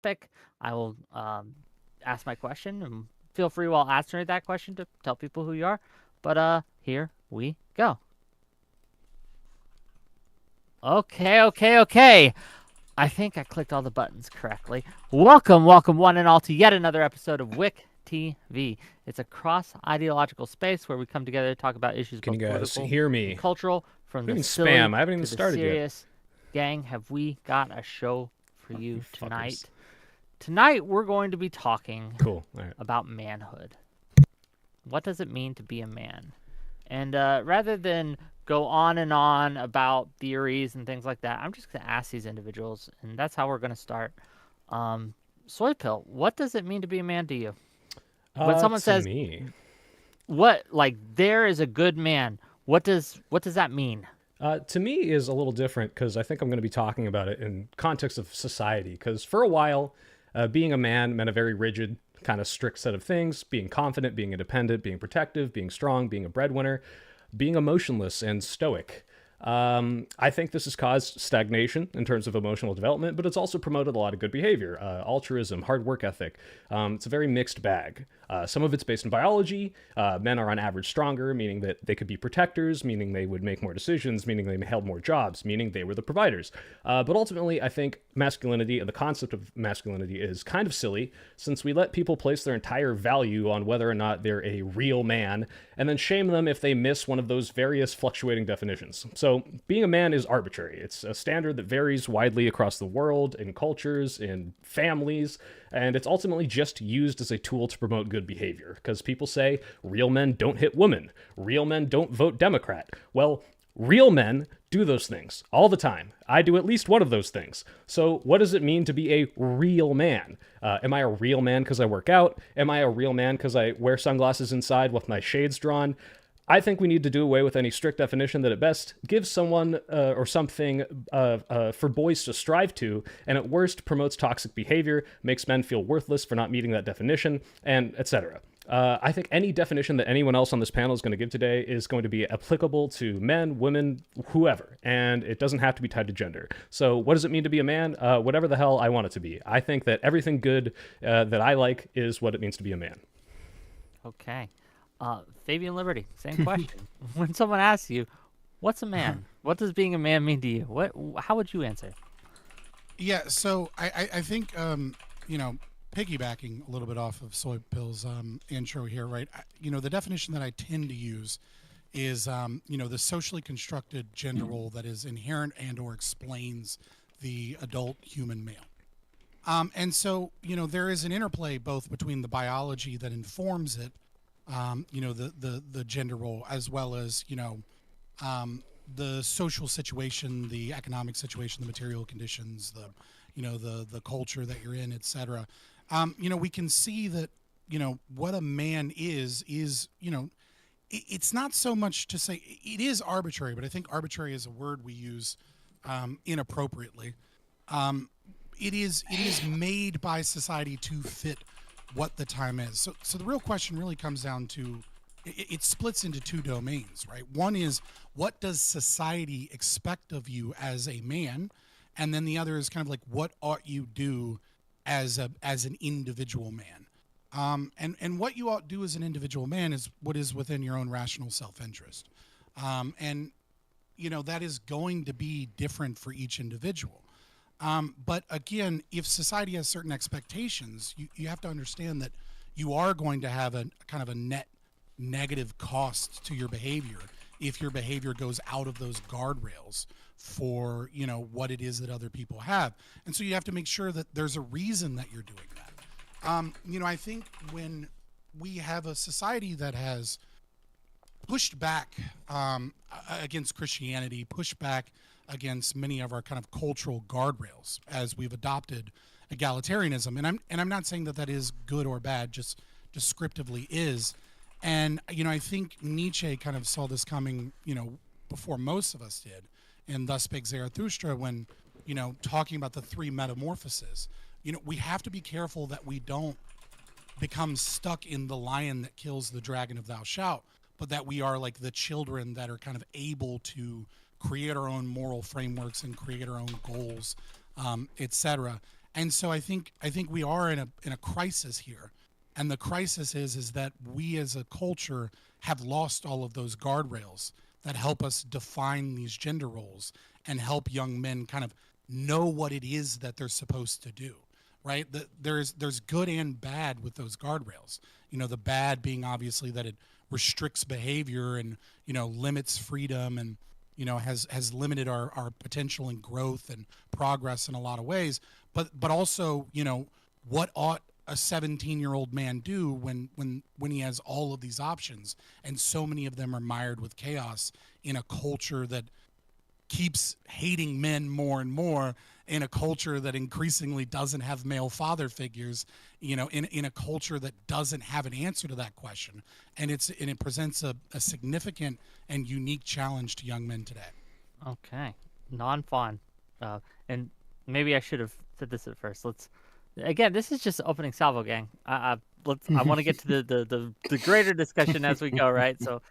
topic. I will ask my question, and feel free while answering that question to tell people who you are. But here we go. Okay. I think I clicked all the buttons correctly. Welcome, one and all, to yet another episode of Whick TV. It's a cross-ideological space where we come together to talk about issues Can you both guys political hear and me? cultural, from Don't the even silly spam. I haven't even to the started yet. serious. Gang, have we got a show for You you fuckers. tonight? Tonight, we're going to be talking Cool. All right. about manhood. What does it mean to be a man? And rather than go on and on about theories and things like that, I'm just going to ask these individuals, and that's how we're going to start. Soy Pill, what does it mean to be a man to you? When someone To says, me, "What, like, there is a good man," what does that mean? to me is a little different because I think I'm going to be talking about it in context of society. Because for a while, being a man meant a very rigid, kind of strict set of things: being confident, being independent, being protective, being strong, being a breadwinner, being emotionless and stoic. I think this has caused stagnation in terms of emotional development, but it's also promoted a lot of good behavior, altruism, hard work ethic. It's a very mixed bag. Some of it's based in biology. Men are on average stronger, meaning that they could be protectors, meaning they would make more decisions, meaning they held more jobs, meaning they were the providers. But ultimately, I think masculinity and the concept of masculinity is kind of silly, since we let people place their entire value on whether or not they're a real man, and then shame them if they miss one of those various fluctuating definitions. So being a man is arbitrary. It's a standard that varies widely across the world, in cultures, in families, and it's ultimately just used as a tool to promote good behavior. Because people say real men don't hit women, real men don't vote Democrat. Well, real men do those things all the time. I do at least one of those things. So what does it mean to be a real man? Am I a real man because I work out? Am I a real man because I wear sunglasses inside with my shades drawn? I think we need to do away with any strict definition that at best gives someone or something for boys to strive to, and at worst promotes toxic behavior, makes men feel worthless for not meeting that definition, and etc. I think any definition that anyone else on this panel is going to give today is going to be applicable to men, women, whoever, and it doesn't have to be tied to gender. So what does it mean to be a man? Whatever the hell I want it to be. I think that everything good that I like is what it means to be a man. Okay. Fabian Liberty, same question. When someone asks you, "What's a man? What does being a man mean to you?" How would you answer? Yeah, so I think piggybacking a little bit off of Soy Pill's intro here, right? The definition that I tend to use is the socially constructed gender role that is inherent and/or explains the adult human male. And so there is an interplay both between the biology that informs it, the gender role, as well as the social situation, the economic situation, the material conditions, the culture that you're in, etc. We can see that what a man is it's not so much to say it is arbitrary, but I think arbitrary is a word we use inappropriately. It is made by society to fit what the time is. So the real question really comes down to it splits into two domains, right? One is, what does society expect of you as a man? And then the other is kind of like, what ought you do as an individual man? And what you ought to do as an individual man is what is within your own rational self-interest. And that is going to be different for each individual. But again, if society has certain expectations, you have to understand that you are going to have a kind of a net negative cost to your behavior if your behavior goes out of those guardrails for what it is that other people have. And so you have to make sure that there's a reason that you're doing that. I think when we have a society that has pushed back against Christianity, pushed back against many of our kind of cultural guardrails as we've adopted egalitarianism, and I'm not saying that is good or bad, just descriptively is. And I think Nietzsche kind of saw this coming before most of us did, and Thus Spake Zarathustra, when talking about the three metamorphoses. We have to be careful that we don't become stuck in the lion that kills the dragon of thou shalt, but that we are like the children that are kind of able to create our own moral frameworks and create our own goals, etc. And so I think we are in a crisis here. And the crisis is that we as a culture have lost all of those guardrails that help us define these gender roles and help young men kind of know what it is that they're supposed to do. Right? There's good and bad with those guardrails. The bad being obviously that it restricts behavior and limits freedom and has limited our potential and growth and progress in a lot of ways. But also, what ought a 17-year-old man do when he has all of these options, and so many of them are mired with chaos in a culture that keeps hating men more and more, in a culture that increasingly doesn't have male father figures, in a culture that doesn't have an answer to that question. And it presents a significant and unique challenge to young men today. Okay, non-fawn, and maybe I should have said this at first. Again, this is just opening salvo, gang. I want to get to the greater discussion as we go, right? So,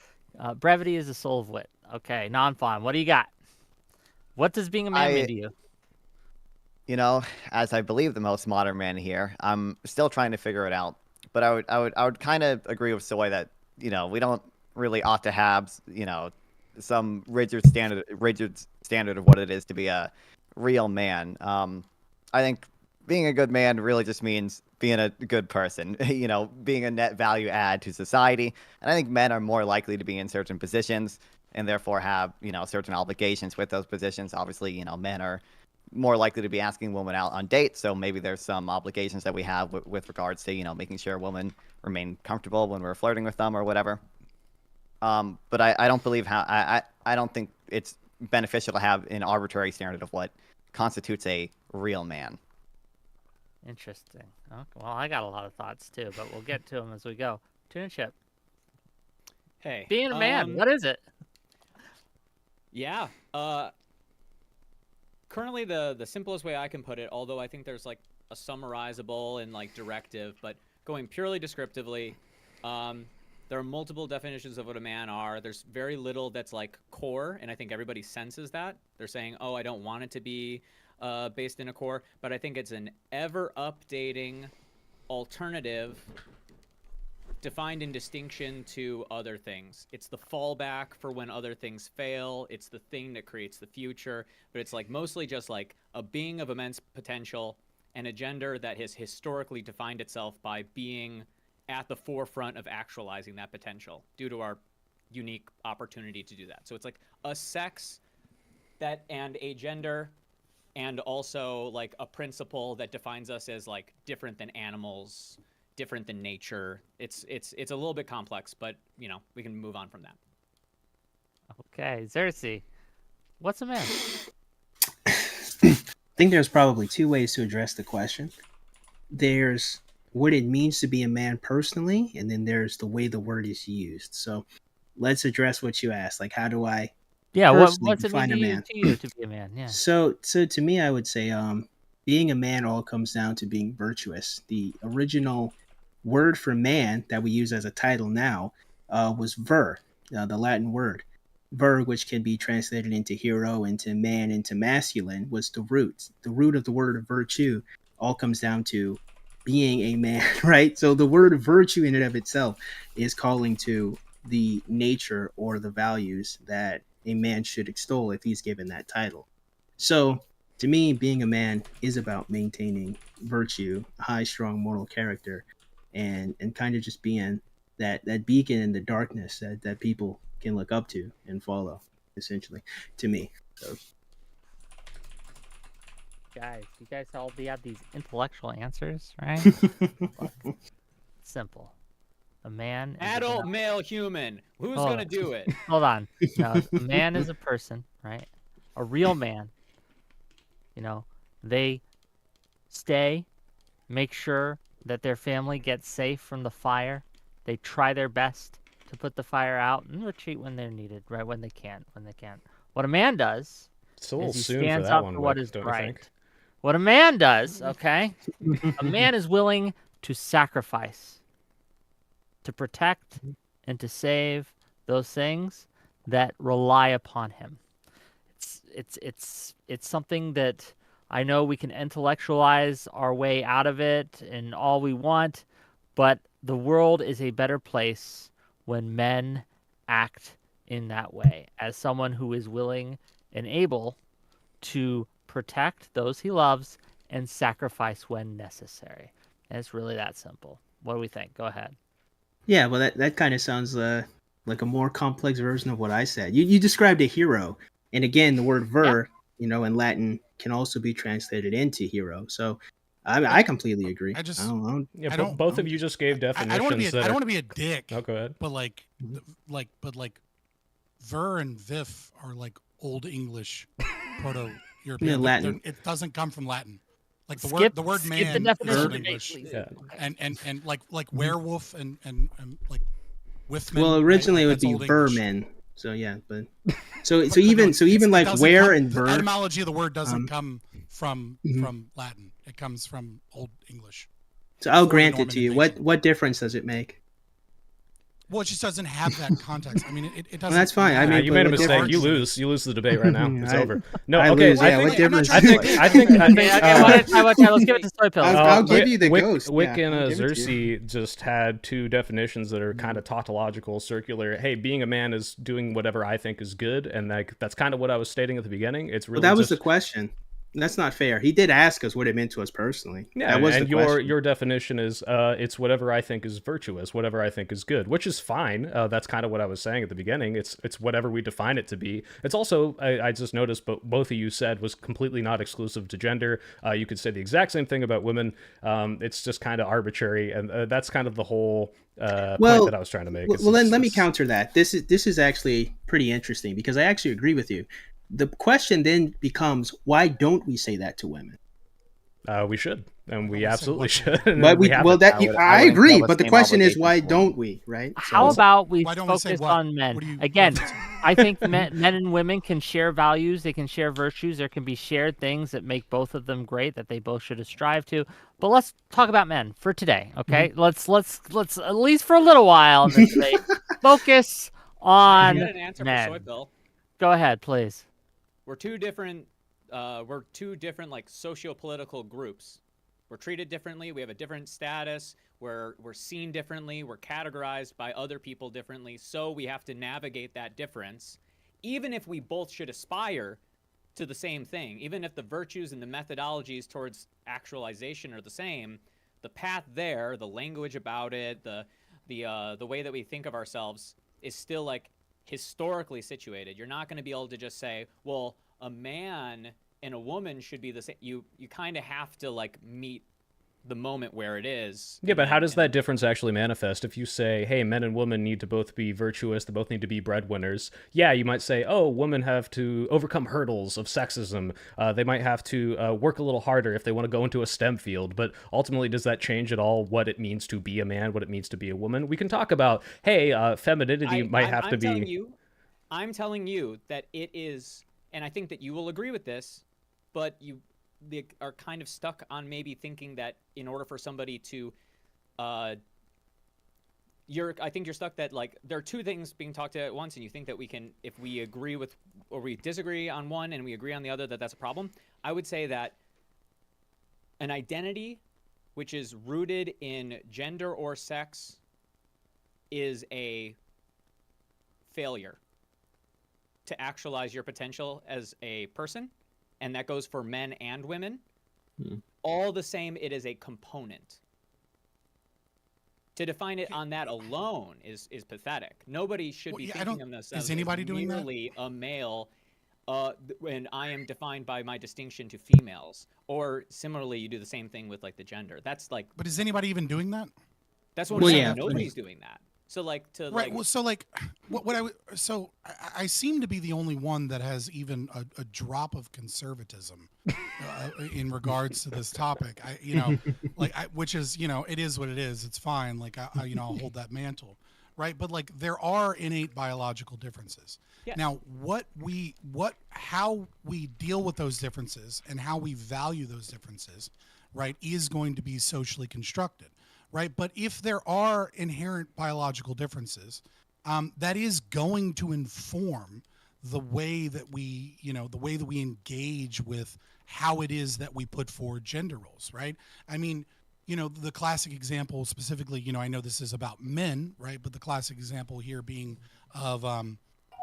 brevity is the soul of wit. Okay, non-fawn, what do you got? What does being a man mean I, to you? as I believe the most modern man here, I'm still trying to figure it out. But I would kind of agree with Soy that we don't really ought to have some rigid standard of what it is to be a real man. I think being a good man really just means being a good person. Being a net value add to society. And I think men are more likely to be in certain positions and therefore have certain obligations with those positions. Obviously, men are more likely to be asking women out on dates, so maybe there's some obligations that we have with regards to making sure women remain comfortable when we're flirting with them or whatever. But I don't believe I don't think it's beneficial to have an arbitrary standard of what constitutes a real man. Interesting. Okay, well, I got a lot of thoughts too, but we'll get to them as we go. Tuna Chip, Hey, being a man, what is it? yeah. Currently, the simplest way I can put it, although I think there's like a summarizable and like directive, but going purely descriptively, there are multiple definitions of what a man are. There's very little that's like core, and I think everybody senses that. They're saying, oh, I don't want it to be based in a core, but I think it's an ever-updating alternative defined in distinction to other things. It's the fallback for when other things fail. It's the thing that creates the future, but it's like mostly just like a being of immense potential and a gender that has historically defined itself by being at the forefront of actualizing that potential due to our unique opportunity to do that. So it's like a sex that and a gender and also like a principle that defines us as like different than animals, different than nature. It's a little bit complex, but we can move on from that. Okay, Xerxes, what's a man? I think there's probably two ways to address the question. There's what it means to be a man personally, and then there's the way the word is used. So let's address what you asked. Like, how do I Yeah, personally what's it mean define a man? to you to be a man? Yeah. So to me, I would say being a man all comes down to being virtuous. The original word for man that we use as a title now was vir, the Latin word. Vir, which can be translated into hero, into man, into masculine, was the root. The root of the word of virtue all comes down to being a man, right? So the word virtue in and of itself is calling to the nature or the values that a man should extol if he's given that title. So to me, being a man is about maintaining virtue, high, strong moral character, and kind of just being that beacon in the darkness that people can look up to and follow, essentially, to me. So Guys, you guys all have these intellectual answers, right? Look, simple. A man is Adult male human. Who's Hold gonna on. do it? Hold on. No, a man is a person, right? A real man. They stay, make sure that their family gets safe from the fire. They try their best to put the fire out and retreat when they're needed, right? When they can. What a man does It's a little is he soon for stands that up one, for what Whick, is don't you right. think? What a man does, okay? A man is willing to sacrifice, to protect, and to save those things that rely upon him. It's something that I know we can intellectualize our way out of it and all we want, but the world is a better place when men act in that way. As someone who is willing and able to protect those he loves and sacrifice when necessary. And it's really that simple. What do we think? Go ahead. Yeah, well, that kind of sounds like a more complex version of what I said. You described a hero, and again, the word ver, in Latin can also be translated into hero. So, I completely agree. I just I don't, Yeah, I don't- both of you just gave definitions. I don't want to be that I don't are- want to be a dick. Oh, go ahead. But like ver and vif are like old English proto-European. Yeah, Latin. It doesn't come from Latin. Like the Skip word the man is definition old debate, English. please. Yeah. And like werewolf and like withman. well, originally right? it would That's be old English. vermin. So yeah, but so But no, even it like doesn't where come- and the ver. etymology of the word doesn't come from Mhm. Latin. It comes from Old English. So I'll before the grant it Norman to you. invasion. What difference does it make? Well, it just doesn't have that context. I mean, it doesn't. that's fine. I matter. mean, you made a what mistake. difference- You lose. You lose the debate right now. It's I- over. No, I okay. lose, yeah, what difference I does think. it I think. I think. Okay, one at a time. Let's give it to Soy Pills. I'll give you the Wick, ghost. Wick Yeah, and I'll give it to Xerxes just had two definitions that are kind of tautological, circular. Hey, being a man is doing whatever I think is good, and that's kind of what I was stating at the beginning. It's really Well, that was just, the question. That's not fair. He did ask us what it meant to us personally. yeah. that was And the your question. definition is it's whatever I think is virtuous, whatever I think is good, which is fine. That's kind of what I was saying at the beginning. It's whatever we define it to be. It's also I just noticed, but both of you said was completely not exclusive to gender. You could say the exact same thing about women. It's just kind of arbitrary, and that's kind of the whole point that I was trying to make. Well, then let me counter that. This is actually pretty interesting because I actually agree with you. The question then becomes, why don't we say that to women? We should, and we Well, so absolutely what- should. and But we haven't. well that I you, would- I I wouldn't agree, feel the but the same question is obligation why for don't we, right? How So- about we Why don't we say focus what? on men? What do you- Again, what is it? I think men and women can share values. They can share virtues. There can be shared things that make both of them great that they both should strive to. But let's talk about men for today, okay? Let's at least for a little while in this debate focus I on got an answer for men. Soy Bill. Go ahead, please. We're two different like socio-political groups. We're treated differently. We have a different status. We're seen differently. We're categorized by other people differently. So we have to navigate that difference. Even if we both should aspire to the same thing, even if the virtues and the methodologies towards actualization are the same, the path there, the language about it, the way that we think of ourselves is still like historically situated. You're not going to be able to just say, well, a man and a woman should be the same. You kind of have to like meet the moment where it is. Yeah, but how does and- that difference actually manifest? If you say, hey, men and women need to both be virtuous, they both need to be breadwinners, yeah, you might say, oh, women have to overcome hurdles of sexism. They might have to work a little harder if they want to go into a STEM field. But ultimately, does that change at all what it means to be a man, what it means to be a woman? We can talk about, hey, femininity might have to be... I'm telling you that it is, and I think that you will agree with this, but they are kind of stuck on maybe thinking that in order for somebody to I think you're stuck that like there are two things being talked at once, and you think that we can, if we agree with or we disagree on one and we agree on the other, that's a problem. I would say that an identity which is rooted in gender or sex is a failure to actualize your potential as a person. And that goes for men and women. All the same, it is a component. To define it on that alone is pathetic. Nobody should be thinking of themselves is anybody as doing that? merely a male when I am defined by my distinction to females. Or similarly, you do the same thing with like the gender. That's like, But is anybody even doing that? that's what Well, I'm yeah, saying. Nobody's doing that. So like to Right. like Well, so like, I seem to be the only one that has even a drop of conservatism in regards to this topic. Which is, it is what it is. It's fine. Like, I'll hold that mantle, right? But like, there are innate biological differences. Yes. Now, how we deal with those differences and how we value those differences, right, is going to be socially constructed. Right, but if there are inherent biological differences, that is going to inform the way that we, the way that we engage with how it is that we put forward gender roles, right? I mean, the classic example specifically, I know this is about men, right? But the classic example here being of, well,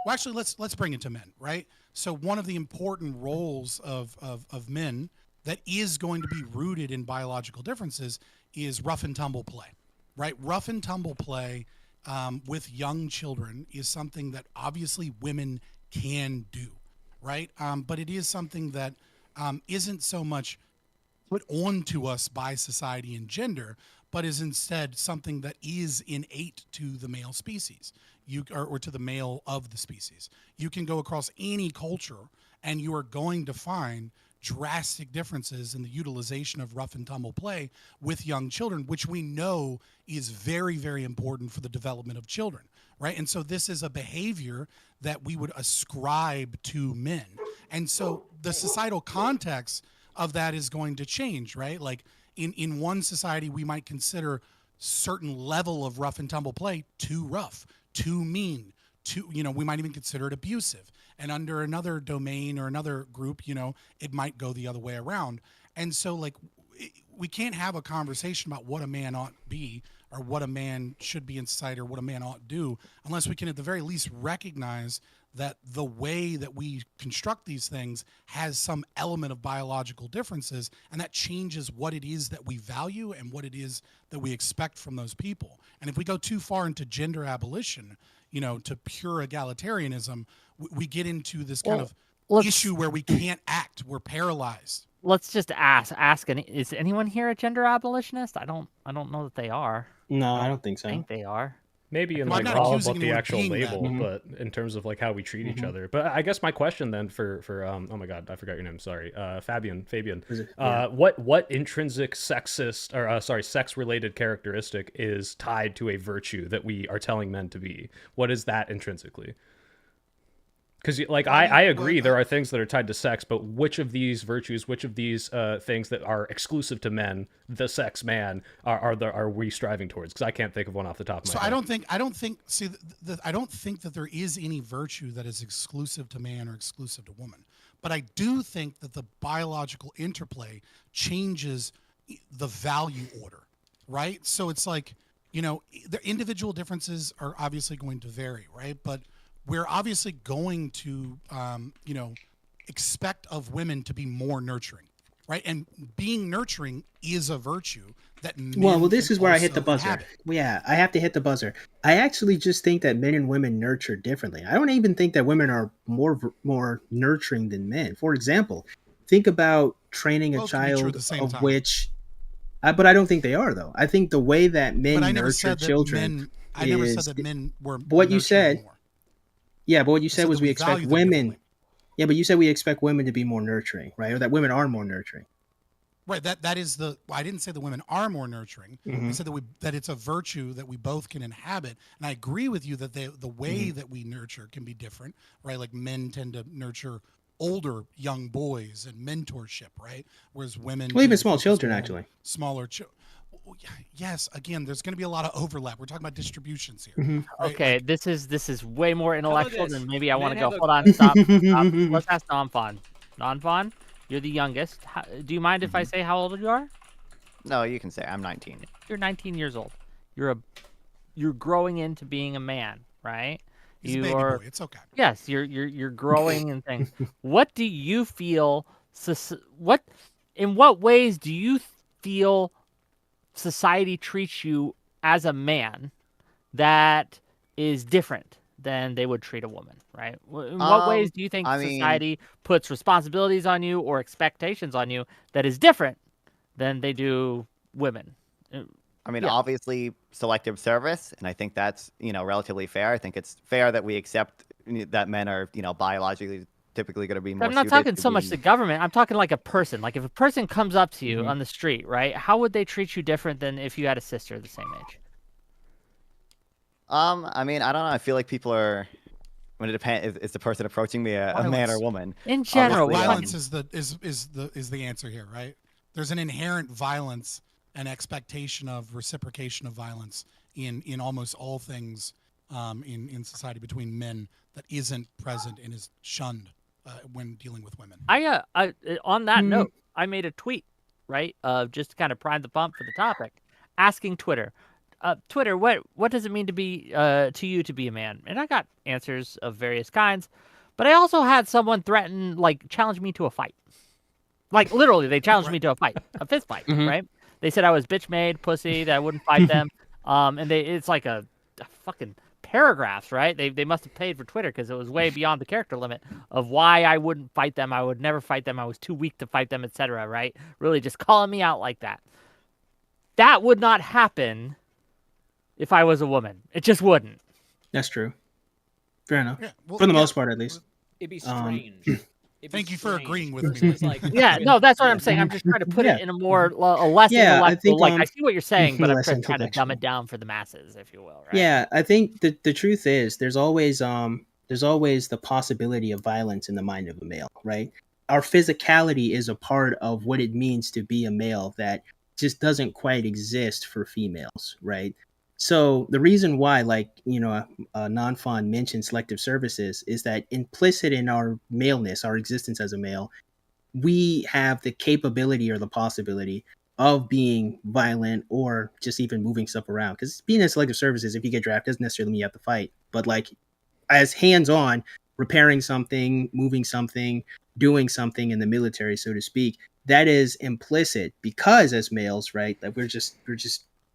actually, let's bring it to men, right? So one of the important roles of men that is going to be rooted in biological differences is rough and tumble play, right? Rough and tumble play with young children is something that obviously women can do, right? But it is something that isn't so much put onto us by society and gender, but is instead something that is innate to the male species, or to the male of the species. You can go across any culture and you are going to find drastic differences in the utilization of rough and tumble play with young children, which we know is very, very important for the development of children, right? And so this is a behavior that we would ascribe to men. And so the societal context of that is going to change, right? Like in one society, we might consider certain level of rough and tumble play too rough, too mean, we might even consider it abusive. And under another domain or another group, it might go the other way around. And so like we can't have a conversation about what a man ought to be or what a man should be in society or what a man ought to do unless we can at the very least recognize that the way that we construct these things has some element of biological differences, and that changes what it is that we value and what it is that we expect from those people. And if we go too far into gender abolition, to pure egalitarianism, we get into this kind of issue where we can't act. We're paralyzed. Let's just ask. Is anyone here a gender abolitionist? I don't know that they are. No, I don't think so. I think they are. Maybe in Well, I'm like not all accusing about the anyone of actual being that. label, Mhm. but in terms of like how we treat each other. But I guess my question then for oh my god, I forgot your name. Sorry, Fabian. Yeah. What intrinsic sexist or sex related characteristic is tied to a virtue that we are telling men to be? What is that intrinsically? Because like I agree there are things that are tied to sex, but which of these virtues, which of these things that are exclusive to men, the sex man, are we striving towards? Because I can't think of one off the top of my head. I don't think I don't think that there is any virtue that is exclusive to man or exclusive to woman. But I do think that the biological interplay changes the value order, right? So it's like, the individual differences are obviously going to vary, right? But we're obviously going to, expect of women to be more nurturing, right? And being nurturing is a virtue that men Well, this can is where I hit also the buzzer. inhabit. Yeah, I have to hit the buzzer. I actually just think that men and women nurture differently. I don't even think that women are more nurturing than men. For example, think about training a Both can be true at child the same of time. which, but I don't think they are though. I think the way that men But I never nurture said that children men. I never said is that men were. what you nurturing said. more. Yeah, but what you I said said was that we we expect value them women. differently. Yeah, but you said we expect women to be more nurturing, right? Or that women are more nurturing. Right. That is the. I didn't say that women are more nurturing. I Mhm. said that it's a virtue that we both can inhabit. And I agree with you that the way that we nurture can be different, right? Like men tend to nurture older young boys and mentorship, right? Whereas women. Well, even tend to small focus children, more on actually. Smaller children. Yes. Again, there's going to be a lot of overlap. We're talking about distributions here. Mhm. Right? Okay, Like, this is way more intellectual this? than maybe I want to Men go. have a- Hold on, stop. Let's ask Nonfon. Nonfon, you're the youngest. Do you mind if I say how old you are? No, you can say I'm 19. You're 19 years old. You're growing into being a man, right? he's a You baby are. boy. It's okay. Yes, you're growing and things. What do you feel? In what ways do you feel society treats you as a man that is different than they would treat a woman, right? In what ways do you think I mean- society puts responsibilities on you or expectations on you that is different than they do women? I mean, Yeah. obviously selective service, and I think that's, relatively fair. I think it's fair that we accept that men are, biologically typically going to be more I'm not suited talking to so much being- the government. I'm talking like a person. Like if a person comes up to you Mhm. on the street, right? How would they treat you different than if you had a sister the same age? I mean, I don't know. I feel like people are. When it depends, is the person approaching me a man or Violence. woman? In general, Obviously, Violence is the answer here, right? There's an inherent violence and expectation of reciprocation of violence in almost all things in society between men that isn't present and is shunned when dealing with women. I on that Hmm. note, I made a tweet, right, just to kind of prime the pump for the topic, asking Twitter, Twitter, what does it mean to be to you to be a man? And I got answers of various kinds, but I also had someone threaten, like, challenge me to a fight. Like, literally, they challenged me to a fight, a fist fight, Mhm. right? They said I was bitch made, pussy, that I wouldn't fight them. And it's like a fucking paragraphs, right? They must have paid for Twitter because it was way beyond the character limit of why I wouldn't fight them. I would never fight them. I was too weak to fight them, etc. Right? Really, just calling me out like that. That would not happen if I was a woman. It just wouldn't. That's true. Fair enough. Yeah, well, For the yeah, most part, at least. It'd be Um, strange. It'd be Thank you for strange. agreeing with It me. was like, Yeah, no, that's what I'm saying. I'm just trying to put Yeah. it in a more a less Yeah, I intellectual. think, Like, I see what you're saying, but I'm less trying to dumb intellectual. it down for the masses, if you will. Right? Yeah, I think the truth is there's always the possibility of violence in the mind of a male, right? Our physicality is a part of what it means to be a male that just doesn't quite exist for females, right? So the reason why, like, Non-Fawn mentioned selective services is that implicit in our maleness, our existence as a male, we have the capability or the possibility of being violent or just even moving stuff around. Because being in selective services, if you get drafted, doesn't necessarily mean you have to fight. But like as hands-on, repairing something, moving something, doing something in the military, so to speak, that is implicit because as males, right, that we're just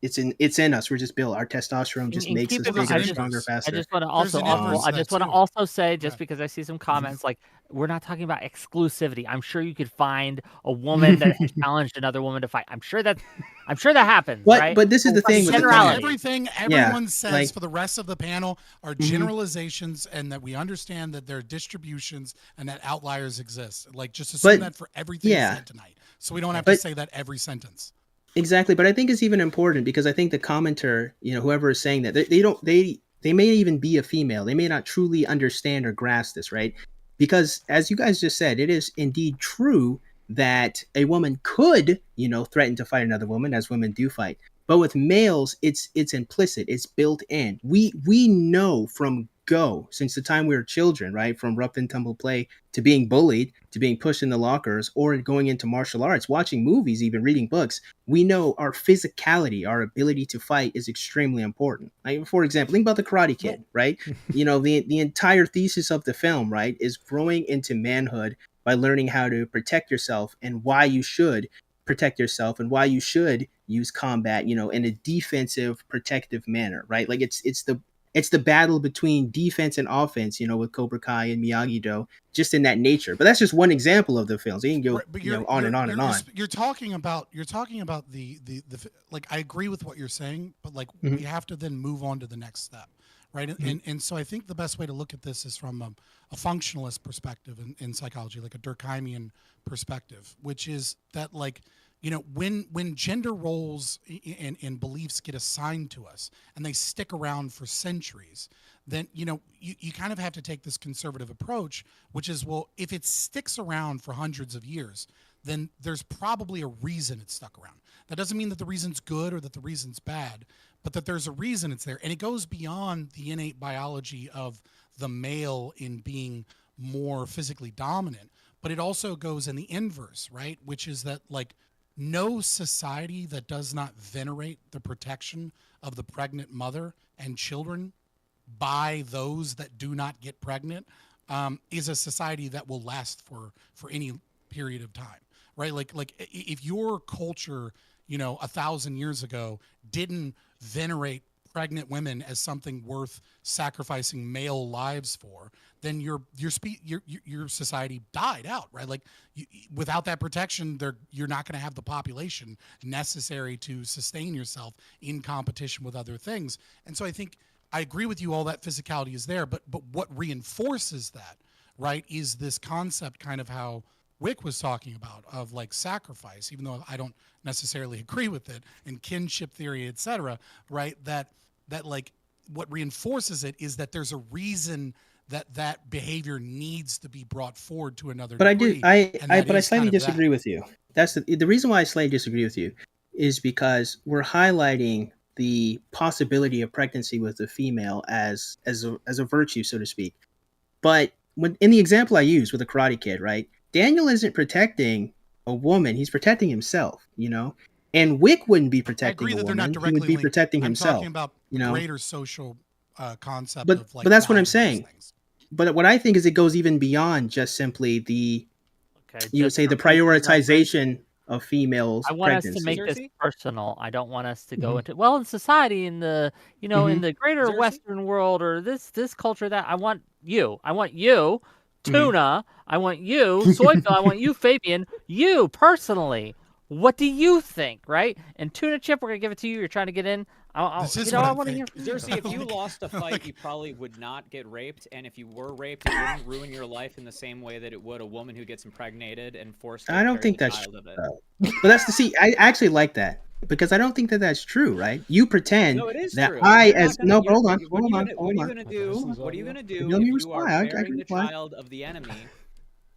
it's in us. We're just built. Our testosterone just And makes keep us in mind, bigger, I stronger, just- I faster. just want to There's also, an inverse to I that, just want to too. also say, just Yeah. because I see some comments, like, we're not talking about exclusivity. I'm sure you could find a woman that has challenged another woman to fight. I'm sure that happens, right? But this is the But thing with the generality. Everything Yeah, everyone says like- for the rest of the panel are generalizations, and that we understand that there are distributions and that outliers exist. Like, just assume But- that for everything yeah. said tonight, so we don't have to But- say that every sentence. Exactly, but I think it's even important because I think the commenter, whoever is saying that, they may even be a female. They may not truly understand or grasp this, right? Because as you guys just said, it is indeed true that a woman could, threaten to fight another woman, as women do fight. But with males, it's implicit, it's built in. We know from go, since the time we were children, right? From rough and tumble play to being bullied, to being pushed in the lockers, or going into martial arts, watching movies, even reading books. We know our physicality, our ability to fight is extremely important. Like, for example, think about the Karate Kid, right? The entire thesis of the film, right, is growing into manhood by learning how to protect yourself and why you should protect yourself and why you should use combat, in a defensive, protective manner, right? Like it's the battle between defense and offense, with Cobra Kai and Miyagi-Do, just in that nature. But that's just one example of the films. You can go, Right, but on and on and on. You're talking about the like, I agree with what you're saying, but like, we have to then move on to the next step, right? And so I think the best way to look at this is from a functionalist perspective in psychology, like a Durkheimian perspective, which is that, like, when gender roles and beliefs get assigned to us and they stick around for centuries, then you kind of have to take this conservative approach, which is, well, if it sticks around for hundreds of years, then there's probably a reason it's stuck around. That doesn't mean that the reason's good or that the reason's bad, but that there's a reason it's there. And it goes beyond the innate biology of the male in being more physically dominant, but it also goes in the inverse, right? Which is that, like, no society that does not venerate the protection of the pregnant mother and children by those that do not get pregnant is a society that will last for any period of time, right? Like if your culture, 1,000 years ago didn't venerate pregnant women as something worth sacrificing male lives for, then your society died out, right? Like, without that protection, you're not going to have the population necessary to sustain yourself in competition with other things. And so I think I agree with you, all that physicality is there, but what reinforces that, right, is this concept, kind of how Whick was talking about, of like sacrifice, even though I don't necessarily agree with it, and kinship theory, etc., right? That like, what reinforces it is that there's a reason that behavior needs to be brought forward to another But degree. I slightly disagree with you. That's the reason why I slightly disagree with you is because we're highlighting the possibility of pregnancy with a female as a virtue, so to speak. But when in the example I use with the Karate Kid, right? Daniel isn't protecting a woman; he's protecting himself. And Wick wouldn't be I protecting agree a that they're woman; not he would directly be linked. protecting I'm himself. talking about greater social concept But of like. but that's what I'm valuing these saying. things. But what I think is it goes even beyond just simply Okay, you would just say the for future reference, prioritization of females' I want us to pregnancy. make this Cersei? personal. I don't want us to go Mhm. into in society in the in Mhm. the greater Cersei? Western world or this culture that I want you, Tuna, I want you, Soy Bill, I want you, Fabian, you personally. What do you think, right? And Tuna Chip, we're gonna give it to you. You're trying to get in. This is I what I want to hear think. from you. Cersei, if you Like- lost a fight, like- you probably would not get raped, and if you were raped, it wouldn't ruin your life in the same way that it would a woman who gets impregnated and forced to I don't carry think the that's child of it. But that's I actually like that because I don't think that that's true, right? You pretend No, it is that true. I You're not as gonna- no, you're- hold on, what are hold you on, gonna- hold What are you on. gonna do? Listen, What are you gonna do Let me if you are reply. I can bearing the reply. child of the enemy,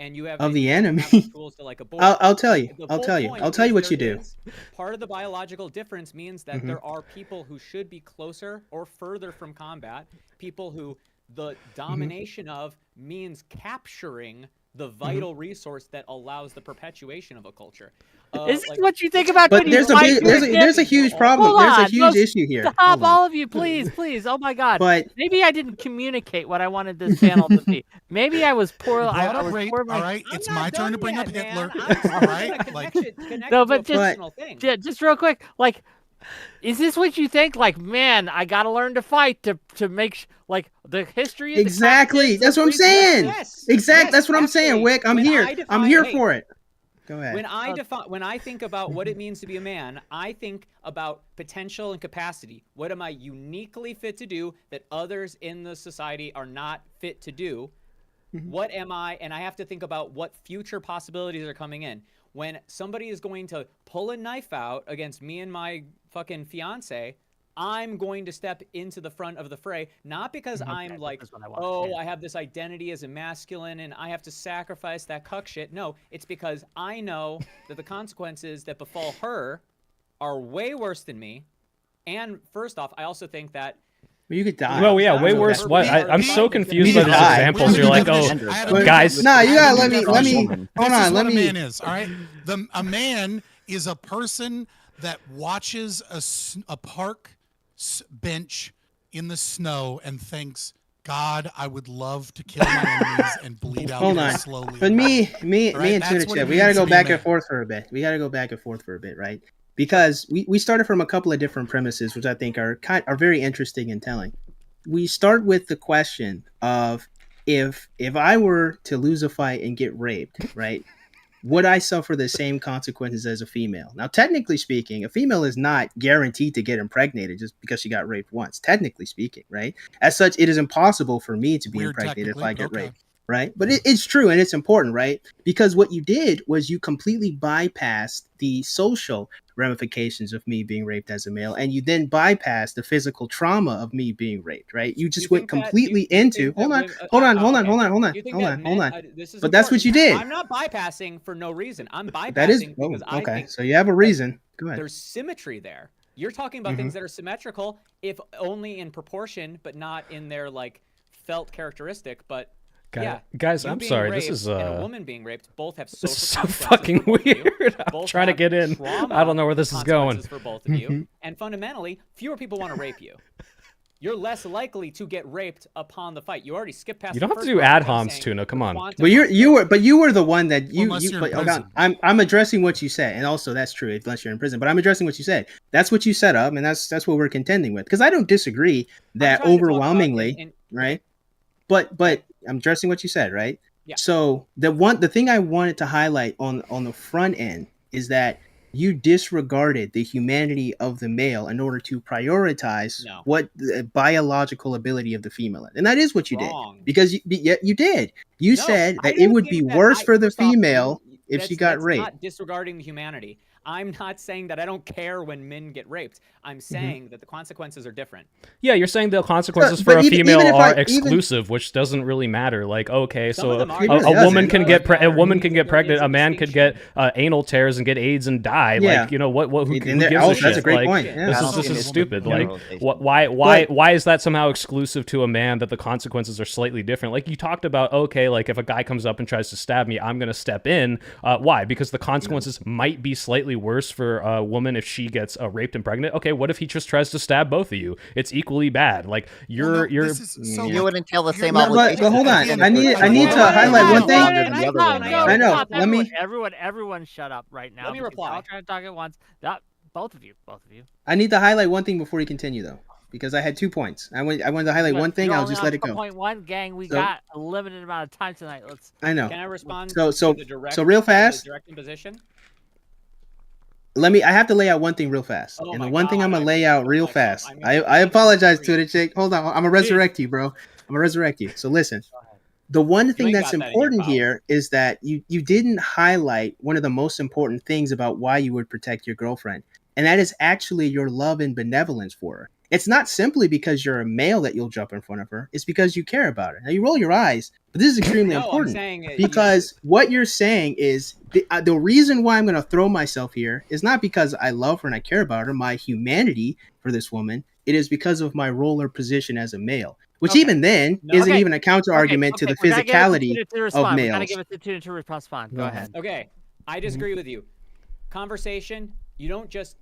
and you have Of the you don't have enemy? the tools to like abort? I'll tell you. The I'll whole tell you. point I'll tell you is what you there do. is- Part of the biological difference means that there are people who should be closer or further from combat. People who the domination of means capturing the vital resource that allows the perpetuation of a culture. Is this what you think about But when you there's a fight big, there's Tuna a, there's a Chip? huge problem. Hold There's a on, huge no, issue here. Stop, Hold on. all of you, please. Oh my God. But Maybe I didn't communicate what I wanted this panel to be. Maybe I was poor. You I brought up was rape. poor. All right, I'm it's not my turn to done bring yet, up man. Hitler. I'm All still right, gonna like connect No, it to but a just- personal thing. Just real quick, like, is this what you think? Like, man, I gotta learn to fight to make like the history of exactly, the that's what I'm reason- saying. Yes. Exactly, Yes, that's what I'm saying. actually, Wick, I'm when here. I I'm define- here hey, for it. Go ahead. When I think about what it means to be a man, I think about potential and capacity. What am I uniquely fit to do that others in the society are not fit to do? What am I? And I have to think about what future possibilities are coming in. When somebody is going to pull a knife out against me and my fucking fiance, I'm going to step into the front of the fray, not because I'm like, that's what I want, oh, yeah. I have this identity as a masculine and I have to sacrifice that cuck shit. No, it's because I know that the consequences that befall her are way worse than me. And first off, I also think that Well, you could die. Well, yeah, That's way okay. worse. What? I'm so confused by You these die. examples. You're like, oh, guys. Nah, you gotta let me. Strong Let me. woman. Hold This is on. what Let a me. man is. All right, a man is a person that watches a park bench in the snow and thinks, God, I would love to kill my enemies and bleed out Hold there on. slowly. But me Right, and that's Tuna what Chip, it we gotta means go to be a back and man. forth for a bit. Right? Because we started from a couple of different premises, which I think are very interesting and telling. We start with the question of if I were to lose a fight and get raped, right? Would I suffer the same consequences as a female? Now, technically speaking, a female is not guaranteed to get impregnated just because she got raped once. Technically speaking, right? As such, it is impossible for me to be Weird impregnated if technically, I but get okay. raped, right? But it's true and it's important, right? Because what you did was you completely bypassed the social ramifications of me being raped as a male, and you then bypassed the physical trauma of me being raped, right? You just went completely into. Hold on. You think that men, this is But that's what important. you did. I'm not bypassing for no reason. I'm bypassing That is because I okay. think So you have a reason. Go ahead. there's symmetry there. You're talking about things that are symmetrical, if only in proportion, but not in their like felt characteristic. But yeah, Guys, you I'm being sorry. raped This is and a woman being raped both have social this is so consequences fucking for both of you. weird. I'm Both trying to have get in. trauma I don't know where this is going. consequences for both of you, and fundamentally, fewer people want to rape you. You're less likely to get raped upon the fight. You already skipped past. You don't the have to first do part ad by homs, saying Tuna. Come on. quantum But you were the one that unless you're in hold on. prison. I'm addressing what you said, and also that's true unless you're in prison. But I'm addressing what you said. That's what you set up, and that's what we're contending with. Because I don't disagree that trying to talk about overwhelmingly, right? But I'm addressing what you said, right? Yeah. So the thing I wanted to highlight on the front end is that you disregarded the humanity of the male in order to prioritize No. what the biological ability of the female is. And that is what you Wrong. did. Because you did. You No, said I that it don't would be think that worse for the first off, female if she got that's raped. not disregarding the humanity. I'm not saying that I don't care when men get raped. I'm saying that the consequences are different. Yeah, you're saying the consequences But for a even female if are even exclusive, which doesn't really matter. Like, okay, Some of so them are. It a really woman doesn't. can It get a woman means can that get there pregnant, is a man could get distinction. anal tears and get AIDS and die. Yeah. Like, you know what? Who And there- gives a also, that's a shit? great Like, point. Yeah. this I is don't think this is it's stupid. Like, generalization. why is that somehow exclusive to a man that the consequences are slightly different? Like you talked about, okay, like if a guy comes up and tries to stab me, I'm gonna step in. Why? Because the consequences might be slightly worse for a woman if she gets raped and pregnant. Okay, what if he just tries to stab both of you? It's equally bad. Like you're this is so, You like, wouldn't tell the you're- same No, obligation. but hold on. Again, I need again, to highlight one thing. Longer than the other one. I know. Stop, Let me- everyone shut up right now. Let me because reply. You're all trying to talk at once. Both of you. I need to highlight one thing before you continue, though, because I had 2 points. I wanted to highlight one thing. I'll just let it go. Point one, gang. We So- got a limited amount of time tonight. Let's. I know. Can I respond So- to the direct, real fast. the direct imposition? I have to lay out one thing real fast. Oh and my the one thing God, I'm gonna I lay out forgot real myself. fast. I mean, I apologize to please. it, Jake. Hold on. I'm gonna resurrect you, bro. I'm gonna resurrect you. So listen. The one thing ain't that's got that in your important power. here is that you didn't highlight one of the most important things about why you would protect your girlfriend. And that is actually your love and benevolence for her. It's not simply because you're a male that you'll jump in front of her. It's because you care about her. Now you roll your eyes, but this is extremely No, I'm important saying because what you're saying is the reason why I'm going to throw myself here is not because I love her and I care about her, my humanity for this woman. It is because of my role or position as a male, which Okay. even then No, isn't okay. even a counter argument to the we gotta give it physicality to to of respond. We gotta males. give it to respond. Go ahead. Okay, I disagree with you. Conversation, you don't just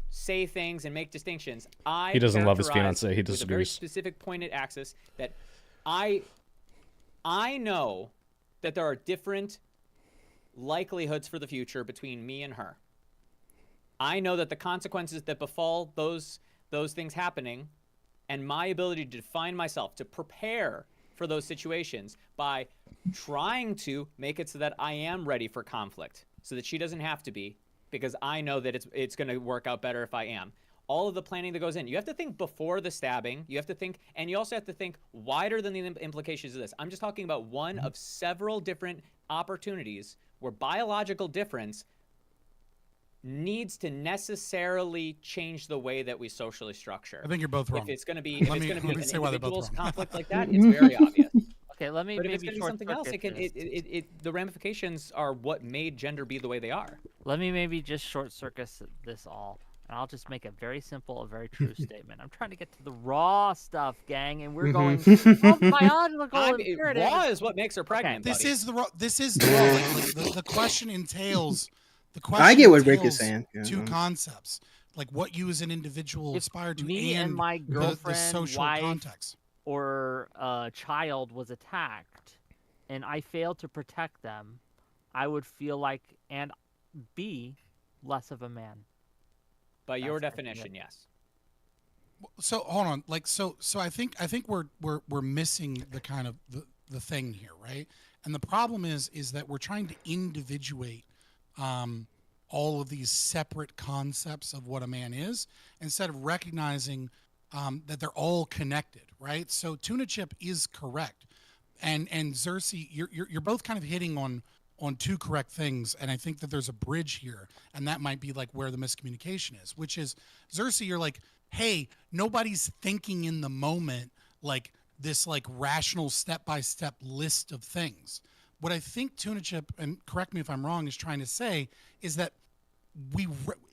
say things and make distinctions. He doesn't love his characterize fiancée. He with a very disagrees. specific pointed axis that I know that there are different likelihoods for the future between me and her. I know that the consequences that befall those things happening and my ability to define myself, to prepare for those situations by trying to make it so that I am ready for conflict so that she doesn't have to be, because I know that it's going to work out better if I am. All of the planning that goes in. You have to think before the stabbing. You have to think, and you also have to think wider than the implications of this. I'm just talking about one of several different opportunities where biological difference needs to necessarily change the way that we socially structure. I think you're both wrong. If it's going to be, Let me an say why they're both individual's wrong. conflict like that, it's very obvious. Okay, let me But if maybe it's going to be short something else, circuit the ramifications are what made gender be the way they are. Let me maybe just short circuit this all, and I'll just make a very simple, a very true statement. I'm trying to get to the raw stuff, gang, and we're going biological imperative. Raw is what makes her pregnant. This buddy. is the raw. This is the raw. Like, the question entails. The question. I get what Rick is entails saying. Yeah. Two concepts, like what you as an individual If aspire to, me and my the girlfriend, social wife, context. or a child was attacked, and I failed to protect them, I would feel like and be less of a man. By your That's definition, it. yes. So hold on, like so I think we're missing the kind of the thing here, right? And the problem is that we're trying to individuate all of these separate concepts of what a man is instead of recognizing that they're all connected, right? So Tuna Chip is correct, and Xerxes, you're both kind of hitting on two correct things, and I think that there's a bridge here, and that might be like where the miscommunication is, which is Xerxes, you're like, hey, nobody's thinking in the moment like this like rational step-by-step list of things. What I think Tuna Chip, and correct me if I'm wrong, is trying to say is that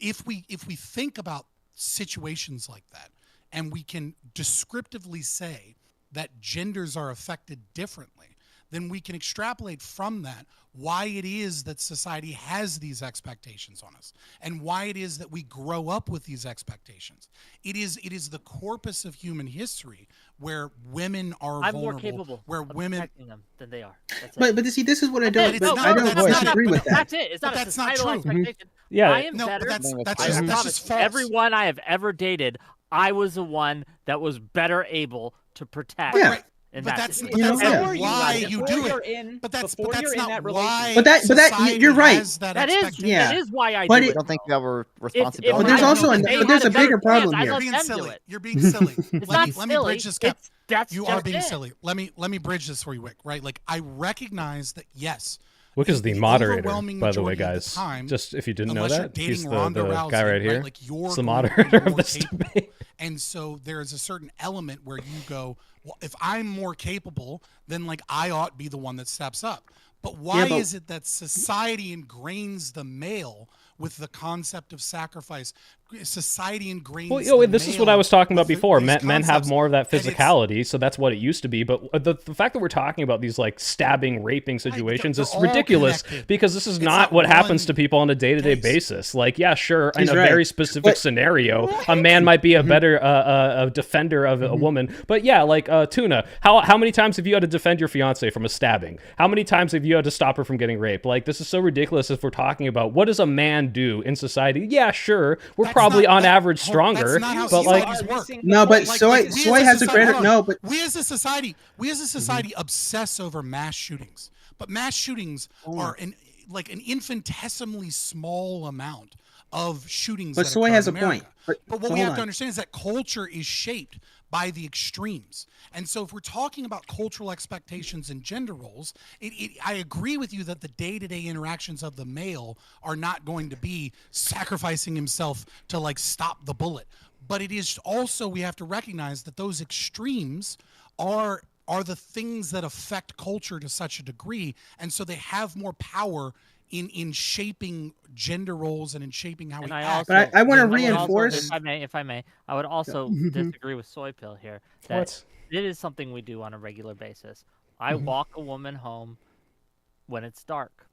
if we think about situations like that, and we can descriptively say that genders are affected differently, then we can extrapolate from that why it is that society has these expectations on us and why it is that we grow up with these expectations. It is the corpus of human history where women are I'm vulnerable, more capable where of women protecting them than they are. That's But see, this is what I That's don't. it. But No, I don't that's not it, disagree but with that. That's it. It's But not a that's not societal true. expectation. Yeah. I am no, better. but that's I just promise false. everyone I have ever dated, I was the one that was better able to protect. Yeah. Right. in But that that's situation. not Yeah. why you Before do you're it. in- But that's before you're in not that why. But that- society you're right. has that That is expectation. Yeah. that is why I But do it- it. I don't think though. you have a If responsibility. But there's I also knew an- that they but there's had a bigger better problem chance, I here. let You're being them do silly. it. You're being silly. It's let not me silly. bridge this gap. That's You just are being it. silly. Let me bridge this for you, Wick. Right? Like I recognize that yes, Wick is the moderator, by the way, guys. Time, just if you didn't know unless that, you're he's dating the Ronda Rousey, guy right here. Like you're It's the going to be moderator of more this capable. debate. And so there's a certain element where you go, well, if I'm more capable, then like I ought to be the one that steps up. But why is it that society ingrains the male with the concept of sacrifice? Society ingrains. Well, this is what I was talking about before. Men have more of that physicality, so that's what it used to be. But the fact that we're talking about these like stabbing, raping situations is ridiculous because this is not what happens to people on a day-to-day basis. Like, yeah, sure, in a very specific scenario, a man might be a better a defender of a woman. But yeah, like Tuna, how many times have you had to defend your fiance from a stabbing? How many times have you had to stop her from getting raped? Like, this is so ridiculous if we're talking about what does a man do in society. Yeah, sure, we're probably on average stronger, but like no, but soy has a greater but we as a society obsess over mass shootings, but mass shootings are an infinitesimally small amount of shootings. But soy has a point. But what we have to understand is that culture is shaped by the extremes. And so if we're talking about cultural expectations and gender roles, I agree with you that the day-to-day interactions of the male are not going to be sacrificing himself to like stop the bullet. But it is also, we have to recognize that those extremes are the things that affect culture to such a degree. And so they have more power in shaping gender roles and in shaping how we act. But I want to reinforce. If I may, I would also disagree with Soy Pill here. That it is something we do on a regular basis. I walk a woman home when it's dark.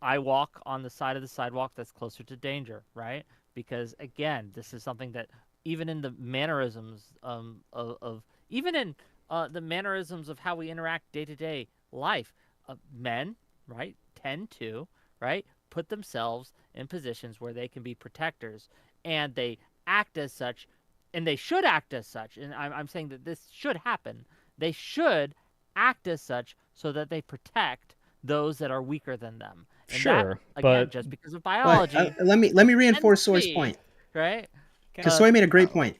I walk on the side of the sidewalk that's closer to danger, right? Because again, this is something that even in the mannerisms even in the mannerisms of how we interact day to day life, men, right, tend to, right, put themselves in positions where they can be protectors, and they act as such, and they should act as such. And I'm saying that this should happen. They should act as such so that they protect those that are weaker than them. And sure, that, again, but just because of biology. Let me reinforce Soy's point. Right? Because Soy made a great point.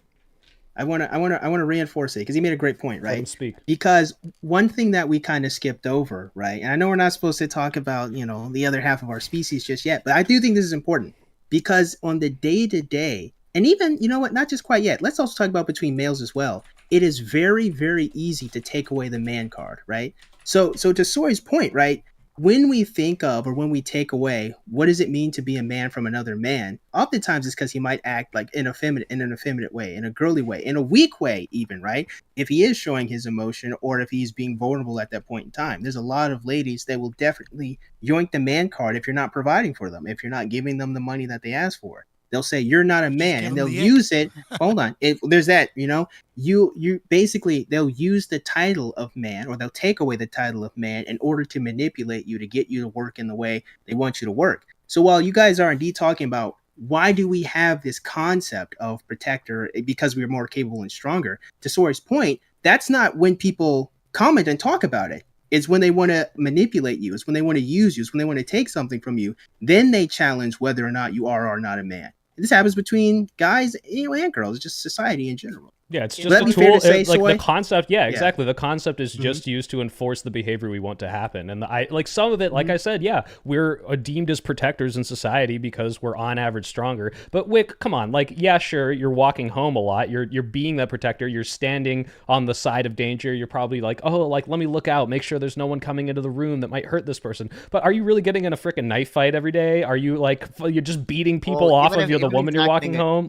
I want to reinforce it because he made a great point, right? Let him speak. Because one thing that we kind of skipped over, right? And I know we're not supposed to talk about, the other half of our species just yet, but I do think this is important because on the day-to-day, and even, you know what, not just quite yet, let's also talk about between males as well. It is very, very easy to take away the man card, right? So to Soy's point, right? When we think of or when we take away what does it mean to be a man from another man, oftentimes it's because he might act like in an effeminate way, in a girly way, in a weak way even, right? If he is showing his emotion or if he's being vulnerable at that point in time. There's a lot of ladies that will definitely yoink the man card if you're not providing for them, if you're not giving them the money that they ask for. They'll say you're not a man, and they'll use it. Hold on, there's that. You basically they'll use the title of man, or they'll take away the title of man in order to manipulate you to get you to work in the way they want you to work. So while you guys are indeed talking about why do we have this concept of protector because we're more capable and stronger, to Sora's point, that's not when people comment and talk about it. It's when they want to manipulate you. It's when they want to use you. It's when they want to take something from you. Then they challenge whether or not you are or not a man. This happens between guys, and girls, just society in general. Yeah, it's just a tool. The concept, exactly. The concept is just used to enforce the behavior we want to happen. And some of it, like I said, we're deemed as protectors in society because we're on average stronger. But Wick, come on, sure, you're walking home a lot. You're being that protector. You're standing on the side of danger. You're probably let me look out, make sure there's no one coming into the room that might hurt this person. But are you really getting in a freaking knife fight every day? Are you you're just beating people off if you're the woman you're walking home?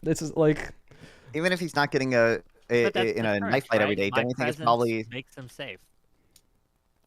This is even if he's not getting in a knife fight every day, don't we think it's probably makes him safe?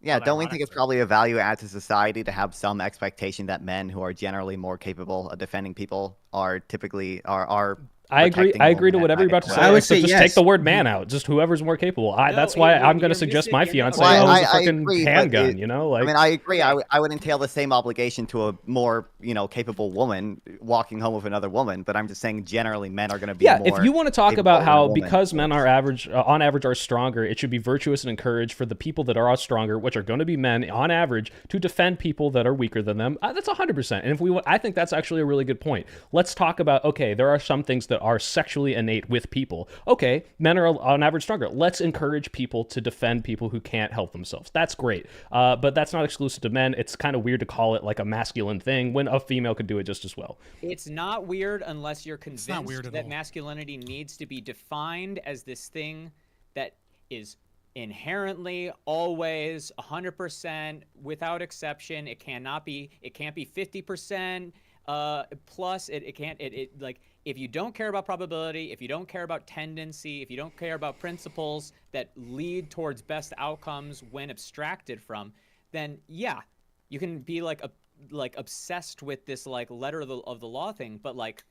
Yeah, don't we think it's probably a value add to society to have some expectation that men who are generally more capable of defending people are typically are I agree to whatever you're about to say. I would say just take the word man out. Just whoever's more capable. That's why I'm going to suggest my fiance a freaking handgun. I mean, I agree. I would entail the same obligation to a more capable woman walking home with another woman. But I'm just saying, generally, men are going to be more. If you want to talk about how because men are on average are stronger, it should be virtuous and encouraged for the people that are stronger, which are going to be men on average, to defend people that are weaker than them. That's 100%. And I think that's actually a really good point. Let's talk about there are some things that are sexually innate with people. Okay, men are on average stronger. Let's encourage people to defend people who can't help themselves. That's great. But that's not exclusive to men. It's kind of weird to call it like a masculine thing when a female could do it just as well. It's not weird unless you're convinced weird at that all. masculinity needs to be defined as this thing that is inherently always 100% without exception. It can't be 50% plus. It can't like, if you don't care about probability, if you don't care about tendency, if you don't care about principles that lead towards best outcomes when abstracted from, then yeah, you can be like obsessed with this like letter of the law thing, but like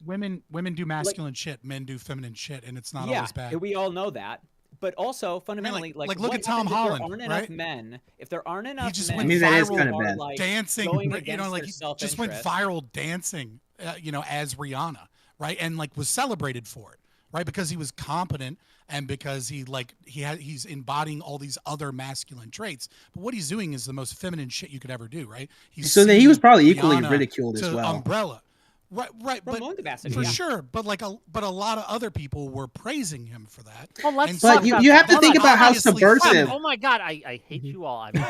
Women do masculine shit, men do feminine shit, and it's not always bad. We all know that. But also fundamentally, like, look what at Tom happens Holland, if there aren't right? enough men, if there aren't enough just men, went Maybe that is viral kind of bad. like, dancing, going you know, against like their he just went self-interest. viral dancing, you know, as Rihanna, right? And like was celebrated for it, right? Because he was competent and because he's embodying all these other masculine traits. But what he's doing is the most feminine shit you could ever do, right? So then he was probably singing equally Rihanna ridiculed as to well. Umbrella. Right, but Promoting capacity, for yeah. sure. But a lot of other people were praising him for that. Well, let's And talk But about you have to that. think Hold on. about how Obviously, subversive. Oh my God, I hate you all. I mean, my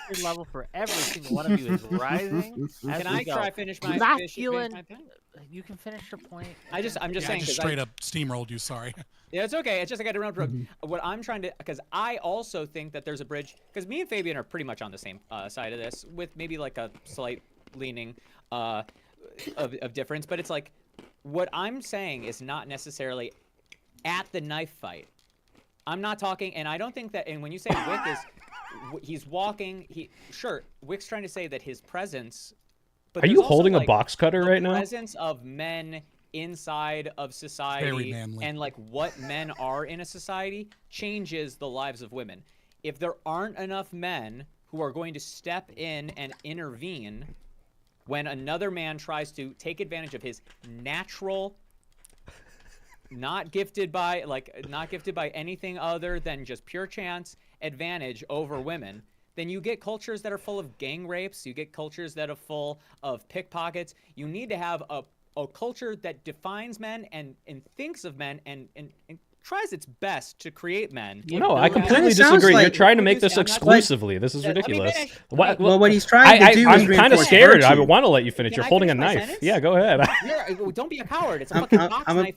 hatred level for every single one of you is rising. As Can we I go. try finish my Masculine. my thing? You can finish your point. I'm just Yeah, I saying, just 'cause straight up steamrolled you. Sorry. Yeah, it's okay. It's just I got to remember what I'm trying to, because I also think that there's a bridge, because me and Fabian are pretty much on the same side of this, with maybe like a slight leaning of difference. But it's like, what I'm saying is not necessarily at the knife fight. I'm not talking, and I don't think that. And when you say Whick is, he's walking. Sure, Wick's trying to say that his presence. But Are you there's also, holding a like, box cutter right the now? presence of men inside of society Very manly. and like what men are in a society changes the lives of women. If there aren't enough men who are going to step in and intervene when another man tries to take advantage of his natural, not gifted by anything other than just pure chance advantage over women, then you get cultures that are full of gang rapes. You get cultures that are full of pickpockets. You need to have a culture that defines men and thinks of men and tries its best to create men. No, I It completely kinda sounds disagree. You're like- trying to make this I'm not- exclusively. This is Let me ridiculous. finish. Well, what he's trying to do is I'm kind of reinforce scared. I virtue. want to let you finish. Can You're I holding a finish my knife. sentence? Yeah, go ahead. Don't be a coward. It's a I'm fucking box knife.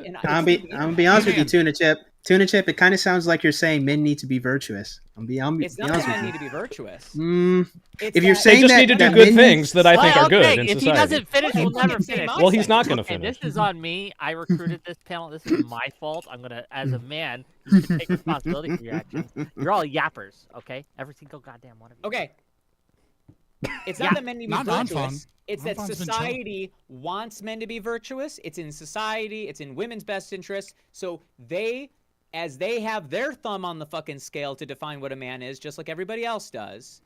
gonna be honest with you, Tuna Chip. Tuna Chip, it kind of sounds like you're saying men need to be virtuous. It's not honest that men with need to be virtuous. you. It's If you're that- They saying just that, need to do that good men things that I think Well, are good okay, in if society. he doesn't finish, Okay, we'll never fucking say finish. my Well, he's not second. going to Okay, finish. this is on me. I recruited this panel. This is my fault. I'm gonna, as a man, you should take responsibility for your actions. You're all yappers, okay? Every single goddamn one of you. Okay. It's Yeah. not that men need to be Not virtuous. non-fun. It's that Non-fun's been chilling. society wants men to be virtuous. It's in society. It's in women's best interest. So as they have their thumb on the fucking scale to define what a man is, just like everybody else does,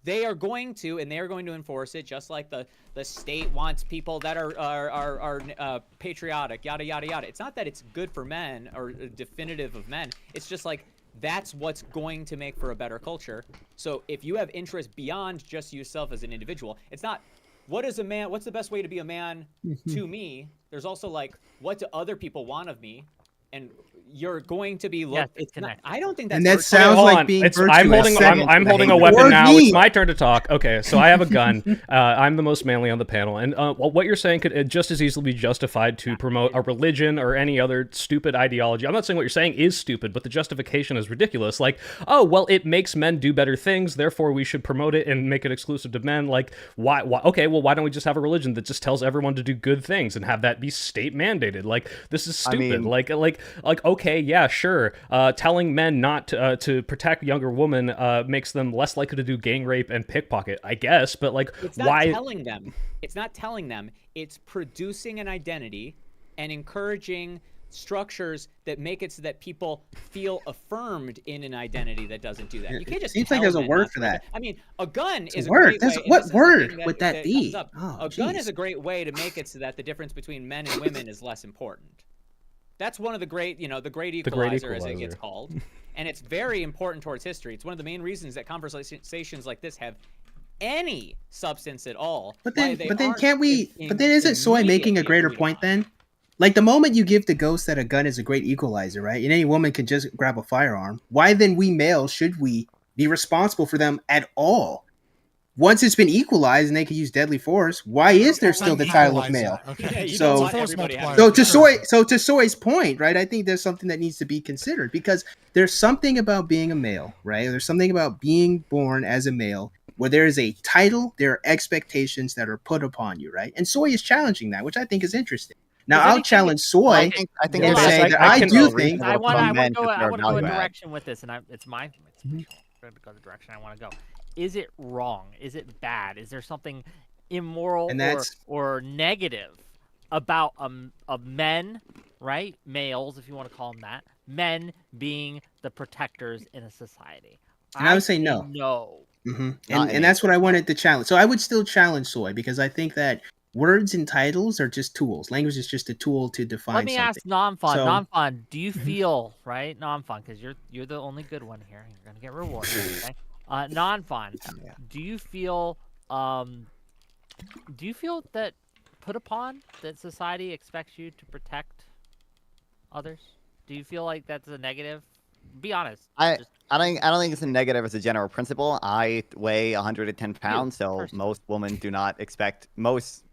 they are going to enforce it, just like the state wants people that are patriotic, yada yada yada. It's not that it's good for men or definitive of men. It's just like that's what's going to make for a better culture. So if you have interest beyond just yourself as an individual, it's not what is a man, what's the best way to be a man to me. There's also like what do other people want of me, and you're going to be Yes, it's not, connected. I don't think that's And that virtuous. sounds Hold like on. being I'm virtuous. holding. Second, I'm holding a toward weapon now. me. It's my turn to talk. Okay, so I have a gun. I'm the most manly on the panel, and what you're saying could just as easily be justified to promote a religion or any other stupid ideology. I'm not saying what you're saying is stupid, but the justification is ridiculous. Like, oh well, it makes men do better things, therefore we should promote it and make it exclusive to men. Like, why? Okay, well, why don't we just have a religion that just tells everyone to do good things and have that be state mandated? Like, this is stupid. mean- Like, okay, yeah, sure. Telling men not to protect younger women makes them less likely to do gang rape and pickpocket, I guess. But like, It's not why? telling them. It's not telling them. It's producing an identity and encouraging structures that make it so that people feel affirmed in an identity that doesn't do that. You can't just Seems like tell there's a men word not for to do that. I mean, a gun is a a word. great That's- way. and what this is the word thing would that comes be? up. Oh, a gun jeez. is a great way to make it so that the difference between men and women is less important. That's one of the great, the great equalizer, as it gets equalizer. called. And it's very important towards history. It's one of the main reasons that conversations like this have any substance at all. But Why then, they but then aren't can't we? But then isn't Soy making a greater immediately point agreed on. then? Like the moment you give the ghost that a gun is a great equalizer, right? And any woman can just grab a firearm. Why then we males should we be responsible for them at all? Once it's been equalized and they can use deadly force, why is there still the title of male? Okay. Yeah, you So- don't want Force everybody multiplier, having So for to sure. Soy's point, right? I think there's something that needs to be considered because there's something about being a male, right? There's something about being born as a male where there is a title, there are expectations that are put upon you, right? And Soy is challenging that, which I think is interesting. Now Does I'll anything- challenge Well, Soy I think and Hold on. say Yes, that I I can- do reasonable think I want from to men go. to I want to go a value add. direction with this, and it's my Mhm. going to go the direction I want to go. Is it wrong? Is it bad? Is there something immoral And that's- or negative about men, right? Males, if you want to call them that, men being the protectors in a society. And I would say no. No. hmm Not And that's what I wanted to challenge. So I would still challenge Soy because I think that words and titles are just tools. Language is just a tool to define Let me something. ask Non-Fun. So- Non-Fun, do you feel right, Non-Fun? Because you're the only good one here. You're gonna get rewarded. Okay. Non-Fun, Yeah. do you feel that put upon that society expects you to protect others? Do you feel like that's a negative? Be honest. I Just I don't think it's a negative as a general principle. I weigh 110 pounds, so personally. most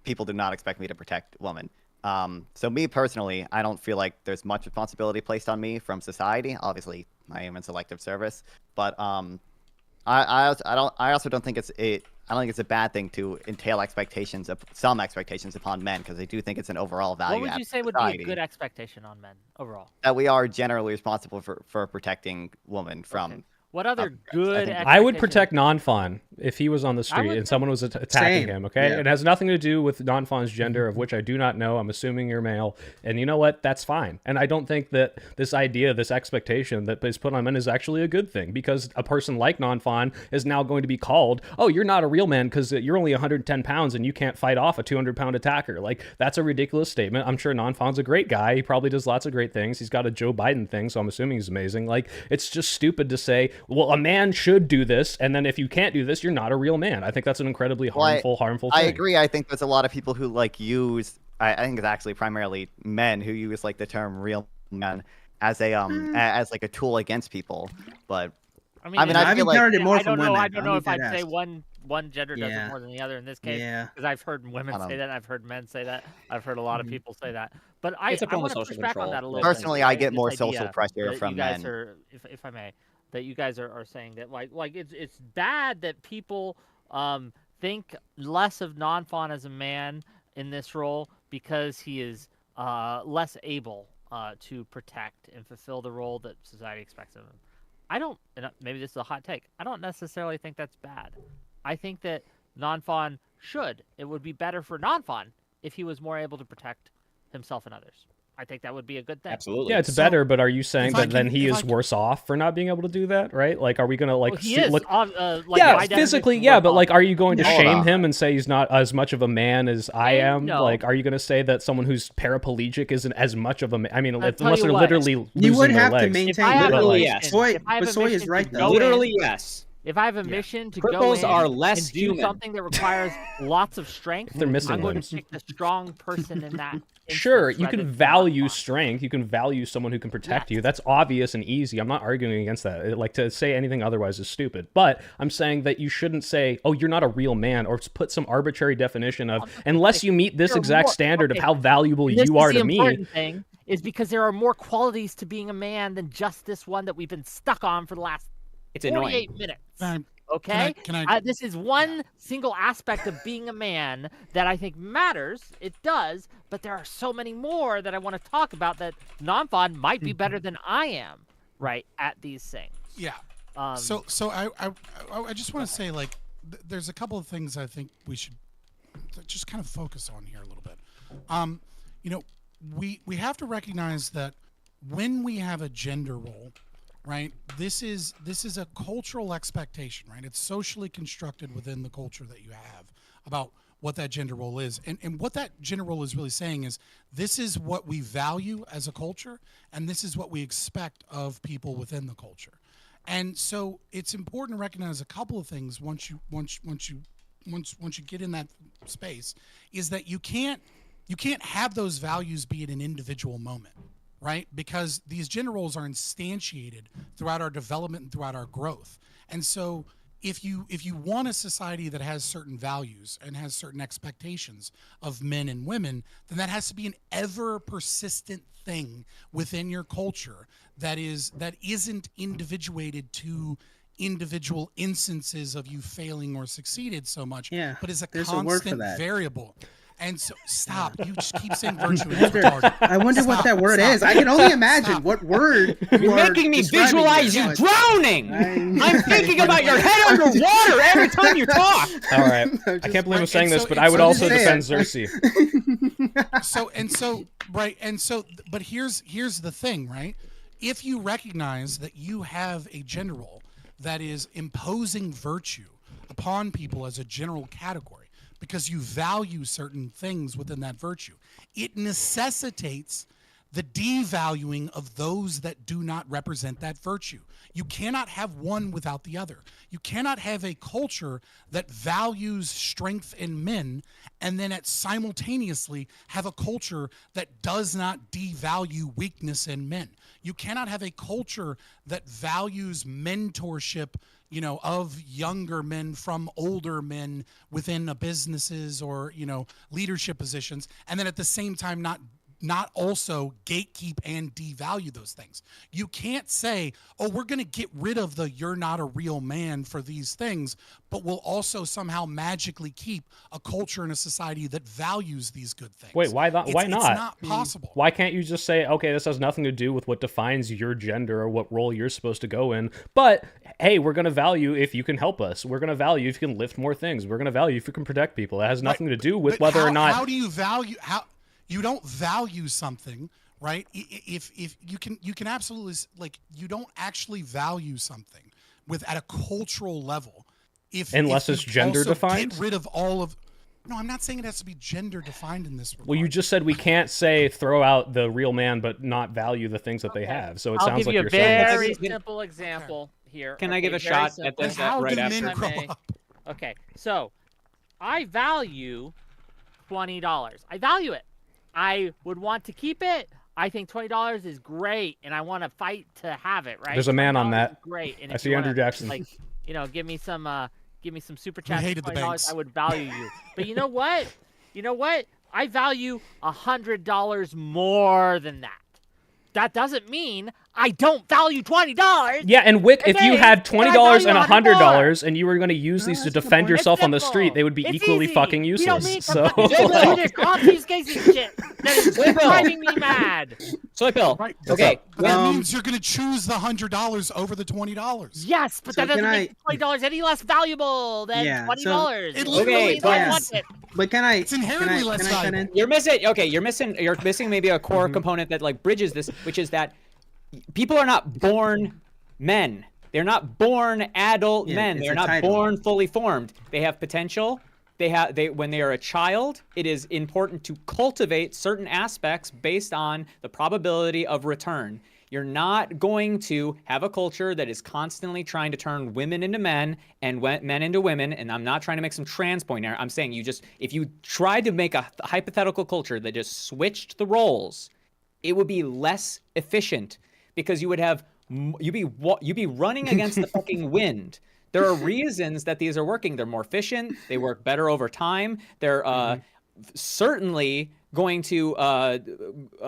people do not expect me to protect women. So me personally, I don't feel like there's much responsibility placed on me from society. Obviously, I am in selective service, but I also don't think I don't think it's a bad thing to entail some expectations upon men because I do think it's an overall value. what would add you to say would be a society good expectation on men overall? that we are generally responsible for protecting women from. Okay. What other think- good? I would expectations- protect Non-Fawn if he was on the street would and too. someone was attacking Same. him, okay? Yeah. It has nothing to do with Non-Fawn's gender, of which I do not know. I'm assuming you're male. And you know what? That's fine. And I don't think that this idea, this expectation that is put on men is actually a good thing because a person like Non-Fawn is now going to be called, oh, you're not a real man because you're only 110 pounds and you can't fight off a 200-pound attacker. Like, that's a ridiculous statement. I'm sure Non-Fawn's a great guy. He probably does lots of great things. He's got a Joe Biden thing, so I'm assuming he's amazing. Like, it's just stupid to say, well, a man should do this, and then if you can't do this, you're not a real man. I think that's an incredibly Well, harmful I thing. agree. I think there's a lot of people who use. I think it's actually primarily men who use like the term "real man" as a as like a tool against people. But I mean, it's- I I've feel like- heard it more I from don't know. women. I don't know I'll if leave I'd that say asked. one gender does it Yeah. more than the other in this case. Yeah. Because I've heard women say that, I've heard men say that, I've heard a lot of people say that. But It's a I form of want to social push back on control. that a little Personally, bit. I right? get This more idea social pressure that from you guys men. Are, if I may, that you guys are saying that like it's bad that people think less of Non-Fawn as a man in this role because he is less able to protect and fulfill the role that society expects of him. I don't, and maybe this is a hot take, I don't necessarily think that's bad. I think that Non-Fawn should. It would be better for Non-Fawn if he was more able to protect himself and others. I think that would be a good thing. Absolutely. Yeah, it's So, better, but are you saying if I that then can- he if I is can- worse off for not being able to do that, right? Like, are we going to, like, Well, he is. look... Like, yeah, by physically, definition, yeah, worse but, off. like, are you going to Hold shame on. him and say he's not as much of a man as I am? No. Like, are you going to say that someone who's paraplegic isn't as much of a man? I mean, I'll tell unless you they're what, literally You losing would their have to legs. If maintain. I have a Literally, mission, yes. Soy, if I have but a Soy is mission to right go though. in- Literally, yes. If I have a mission to go Cripples in are less and do human. something that requires lots of strength, They're missing I'm going limbs. to pick the strong person in that. Sure, instance you rather can than value Non-Fawn. strength. You can value someone who can protect Yes. you. That's obvious and easy. I'm not arguing against that. Like, to say anything otherwise is stupid. But I'm saying that you shouldn't say, "Oh, you're not a real man," or put some arbitrary definition of, unless you meet this There are exact more- standard okay, of how valuable This you is are the to me. important thing is because there are more qualities to being a man than just this one that we've been stuck on for the last It's 48 annoying. minutes. Can Okay, can I- this is one single aspect of being a man that I think matters. It does, but there are so many more that I want to talk about that Non-Fawn might be better than I am, right, at these things. Yeah. Um, So I just want to say like there's a couple of things I think we should just kind of focus on here a little bit. You know, we have to recognize that when we have a gender role, right? This is a cultural expectation, right? It's socially constructed within the culture that you have about what that gender role is. And what that gender role is really saying is this is what we value as a culture and this is what we expect of people within the culture. And so it's important to recognize a couple of things once you get in that space is that you can't You can't have those values be in an individual moment, right? Because these gender roles are instantiated throughout our development and throughout our growth. And so if you want a society that has certain values and has certain expectations of men and women, then that has to be an ever persistent thing within your culture that isn't individuated to individual instances of you failing or succeeded so much, Yeah, but is a there's a word for constant that. variable. And so, stop. You just keep saying virtue. I wonder, I wonder what that word is. I can only imagine what word You're are making me describing visualize here. you drowning. I'm thinking about your head underwater every time you talk. All right. I can't believe I'm saying this, but I would also defend Cersei. But here's the thing, right? If you recognize that you have a gender role that is imposing virtue upon people as a general category, because you value certain things within that virtue, it necessitates the devaluing of those that do not represent that virtue. You cannot have one without the other. You cannot have a culture that values strength in men and then simultaneously have a culture that does not devalue weakness in men. You cannot have a culture that values mentorship, of younger men from older men within businesses or, leadership positions, and then at the same time not also gatekeep and devalue those things. You can't say, oh, we're going to get rid of the "you're not a real man" for these things, but we'll also somehow magically keep a culture and a society that values these good things. Wait, why not? Why not? It's not possible. Why can't you just say, okay, this has nothing to do with what defines your gender or what role you're supposed to go in, but hey, we're going to value if you can help us. We're going to value if you can lift more things. We're going to value if you can protect people. It has nothing to do with whether or not... How do you value... You don't value something, right? If you can absolutely, you don't actually value something at a cultural level unless it's gender defined. Get rid of all of. No, I'm not saying it has to be gender defined in this regard. Well, you just said we can't say throw out the real man but not value the things that they have. So it sounds like you're saying I'll give you a very simple example here. Can I give a shot at this right after? Men grow up? Okay, so I value $20. I value it. I would want to keep it. I think $20 is great, and I want to fight to have it. Right? There's a man on that. Great. And I see Andrew Jackson. Give me some super chats. Hated the banks. I would value you. But you know what? I value $100 more than that. That doesn't mean I don't value $20. Yeah, and Whick, if you had $20 and $100 and you were going to use these to that's a defend good point. yourself on the street, they would be equally easy. fucking You don't useless. need So confiscation shit. That is driving me mad. Soy pill. Right. Okay. But that means you're going to choose the $100 over the $20. Yes, but So that doesn't can make $20 any less valuable than $20. It literally want it. But can I? It's inherently less can I cut valuable. in? You're missing maybe a core component that bridges this, which is that people are not born men. They're not born adult men. it's They're a not title. born fully formed. They have potential. When they are a child, it is important to cultivate certain aspects based on the probability of return. You're not going to have a culture that is constantly trying to turn women into men and men into women. And I'm not trying to make some trans point here. I'm saying if you tried to make a hypothetical culture that just switched the roles, it would be less efficient because you'd be running against the fucking wind. There are reasons that these are working. They're more efficient. They work better over time. They're certainly going to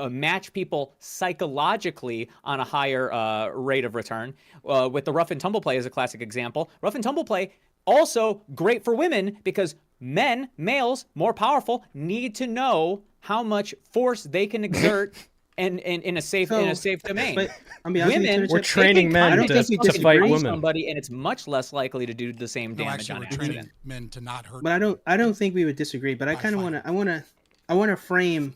match people psychologically on a higher rate of return. With the rough and tumble play as a classic example. Rough and tumble play also great for women because males, more powerful, need to know how much force they can exert and in a safe domain. But women, we're training men to fight women. Somebody, and it's much less likely to do the same damage Actually, on we're accident. training men to not hurt. But I don't think we would disagree. But I kind of want to frame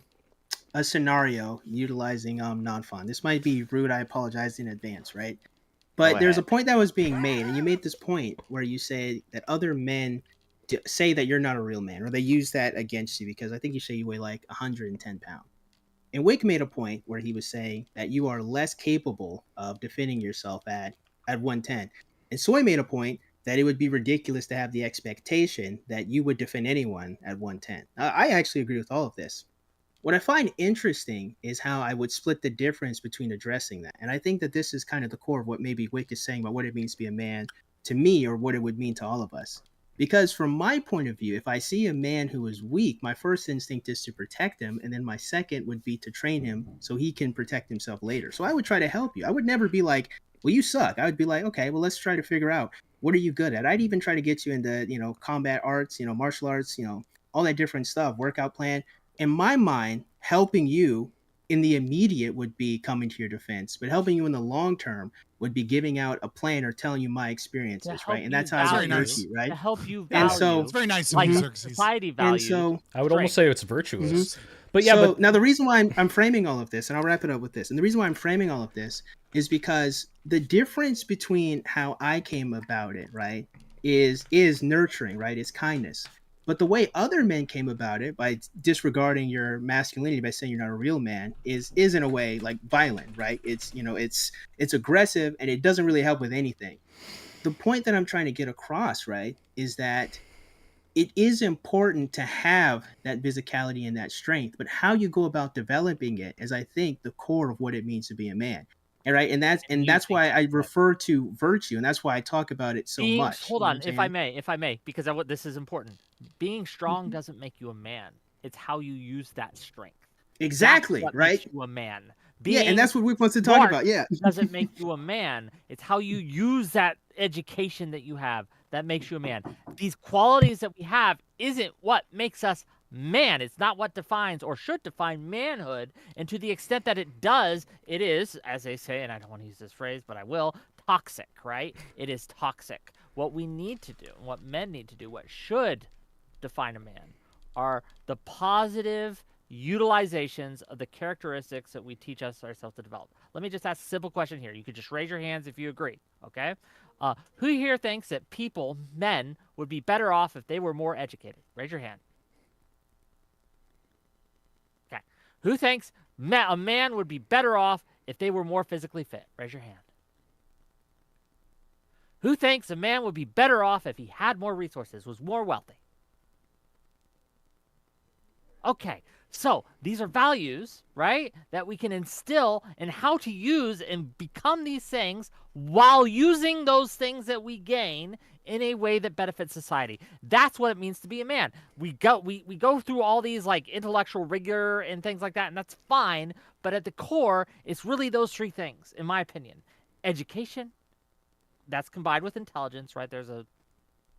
a scenario utilizing non-fun. This might be rude. I apologize in advance, right? But there's a point that was being made, and you made this point where you say that other men say that you're not a real man, or they use that against you because I think you say you weigh like 110 pounds. And Whick made a point where he was saying that you are less capable of defending yourself at 110. And Soy made a point that it would be ridiculous to have the expectation that you would defend anyone at 110. I actually agree with all of this. What I find interesting is how I would split the difference between addressing that. And I think that this is kind of the core of what maybe Wick is saying about what it means to be a man to me, or what it would mean to all of us. Because from my point of view, if I see a man who is weak, my first instinct is to protect him. And then my second would be to train him so he can protect himself later. So I would try to help you. I would never be like, well, you suck. I would be like, okay, well, let's try to figure out, what are you good at? I'd even try to get you into, combat arts, martial arts, all that different stuff, workout plan. In my mind, helping you in the immediate would be coming to your defense, but helping you in the long term would be giving out a plan or telling you my experiences, right? And that's how I value. would you, right? To help you And value. so It's very nice of like you, Xerxes. society And values. so I would almost say it's virtuous. Mhm. But yeah, so but now the reason why I'm framing all of this, and I'll wrap it up with this, and the reason why I'm framing all of this is because the difference between how I came about it, right, is nurturing, right? It's kindness. But the way other men came about it, by disregarding your masculinity, by saying you're not a real man, is in a way like violent, right? It's it's aggressive, and it doesn't really help with anything. The point that I'm trying to get across, right, is that it is important to have that physicality and that strength, but how you go about developing it is, I think, the core of what it means to be a man. And right, and that's why I refer to virtue, and that's why I talk about it so Being, much. hold You know on, what I'm if I may, because this is important. Being strong Mm-hmm. doesn't make you a man. It's how you use that strength. Exactly, That's what right? makes you a man. Yeah, Being and that's what we're supposed to talk smart about. Yeah. doesn't make you a man. It's how you use that education that you have that makes you a man. These qualities that we have isn't what makes us man. It's not what defines or should define manhood. And to the extent that it does, it is, as they say, and I don't want to use this phrase, but I will, toxic, right? It is toxic. What we need to do, what men need to do, what should define a man are the positive utilizations of the characteristics that we teach ourselves to develop. Let me just ask a simple question here. You could just raise your hands if you agree, okay? Who here thinks that men, would be better off if they were more educated? Raise your hand. Okay. Who thinks a man would be better off if they were more physically fit? Raise your hand. Who thinks a man would be better off if he had more resources, was more wealthy? Okay, so these are values, right, that we can instill in how to use and become these things while using those things that we gain in a way that benefits society. That's what it means to be a man. We go through all these like intellectual rigor and things like that, and that's fine, but at the core, it's really those three things, in my opinion. Education, that's combined with intelligence, right? There's a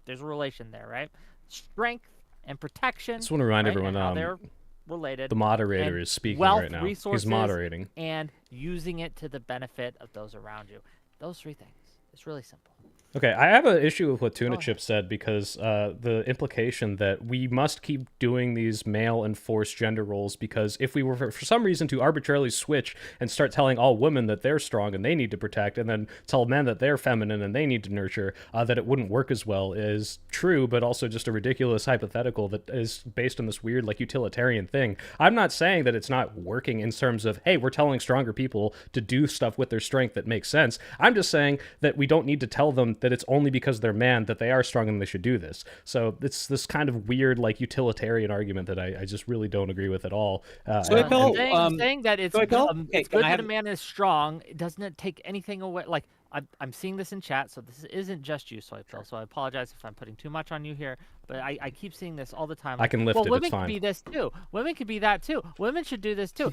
relation there, right? Strength and protection. I just want to remind right? everyone, And how they're related. the moderator and is speaking wealth, right now. resources, He's moderating. and using it to the benefit of those around you. Those three things. It's really simple. Okay, I have an issue with what Tuna Go Chip said because the implication that we must keep doing these male enforced gender roles because if we were for some reason to arbitrarily switch and start telling all women that they're strong and they need to protect and then tell men that they're feminine and they need to nurture, that it wouldn't work as well is true, but also just a ridiculous hypothetical that is based on this weird like utilitarian thing. I'm not saying that it's not working in terms of, hey, we're telling stronger people to do stuff with their strength that makes sense. I'm just saying that we don't need to tell them that it's only because they're man that they are strong and they should do this. So it's this kind of weird like utilitarian argument that I just really don't agree with at all. Saying that it's good can I that have- a man is strong, doesn't it take anything away? Like I'm seeing this in chat, so this isn't just you, Soy Pill. So I apologize if I'm putting too much on you here, but I keep seeing this all the time. I can lift well, it, women it's could fine. be this too. Women could be that too. Women should do this too.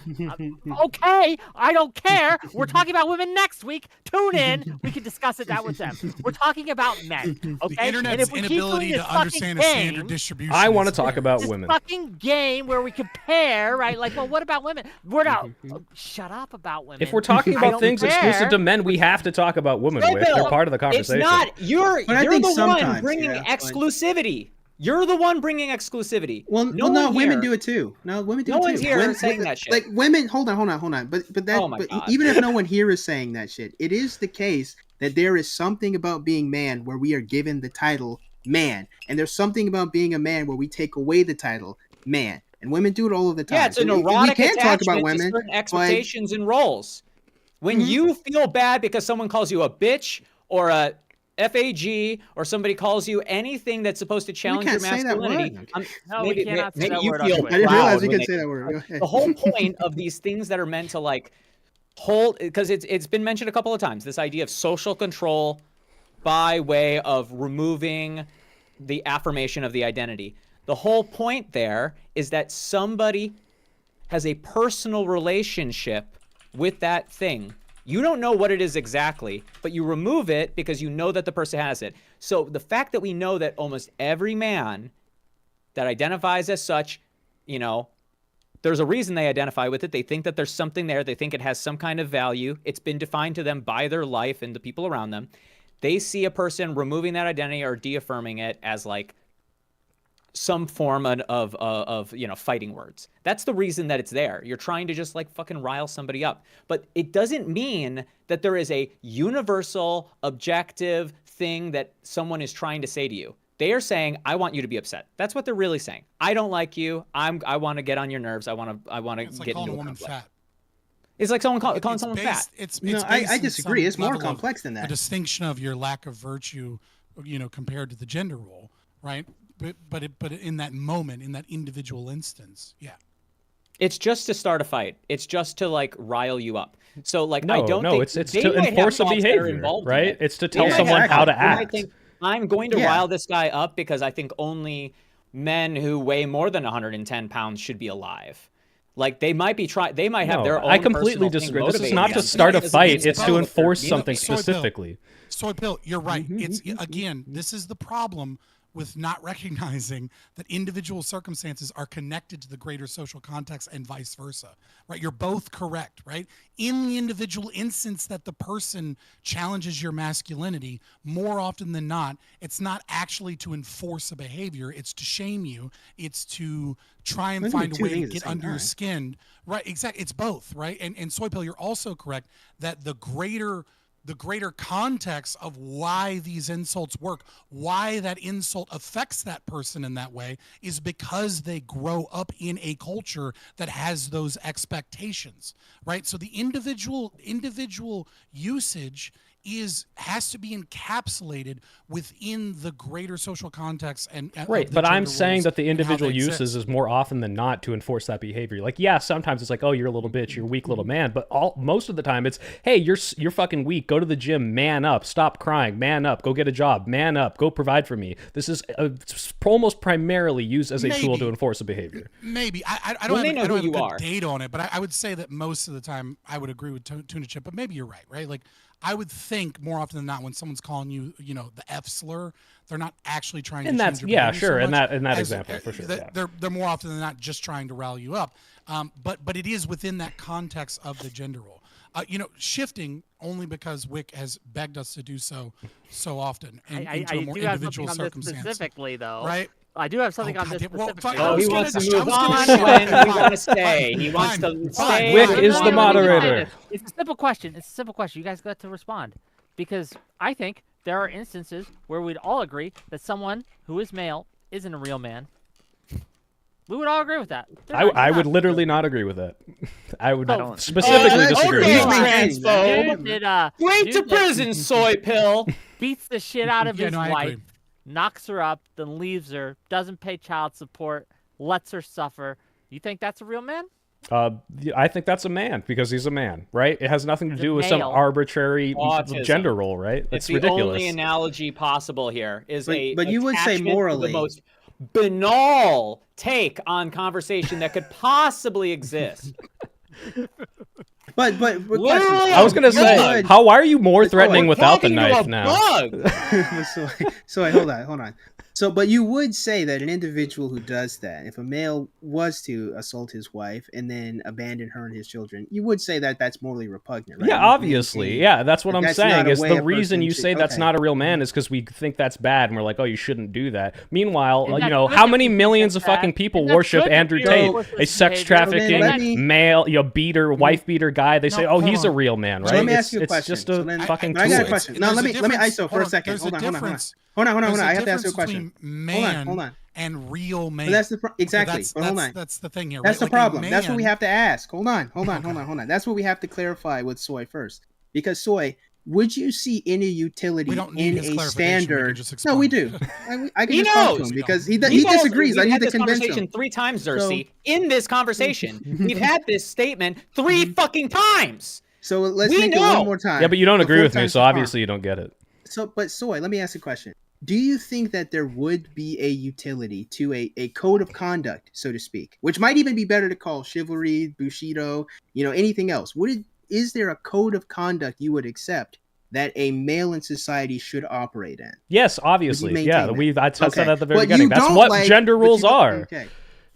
Okay, I don't care. We're talking about women next week. Tune in. We can discuss it that with them. We're talking about men. Okay. The And internet's if we keep inability doing to this fucking understand a standard game, distribution. I want to is talk weird. about this women. fucking game where we compare, right? Like, well, what about women? We're not. Shut up about women. If we're talking I about don't things exclusive care. to men, we have to talk about women. Soy With. They're Pill, part of the It's conversation. not you're But I you're think the one sometimes, bringing yeah, but- exclusivity. You're the one bringing exclusivity. Well, no no, one women here- do it too. No, women do No it too. one's here Women- saying that shit. Like women, hold on. But that, Oh my but God. even if no one here is saying that shit, it is the case that there is something about being man where we are given the title man, and there's something about being a man where we take away the title man. And women do it all of the time. Yeah, it's an So erotic we can talk about attachment women, to certain but expectations and roles. When Mhm. you feel bad because someone calls you a bitch or a FAG or somebody calls you anything that's supposed to challenge your can't say that masculinity, word. No, we cannot say that you word on feel Twitch. I didn't realize proud you when could say that word. Go ahead. the whole point of these things that are meant to like hold, because it's been mentioned a couple of times, this idea of social control by way of removing the affirmation of the identity. The whole point there is that somebody has a personal relationship with that thing. You don't know what it is exactly, but you remove it because you know that the person has it. So the fact that we know that almost every man that identifies as such, you know, there's a reason they identify with it. They think that there's something there. They think it has some kind of value. It's been defined to them by their life and the people around them. They see a person removing that identity or de-affirming it as like some form of you know, fighting words. That's the reason that it's there. You're trying to just like fucking rile somebody up. But it doesn't mean that there is a universal, objective thing that someone is trying to say to you. They are saying, "I want you to be upset." That's what they're really saying. I don't like you. I want to get on your nerves. I want to It's like get calling into a woman conflict. fat. It's like calling It's someone based- fat. It's No, based I in disagree. some It's more level of complex than The that. distinction of your lack of virtue, you know, compared to the gender role, right? But in that moment, in that individual instance, yeah. It's just to start a fight. It's just to like rile you up. So like I No, don't no, think it's they to might have enforce a thoughts that are behavior, involved in right? it. It's to They tell might someone have how to thoughts. They might act. think, I'm going to Yeah. rile this guy up because I think only men who weigh more than 110 pounds should be alive. Like they might be trying. They might have their own. I completely personal thing disagree. This is motivating not them. to start a It's fight. It's to both. enforce You know, something Soy Bill. specifically. Soy Bill, you're right. It's again, this is the problem with not recognizing that individual circumstances are connected to the greater social context and vice versa. Right? You're both correct, right? In the individual instance that the person challenges your masculinity, more often than not, it's not actually to enforce a behavior, it's to shame you, it's to try and Those are find a two way to things at the get same under your time. skin. Right, exactly. It's both, right? And Soy Pill, you're also correct that the greater context of why these insults work, why that insult affects that person in that way, is because they grow up in a culture that has those expectations, right? So the individual usage has to be encapsulated within the greater social context and Right, of the but I'm gender saying roles that the and how individual they uses exist. is more often than not to enforce that behavior. Like, yeah, sometimes it's like, oh, you're a little bitch, you're a weak little man, but most of the time it's, hey, you're fucking weak. Go to the gym, man up, stop crying, man up, go get a job, man up, go provide for me. This is almost primarily used as a tool to Maybe. enforce a behavior. Maybe I When don't they have, know I don't who have a you good are. data on it, but I would say that most of the time I would agree with Tuna Chip. But maybe you're right? Like I would think more often than not when someone's calling you, you know, the F slur, they're not actually trying And to that's change your yeah, behavior so sure. In much that as- example, for sure. Yeah. They're more often than not just trying to rally you up. But it is within that context of the gender role. You know, shifting only because Whick has begged us to do so often and I into a more do have individual something on this circumstance. specifically, though. Right? I do have something Oh, on this goddamn. Well, specifically. fine. I Oh, was he gonna- wants to I move was on gonna- when we fine, want to stay. He fine, wants to fine, stay. Whick fine. is the moderator. Let me say this. It's a simple question. It's a simple question. You guys got to respond. Because I think there are instances where we'd all agree that someone who is male isn't a real man. We would all agree with that. I would literally not agree with that. I would So- specifically disagree okay, with that. transphobe. Dude, Straight to dude that prison, soy pill. beats the shit out of Yeah, his no, I wife, agree. knocks her up, then leaves her, doesn't pay child support, lets her suffer. You think that's a real man? I think that's a man because he's a man, right? It has nothing to He's a do with some male. arbitrary Autism. gender role, right? It's That's the ridiculous. only analogy possible here is But you would say attachment to morally. the most banal take on conversation that could possibly exist. But Literally, I was gonna say, would- why are you more threatening We're without the talking to knife a now? bug. so hold on. So, but you would say that an individual who does that, if a male was to assault his wife and then abandon her and his children, you would say that that's morally repugnant, right? Yeah, You would obviously. maintain Yeah, that's what that I'm that's saying. not a Is way the a reason person you should- say that's okay. not a real man is because we think that's bad, and we're like, oh, you shouldn't do that. Meanwhile, And you that's know, good how that many we think millions that's of fucking bad, people and that's worship good that Andrew we Tate, enforce a this sex behavior. trafficking let me- male, beater, wife beater guy? They say, No, oh, hold he's a on. real man, So right? let me ask you a It's question. just a So then- fucking but I got a tool. question. No, There's let a me difference- ISO for hold a on, second. there's a Hold on. difference- Hold on. there's I have to ask difference you a question. between man Hold on. and real man. But that's the exactly. Okay, but hold on. that's the thing here. That's right? the Like, a problem. That's what we man- have to ask. Hold on. That's what we have to clarify with Soy first. Because Soy, would you see any utility We don't need in his a clarification, we can standard? just No, we explain. do. I can He just talk to knows. him because he He knows. disagrees. I We've need had to this convince conversation him. 3 times, So- Xerxes. In this conversation, we've had this statement 3 fucking times. So let's We make it know. one more time. Yeah, but you don't agree Before with me, time's so too far. obviously you don't get it. So, but Soy, let me ask you a question. Do you think that there would be a utility to a code of conduct, so to speak, which might even be better to call chivalry, bushido, anything else? Is there a code of conduct you would accept that a male in society should operate in? Yes, obviously. maintain Yeah, that? I said that at the very But beginning. you That's don't what like- gender but you rules don't- are.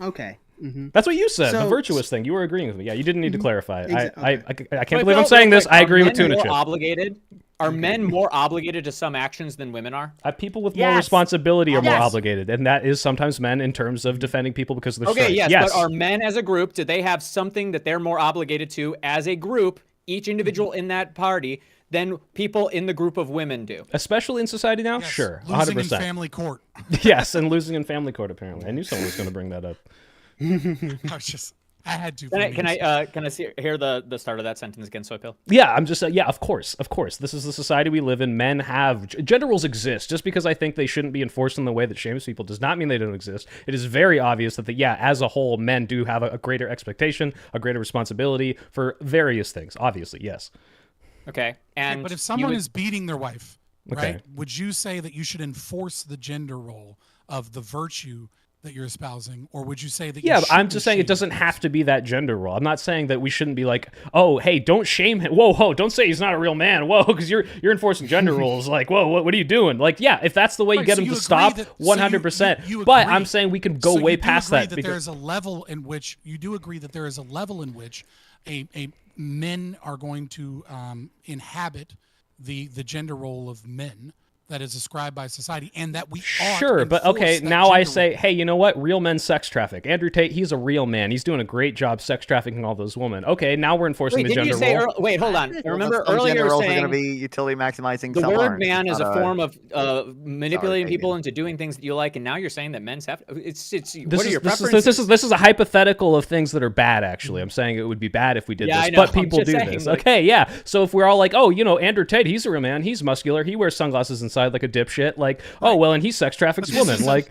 Okay. Mm-hmm. That's what you said, the So- virtuous thing. You were agreeing with me. Yeah, you didn't need to clarify it. I can't Wait, believe I'm Phil, saying real this. quick, I are agree with men Tuna more Chip. obligated? Are men more obligated to some actions than women are? People with more Yes. responsibility are more Yes. obligated, and that is sometimes men in terms of defending people because of their Okay, strength. yes, but are men as a group, do they have something that they're more obligated to as a group, each individual in that party, than people in the group of women do? Especially in society now? Yes, Sure, losing 100%. in family court. Yes, and losing in family court, apparently. I knew someone was going to bring that up. I had to. Can I hear the start of that sentence again, Soypill? Yeah, I'm just yeah, of course. This is the society we live in. Men have gender rules exist. Just because I think they shouldn't be enforced in the way that shames people does not mean they don't exist. It is very obvious that as a whole, men do have a greater expectation, a greater responsibility for various things. Obviously, yes. Okay, and but if someone is beating their wife, Okay. right? Would you say that you should enforce the gender role of the virtue that you're espousing, or would you say that? Yeah, you I'm just saying it shouldn't doesn't shame have to be that gender role. I'm not saying that we shouldn't be like, oh, hey, don't shame him. Whoa, don't say he's not a real man. Whoa, because you're enforcing gender rules. Like, whoa, what are you doing? Like, yeah, if that's the way you Right, get so him you to agree stop, that- so 100%. you But agree. I'm saying we can go So way you do past agree that. that because there is a level in which you do agree that there is a level in which a men are going to inhabit the gender role of men that is ascribed by society, and that we ought Sure, but okay, enforce that now I gender say, role. hey, you know what? Real men sex traffic. Andrew Tate, he's a real man. He's doing a great job sex trafficking all those women. Okay, now we're enforcing wait, the didn't gender you say? role. Wait, hold on. Remember Some earlier gender you were roles are saying going to be utility maximizing. the some word aren't. man It's is a not form of manipulating Sorry, people Fabian. into doing things that you like, and now you're saying that men's have. It's This what are your preferences? this is a hypothetical of things that are bad. Actually, I'm saying it would be bad if we did Yeah, this, I know. but I'm people just do saying, this. like- Okay, yeah. So if we're all like, oh, Andrew Tate, he's a real man. He's muscular. He wears sunglasses inside like a dipshit. Like, oh well, and he sex traffics This women. is a- Like,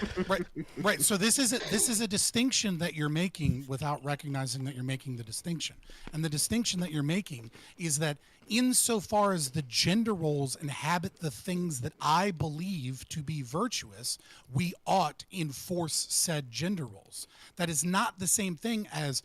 right. So this is a distinction that you're making without recognizing that you're making the distinction. And the distinction that you're making is that insofar as the gender roles inhabit the things that I believe to be virtuous, we ought enforce said gender roles. That is not the same thing as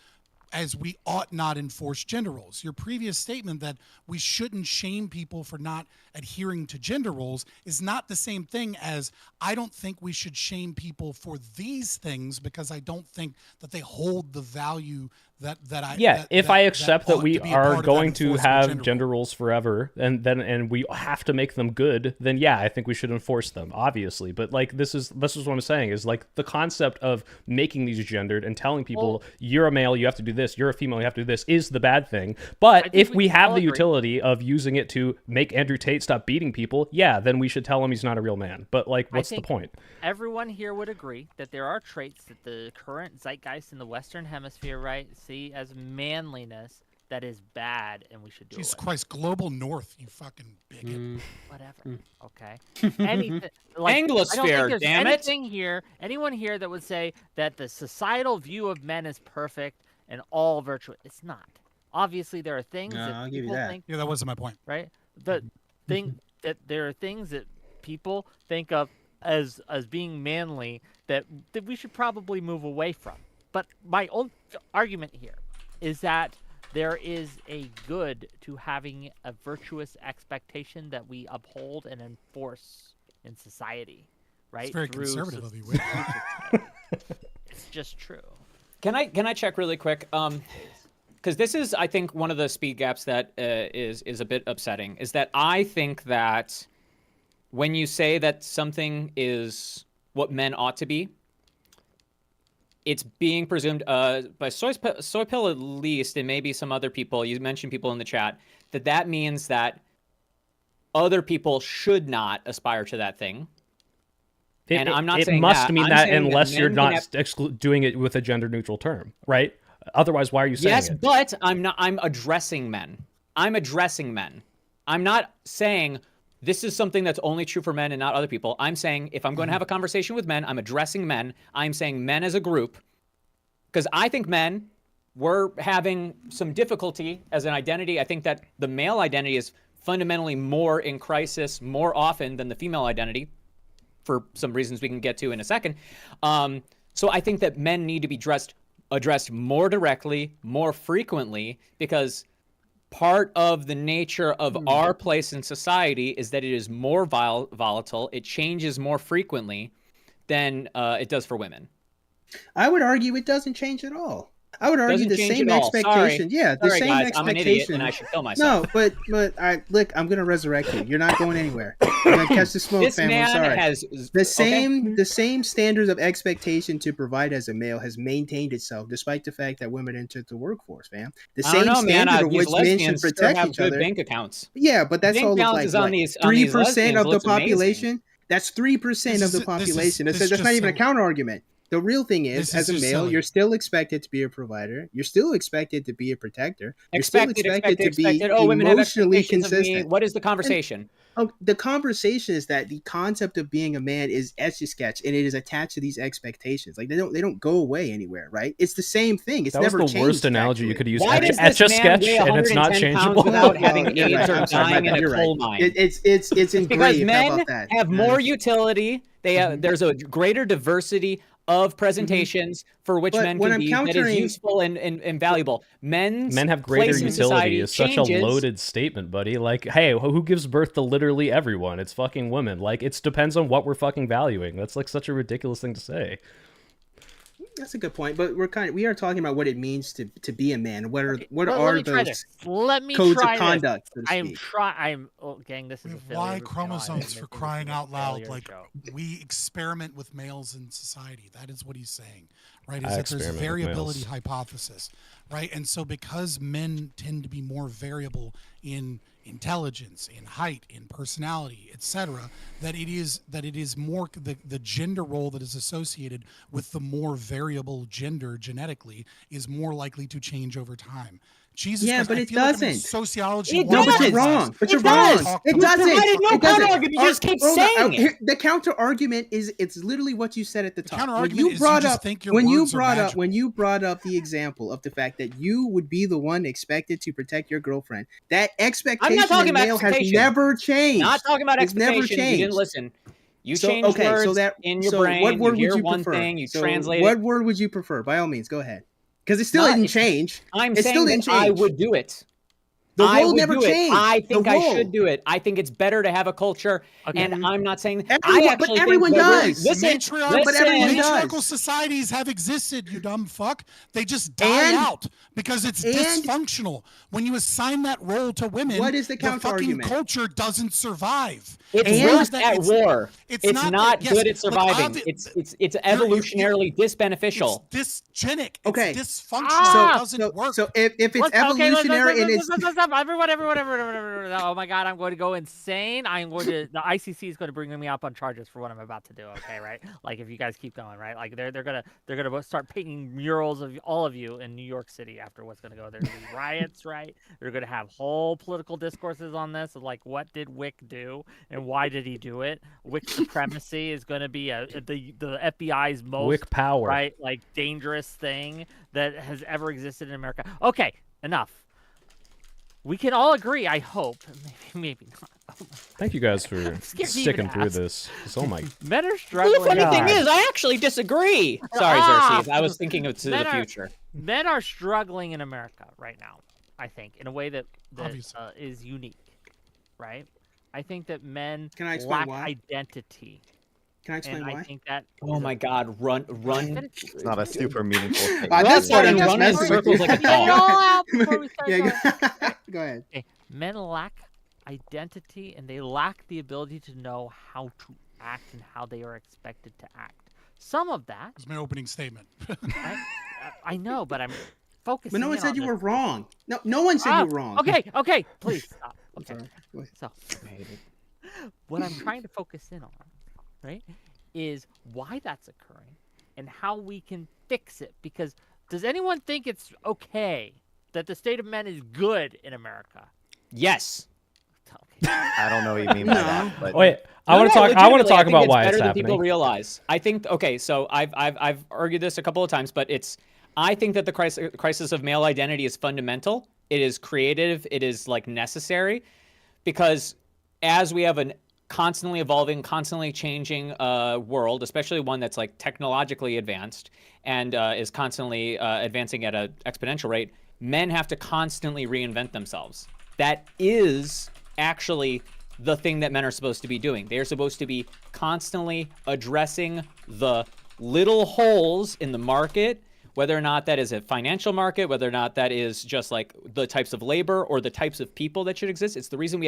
we ought not enforce gender roles. Your previous statement that we shouldn't shame people for not adhering to gender roles is not the same thing as I don't think we should shame people for these things because I don't think that they hold the value that I if I accept that ought we to be a part are of that going to enforceable have gender gender role. rules forever, and we have to make them good, then yeah, I think we should enforce them, obviously. But like this is what I'm saying is like the concept of making these gendered and telling people you're a male, you have to do this, you're a female, you have to do this is the bad thing. But think if we we can have all the agree. utility of using it to make Andrew Tate stop beating people, yeah, then we should tell him he's not a real man. But like, what's the think point? Everyone here would agree that there are traits that the current zeitgeist in the Western Hemisphere, right, see as manliness that is bad, and we should do Jesus it. Christ, global north, you fucking bigot. Whatever. Okay. Anything, I don't Anglosphere, think there's damn it. anyone here that would say that the societal view of men is perfect and all virtuous. It's not. Obviously, there are things No, that I'll give you people that. think, Yeah, that wasn't my point. right? The thing that there are things that people think of as being manly that we should probably move away from. But my own argument here is that there is a good to having a virtuous expectation that we uphold and enforce in society, right? It's very Through conservative of soc- you, Whick. society. It's just true. Can I check really quick? Because this is, I think, one of the speed gaps that is a bit upsetting. Is that I think that when you say that something is what men ought to be, it's being presumed by Soypill at least, and maybe some other people. You mentioned people in the chat that means that other people should not aspire to that thing. And I'm not it saying must that. mean I'm that saying that unless you're men not can have- doing it with a gender neutral term, right? Otherwise, why are you saying Yes, it? but I'm not. I'm addressing men. I'm addressing men. I'm not saying this is something that's only true for men and not other people. I'm saying if I'm going to have a conversation with men, I'm addressing men. I'm saying men as a group, because I think men were having some difficulty as an identity. I think that the male identity is fundamentally more in crisis more often than the female identity, for some reasons we can get to in a second. So I think that men need to be addressed more directly, more frequently, because part of the nature of our place in society is that it is more volatile. It changes more frequently than it does for women. I would argue it doesn't change at all. I would argue Doesn't the change same at all. expectation. Yeah, the Sorry, same guys, expectation. I'm an idiot and I should kill myself. No, but I'm gonna resurrect you. You're not going anywhere. You're gonna catch the smoke, This fam. man I'm sorry. has The same standards of expectation to provide as a male has maintained itself despite the fact that women entered the workforce, fam. The I same don't know, man. standard of These which men should lesbians still protect have each good other. bank accounts. Yeah, but that's Bank all of balances like on these- on these 3% of lesbians the looks amazing. population. That's 3% of the population. That's not even a counter argument. The real thing is, as a male, you're still expected to be a provider. You're still expected to be a protector. You're still expected to be Oh, women have emotionally expectations of me. consistent. What is the conversation? The conversation is that the concept of being a man is etch a sketch, and it is attached to these expectations. Like they don't go away anywhere, right? It's the same thing. It's That never was the changed. worst analogy actually. you could use. Why does Etch this a man sketch, weigh and it's not 110 pounds changeable. without having You're AIDS right. or I'm sorry, dying in a you're coal right. mine? It's engraved. Because How men about that? have more utility. They have, there's a greater diversity of presentations for which But men when can I'm be that is countering- useful and valuable. Men have greater place in utility society is such changes. a loaded statement, buddy. Like, hey, who gives birth to literally everyone? It's fucking women. Like, it depends on what we're fucking valuing. That's like such a ridiculous thing to say. That's a good point, but we are talking about what it means to be a man. What are those Let me codes try of conduct? So to I'm speak? trying. Oh, gang, this is a failure. Y No, chromosomes for crying out loud. failure Like show. we experiment with males in society. That is what he's saying, right? I Is that there's a experiment with variability males. hypothesis, right? And so because men tend to be more variable in intelligence, in height, in personality, etc., that it is more the gender role that is associated with the more variable gender genetically is more likely to change over time. Jesus Yeah, Christ, but I it feel like I'm in doesn't. sociology. It No, but you're does. wrong. But It you're does. wrong. You It doesn't. provided no It doesn't. counter-argument. You just keep Hold on. saying it. The counter argument is it's literally what you said at the top. counter-argument When you is brought you just up think your when you words are brought up magical. when you brought up the example of the fact that you would be the one expected to protect your girlfriend. That expectation talking in about male has expectation. never changed. Not talking about It's never expectations. You didn't changed. listen. You So, changed okay, words so that in your so brain. what word you would hear you one prefer? thing, you So translate what it. word would you prefer? By all means, go ahead. Because it still Not- didn't change. I'm It still saying didn't that I change. would do it. The I role would never do it. changed. I think The I role. should do it. I think it's better to have a culture, and I'm not saying that. Everyone- I but actually everyone think that really- does. Listen, But everyone does. Matriarchal societies have existed, you dumb fuck. They just die And- out because it's and- dysfunctional. When you assign that role to women, What is the fucking counter-argument? culture doesn't survive. It's And- worse that at it's- war. it's It's not not that- yes, good at but surviving. It's evolutionarily disbeneficial. It's dysgenic. Okay. It's dysfunctional. It doesn't work. So if it's Let's- okay, evolutionary and it's let's stop. Everyone. Oh my God, I'm going to go insane. The ICC is going to bring me up on charges for what I'm about to do. Okay, right? Like if you guys keep going, right? Like they're gonna start painting murals of all of you in New York City after what's going to go. There's gonna be riots, right? They're going to have whole political discourses on this of like what did Whick do and why did he do it? Whick supremacy is going to be the FBI's most Whick power. right, like dangerous thing that has ever existed in America. Okay, enough. We can all agree, I hope. Maybe not. Thank you guys for scared to sticking even through ask. this. Oh my. Men are Well, struggling. the funny thing God. is, I actually disagree. Sorry, Ah! Xerxes. I was thinking to Men the are- future. Men are struggling in America right now, I think, in a way that Obviously. is unique, right? I think that men Can I explain lack why? identity. Can I explain And why? I think that Oh my God! Run! It's not a super meaningful thing. That's Run what I'm and just run in messing with circles you. like a Get it dog. all out before we start going. Yeah, go ahead. Okay, men lack identity and they lack the ability to know how to act and how they are expected to act. Some of that, That's my opening statement. I know, but I'm focusing. But no one in said on you this. were wrong. No one said you were wrong. Okay, please stop. I'm Okay, sorry. Go ahead. so what I'm trying to focus in on, right, is why that's occurring and how we can fix it. Because does anyone think it's okay that the state of men is good in America? Yes. I don't know what you mean by that. But Wait, I want to talk. I want to legitimately, talk think about it's why better it's than happening. people realize. I think. Okay, so I've argued this a couple of times, but I think that the crisis of male identity is fundamental. It is creative. It is like necessary, because as we have a constantly evolving, constantly changing world, especially one that's like technologically advanced and is constantly advancing at an exponential rate, men have to constantly reinvent themselves. That is actually the thing that men are supposed to be doing. They are supposed to be constantly addressing the little holes in the market, whether or not that is a financial market, whether or not that is just like the types of labor or the types of people that should exist. It's the reason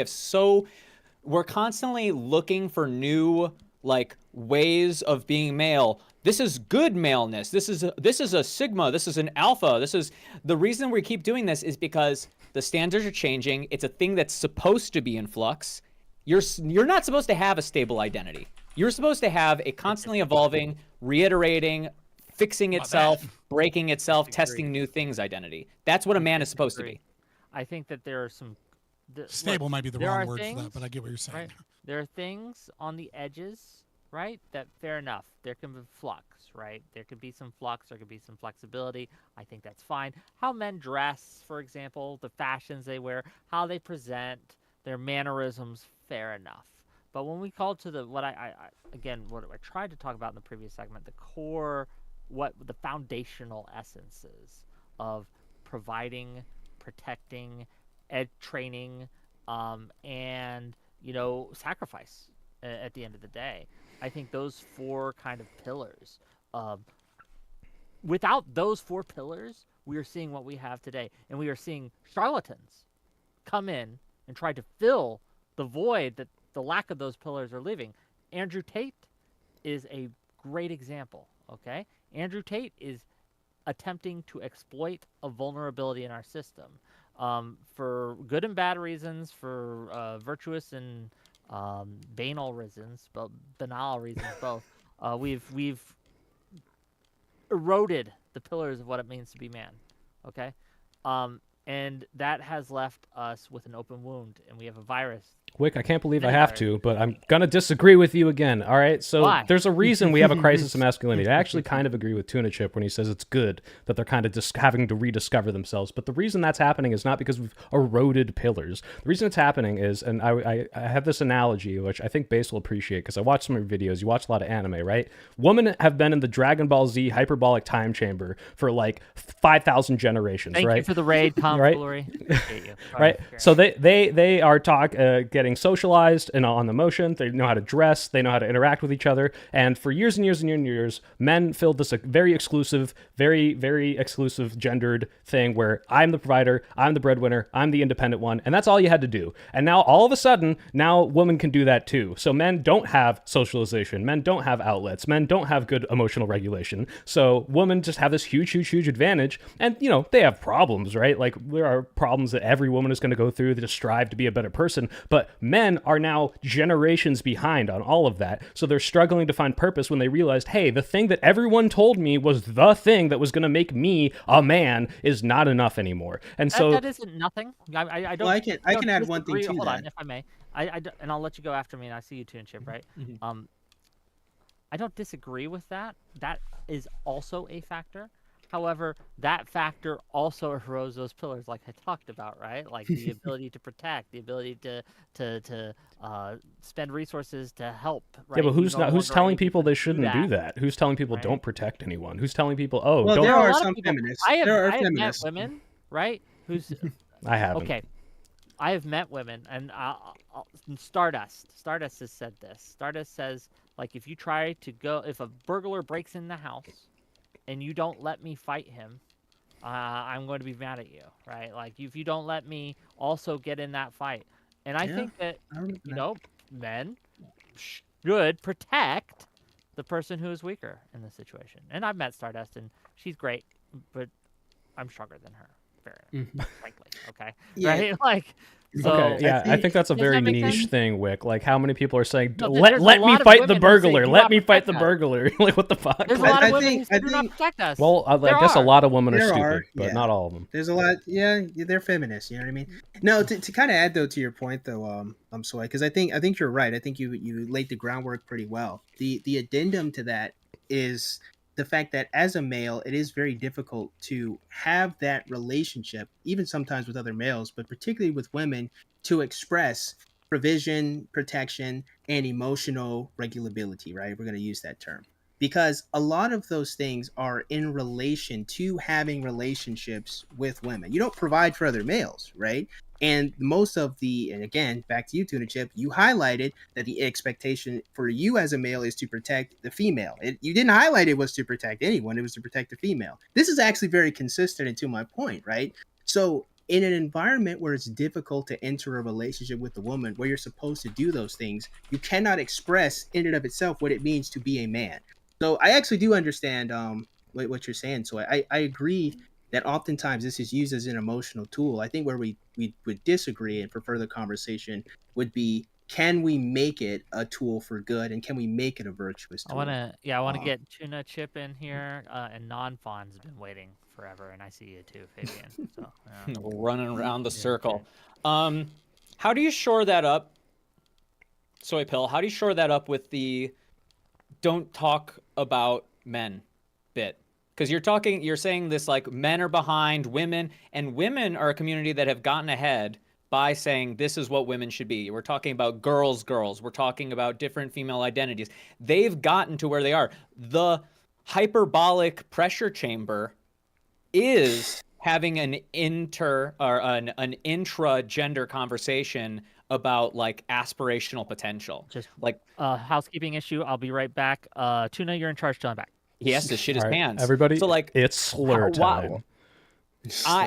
we're constantly looking for new like ways of being male. This is good maleness. This is a sigma. This is an alpha. This is the reason we keep doing this is because the standards are changing. It's a thing that's supposed to be in flux. You're not supposed to have a stable identity. You're supposed to have a constantly evolving, reiterating, fixing itself, breaking itself, testing new things identity. That's what a man is supposed to be. I think that there are some Stable might be the there wrong are word for things, that, but I get what you're saying. right? There are things on the edges, right? That fair enough. There can be flux, right? There could be some flux. There could be some flexibility. I think that's fine. How men dress, for example, the fashions they wear, how they present, their mannerisms, fair enough. But when we call to the what I tried to talk about in the previous segment, the core, what the foundational essences of providing, protecting, training, and sacrifice at the end of the day. I think those four kind of pillars. Without those four pillars, we are seeing what we have today, and we are seeing charlatans come in and try to fill the void that the lack of those pillars are leaving. Andrew Tate is a great example. Okay, Andrew Tate is attempting to exploit a vulnerability in our system. For good and bad reasons, for virtuous and banal reasons, but banal reasons both. We've eroded the pillars of what it means to be man. Okay, and that has left us with an open wound, and we have a virus. Wick, I can't believe I have to, but I'm going to disagree with you again. All right. So Why? there's a reason we have a crisis of masculinity. I actually kind of agree with Tuna Chip when he says it's good that they're kind of just having to rediscover themselves. But the reason that's happening is not because we've eroded pillars. The reason it's happening is, and I have this analogy, which I think Base will appreciate because I watch some of your videos. You watch a lot of anime, right? Women have been in the Dragon Ball Z hyperbolic time chamber for like 5,000 generations, Thank right? you for the raid, Tomfoolery. Appreciate you. Right. So they are getting socialized and on the motion. They know how to dress. They know how to interact with each other. And for years and years and years and years, men filled this very exclusive, very exclusive gendered thing where I'm the provider, I'm the breadwinner, I'm the independent one, and that's all you had to do. And now all of a sudden, now women can do that too. So men don't have socialization. Men don't have outlets. Men don't have good emotional regulation. So women just have this huge advantage. And they have problems, right? Like there are problems that every woman is going to go through to strive to be a better person. But men are now generations behind on all of that. So they're struggling to find purpose when they realized, hey, the thing that everyone told me was the thing that was going to make me a man is not enough anymore. And so that isn't nothing. I don't. Well, I can add one thing disagree. to Hold that. on, if I may. And I'll let you go after me. And I see you too, and Chip, right? I don't disagree with that. That is also a factor. However, that factor also erodes those pillars, like I talked about, right? Like the ability to protect, the ability to spend resources to help. Right? Yeah, but who's telling people they shouldn't do that? Who's telling people right? don't protect anyone? Who's telling people, well, don't? there are a lot some of people. feminists. I have feminists. met women, right? Who's I haven't. okay. I have met women, and Stardust has said this. Stardust says, like, if a burglar breaks in the house, and you don't let me fight him, I'm going to be mad at you, right? Like, if you don't let me also get in that fight. And I think that, men should protect the person who is weaker in this situation. And I've met Stardust, and she's great, but I'm stronger than her. transparent, frankly. Okay, Yeah. right? Like, so Okay, yeah, I think that's a Does very that make niche sense? thing, Wick. Like, how many people are saying, No, "Let there's a let me lot of fight the women who say, burglar, "Do let not me fight protect the us." burglar"? Like, what the fuck? There's a I- lot of I women think- who say, I "Do not think- protect us." Well, I There guess a are. lot of women are There stupid, are, but yeah. not all of them. There's a lot. Yeah, they're feminists. You know what I mean? No, to kind of add though to your point though, I'm sorry, because I think you're right. I think you laid the groundwork pretty well. The addendum to that is the fact that as a male, it is very difficult to have that relationship, even sometimes with other males, but particularly with women, to express provision, protection, and emotional regulability. Right? We're going to use that term because a lot of those things are in relation to having relationships with women. You don't provide for other males, right? And most of and again, back to you, Tuna Chip, you highlighted that the expectation for you as a male is to protect the female. You didn't highlight it was to protect anyone, it was to protect the female. This is actually very consistent and to my point, right? So, in an environment where it's difficult to enter a relationship with a woman where you're supposed to do those things, you cannot express in and of itself what it means to be a man. So I actually do understand what you're saying. So I agree that oftentimes this is used as an emotional tool. I think where we would disagree and for further conversation would be, can we make it a tool for good and can we make it a virtuous tool? I want to Uh, get Tuna Chip in here, and Non-Fawn's been waiting forever, and I see you too, Fabian. So yeah. Running around the circle. How do you shore that up, Soy Pill? How do you shore that up with the don't talk about men bit? Because you're saying this like men are behind women, and women are a community that have gotten ahead by saying this is what women should be. We're talking about girls. We're talking about different female identities. They've gotten to where they are. The hyperbolic pressure chamber is having an intra gender conversation about like aspirational potential. Just Like housekeeping issue. I'll be right back. Tuna, you're in charge till I'm back. he has to shit his All right, pants. everybody, So like it's slur time. wow.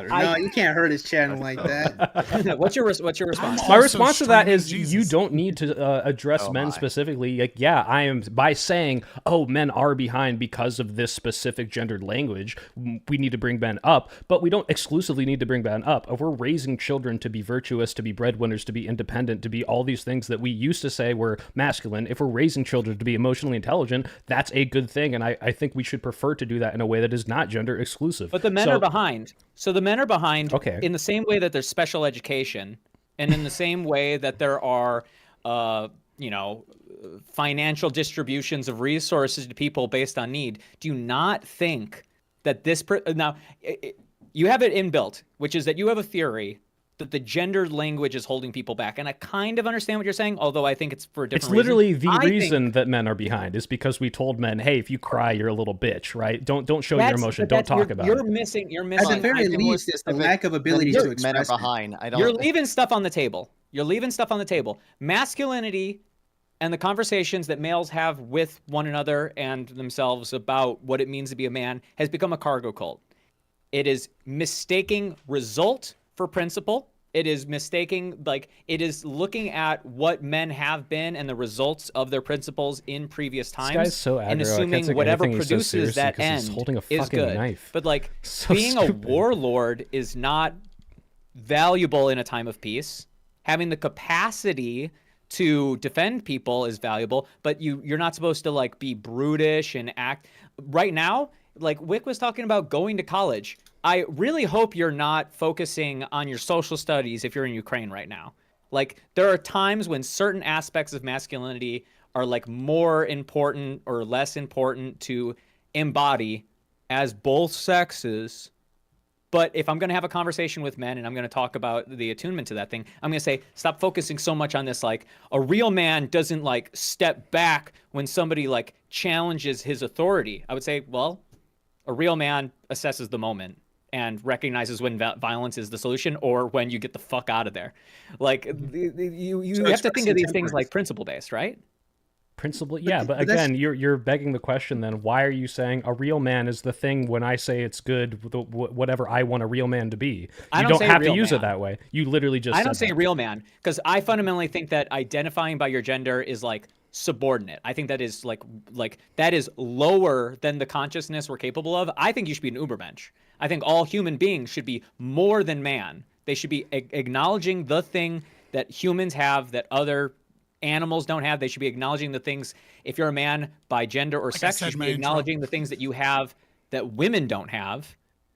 no, you can't hurt his channel like that. What's your response? My Also response to that streaming is Jesus. you don't need to address Oh men my. specifically. Like, yeah, I am by saying, oh, men are behind because of this specific gendered language. We need to bring men up, but we don't exclusively need to bring men up. If we're raising children to be virtuous, to be breadwinners, to be independent, to be all these things that we used to say were masculine, if we're raising children to be emotionally intelligent, that's a good thing. And I think we should prefer to do that in a way that is not gender exclusive. But the men are behind. So the men are behind Okay. in the same way that there's special education, and in the same way that there are, financial distributions of resources to people based on need. Do you not think that you have it inbuilt, which is that you have a theory that the gendered language is holding people back, and I kind of understand what you're saying, although I think it's for a different It's literally reason. the reason that men are behind is because we told men, hey, if you cry, you're a little bitch, right? Don't show your emotion. Don't talk about you're it. missing. You're At missing. the very I'd be more least, it's the specific lack of than ability just to men are express it. behind. I don't. You're leaving stuff on the table. Masculinity and the conversations that males have with one another and themselves about what it means to be a man has become a cargo cult. It is mistaking result for principle. It is it is looking at what men have been and the results of their principles in previous times, guy's so and aggro. I assuming can't take whatever anything he says produces seriously that 'cause he's end holding a is fucking good. knife. But like So being stupid. a warlord is not valuable in a time of peace. Having the capacity to defend people is valuable, but you're not supposed to like be brutish and act. Right now, like Wick was talking about going to college. I really hope you're not focusing on your social studies if you're in Ukraine right now. Like there are times when certain aspects of masculinity are like more important or less important to embody as both sexes. But if I'm going to have a conversation with men and I'm going to talk about the attunement to that thing, I'm going to say, stop focusing so much on this. Like a real man doesn't like step back when somebody like challenges his authority. I would say, well, a real man assesses the moment and recognizes when violence is the solution or when you get the fuck out of there. Like you So have to think of these expressing things like temperance. principle based, right? Principle, yeah, but that's- again, you're begging the question. Then why are you saying a real man is the thing when I say it's good, whatever I want a real man to be? I You don't don't say have to real use it man. that way. You literally just I don't said say that. real man because I fundamentally think that identifying by your gender is like subordinate. I think that is like that is lower than the consciousness we're capable of. I think you should be an Ubermensch. I think all human beings should be more than man. They should be acknowledging the thing that humans have that other animals don't have. They should be acknowledging the things, if you're a man by gender or Like I sex, you said, should my be intro. acknowledging the things that you have that women don't have.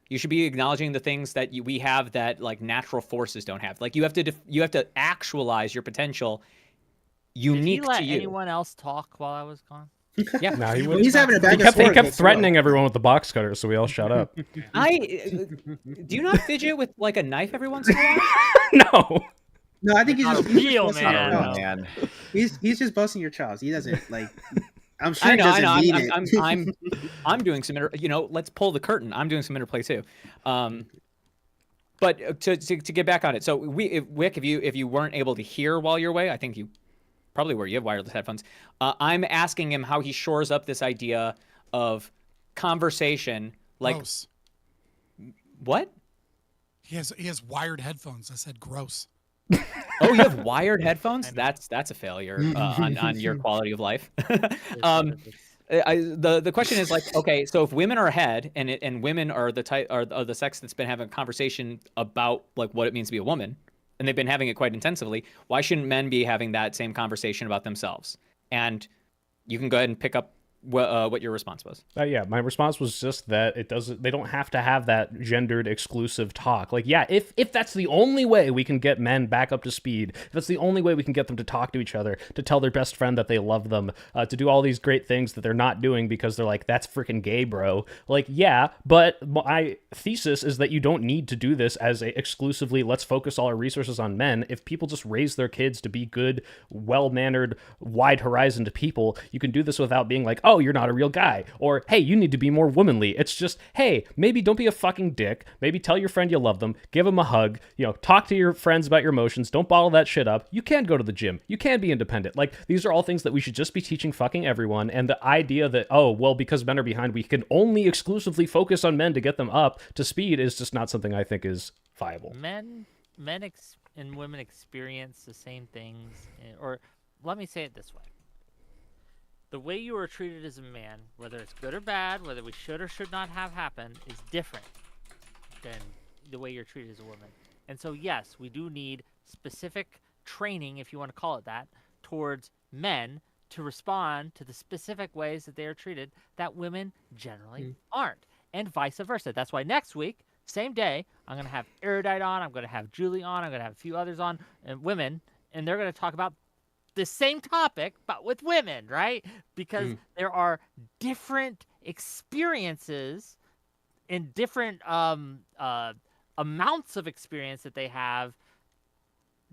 You should be acknowledging the things that we have that like natural forces don't have. Like you have to actualize your potential Did he unique let to you. anyone else talk while I was gone? Yeah. No, he He was. He's having a back He and forth. kept as well. threatening everyone with the box cutter, so we all shut up. Do you not fidget with like a knife every once in a while? No. No, I think he's Not just a real busting your man, chops. though. Man. He's just busting your chops. He doesn't like. I'm sure I he know. doesn't mean it. I'm doing some let's pull the curtain. I'm doing some interplay too. But to get back on it, so Wick, if you weren't able to hear while you're away, I think you probably were. You have wireless headphones. I'm asking him how he shores up this idea of conversation. Like Gross. what? He has wired headphones. I said gross. Oh, you have wired headphones? That's a failure on your quality of life. The question is like, okay, so if women are ahead and women are the type are the sex that's been having a conversation about like what it means to be a woman, and they've been having it quite intensively, why shouldn't men be having that same conversation about themselves? And you can go ahead and pick up what your response was. Yeah, my response was just that they don't have to have that gendered exclusive talk. Like, yeah, if that's the only way we can get men back up to speed, if that's the only way we can get them to talk to each other, to tell their best friend that they love them, to do all these great things that they're not doing because they're like, that's freaking gay, bro. Like, yeah, but my thesis is that you don't need to do this as a exclusively, let's focus all our resources on men. If people just raise their kids to be good, well-mannered, wide-horizoned people, you can do this without being like, oh, you're not a real guy, or hey, you need to be more womanly. It's just, hey, maybe don't be a fucking dick. Maybe tell your friend you love them, give them a hug, talk to your friends about your emotions, don't bottle that shit up. You can go to the gym, you can be independent. Like, these are all things that we should just be teaching fucking everyone. And the idea that, oh, well, because men are behind, we can only exclusively focus on men to get them up to speed is just not something I think is viable. Men and women experience the same things, or let me say it this way. The way you are treated as a man, whether it's good or bad, whether we should or should not have happened, is different than the way you're treated as a woman. And so, yes, we do need specific training, if you want to call it that, towards men to respond to the specific ways that they are treated that women generally aren't, and vice versa. That's why next week, same day, I'm going to have Erudite on, I'm going to have Julie on, I'm going to have a few others on, and women, and they're going to talk about the same topic, but with women, right? Because there are different experiences and different amounts of experience that they have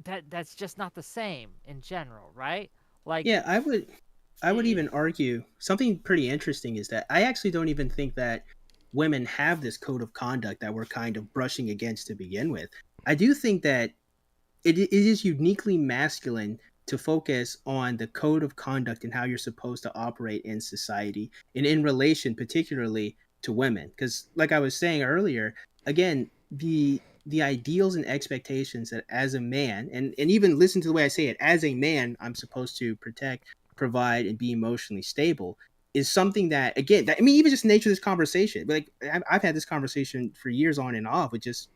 that's just not the same in general, right? Like, Yeah, I would even argue something pretty interesting is that I actually don't even think that women have this code of conduct that we're kind of brushing against to begin with. I do think that it is uniquely masculine to focus on the code of conduct and how you're supposed to operate in society and in relation particularly to women. Because like I was saying earlier, again, the ideals and expectations that as a man, and even listen to the way I say it, as a man, I'm supposed to protect, provide, and be emotionally stable is something that, again, I mean, even just the nature of this conversation, but like I've had this conversation for years on and off with just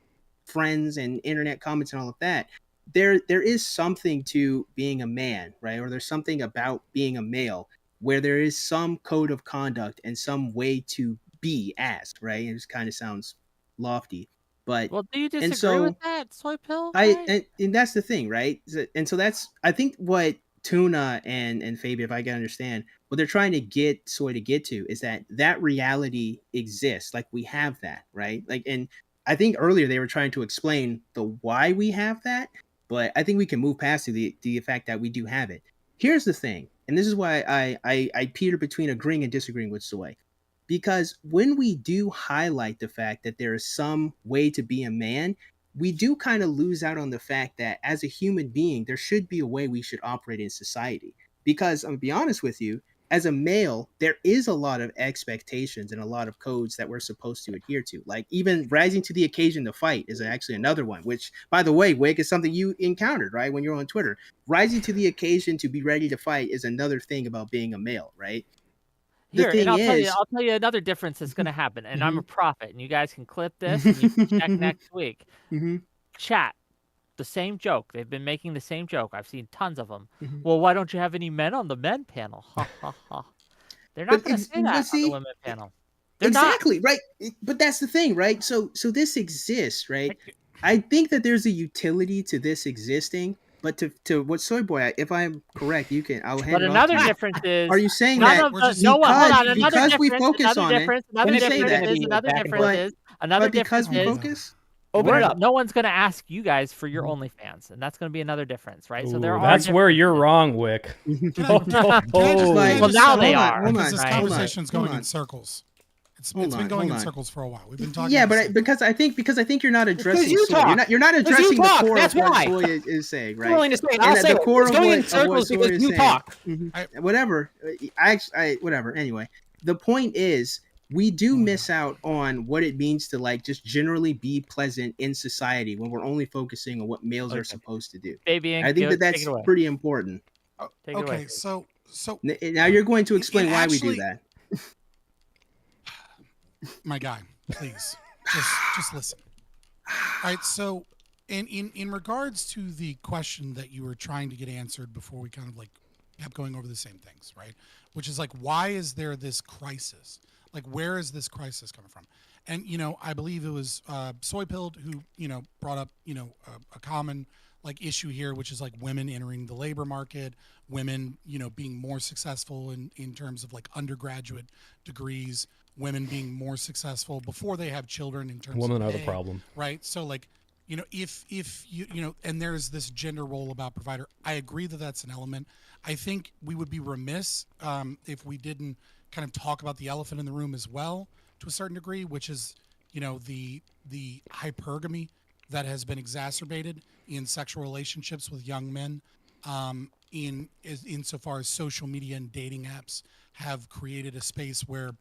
friends and internet comments and all of that. There is something to being a man, right? Or there's something about being a male where there is some code of conduct and some way to be as, right? It just kind of sounds lofty, but well, do you and disagree with so that, Soy Pill? Right? and that's the thing, right? And so that's, I think, what Tuna and Fabi, if I can understand, what they're trying to get Soy to get to is that reality exists. Like, we have that, right? Like, and I think earlier they were trying to explain the why we have that, but I think we can move past the fact that we do have it. Here's the thing, and this is why I peter between agreeing and disagreeing with Soy. Because when we do highlight the fact that there is some way to be a man, we do kind of lose out on the fact that as a human being, there should be a way we should operate in society. Because I'm gonna be honest with you, as a male, there is a lot of expectations and a lot of codes that we're supposed to adhere to. Like, even rising to the occasion to fight is actually another one, which, by the way, Wick, is something you encountered, right, when you're on Twitter. Rising to the occasion to be ready to fight is another thing about being a male, right? the Here, and thing is, I'll tell you another difference that's going to happen. And I'm a Mhm. prophet, and you guys can clip this and you can check next week. Mhm. Chat, the same joke. They've been making the same joke. I've seen tons of them. Mhm. Well, why don't you have any men on the men panel? Ha ha ha. They're not going to say that on the see, women panel. They're exactly right. But that's the thing, right? So this exists, right? not. I think that there's a utility to this existing, but to what Soy Boy, if I'm correct, I'll hand But it off to another you. difference is Are you saying none that of We're the just- no one hold on because we focus on it, another you say difference that, is another back and difference forth. is another but because difference we is focus, Open it up. no one's going to ask you guys for your OnlyFans, and that's going to be another difference, right? So there Ooh, are that's where you're differences. wrong, Wick. Can I just Well, now they are, because this right? conversation's Hold going on. in circles. It's Hold been on, going in hold on. circles for a while. We've been talking. yeah, about but because I think you're not addressing you Soy. talk. You're not Because you addressing the talk, core that's of what why. Soy is saying, right? I'm willing to say it. And I'll at say the it. core It's of going what, in of what circles Soy because is you saying. talk. Whatever. Whatever. Anyway, the point is, we do miss out on what it means to like just generally be pleasant in society when we're only focusing on what males are Okay. supposed to do. Fabian, I think take that's it away. pretty important. Take it away, Okay, Fabian. so Now you're going to explain why we do actually- that. my guy, please just listen. All right, so in regards to the question that you were trying to get answered before we kind of like kept going over the same things, right? Which is like, why is there this crisis? Like, where is this crisis coming from? And I believe it was Soypilled who brought up a common like issue here, which is like women entering the labor market, women being more successful in terms of like undergraduate degrees, women being more successful before they have children in terms Women of are the pay, problem. right? So like if you and there's this gender role about provider. I agree that that's an element. I think we would be remiss if we didn't kind of talk about the elephant in the room as well to a certain degree, which is the hypergamy that has been exacerbated in sexual relationships with young men, insofar as social media and dating apps have created a space where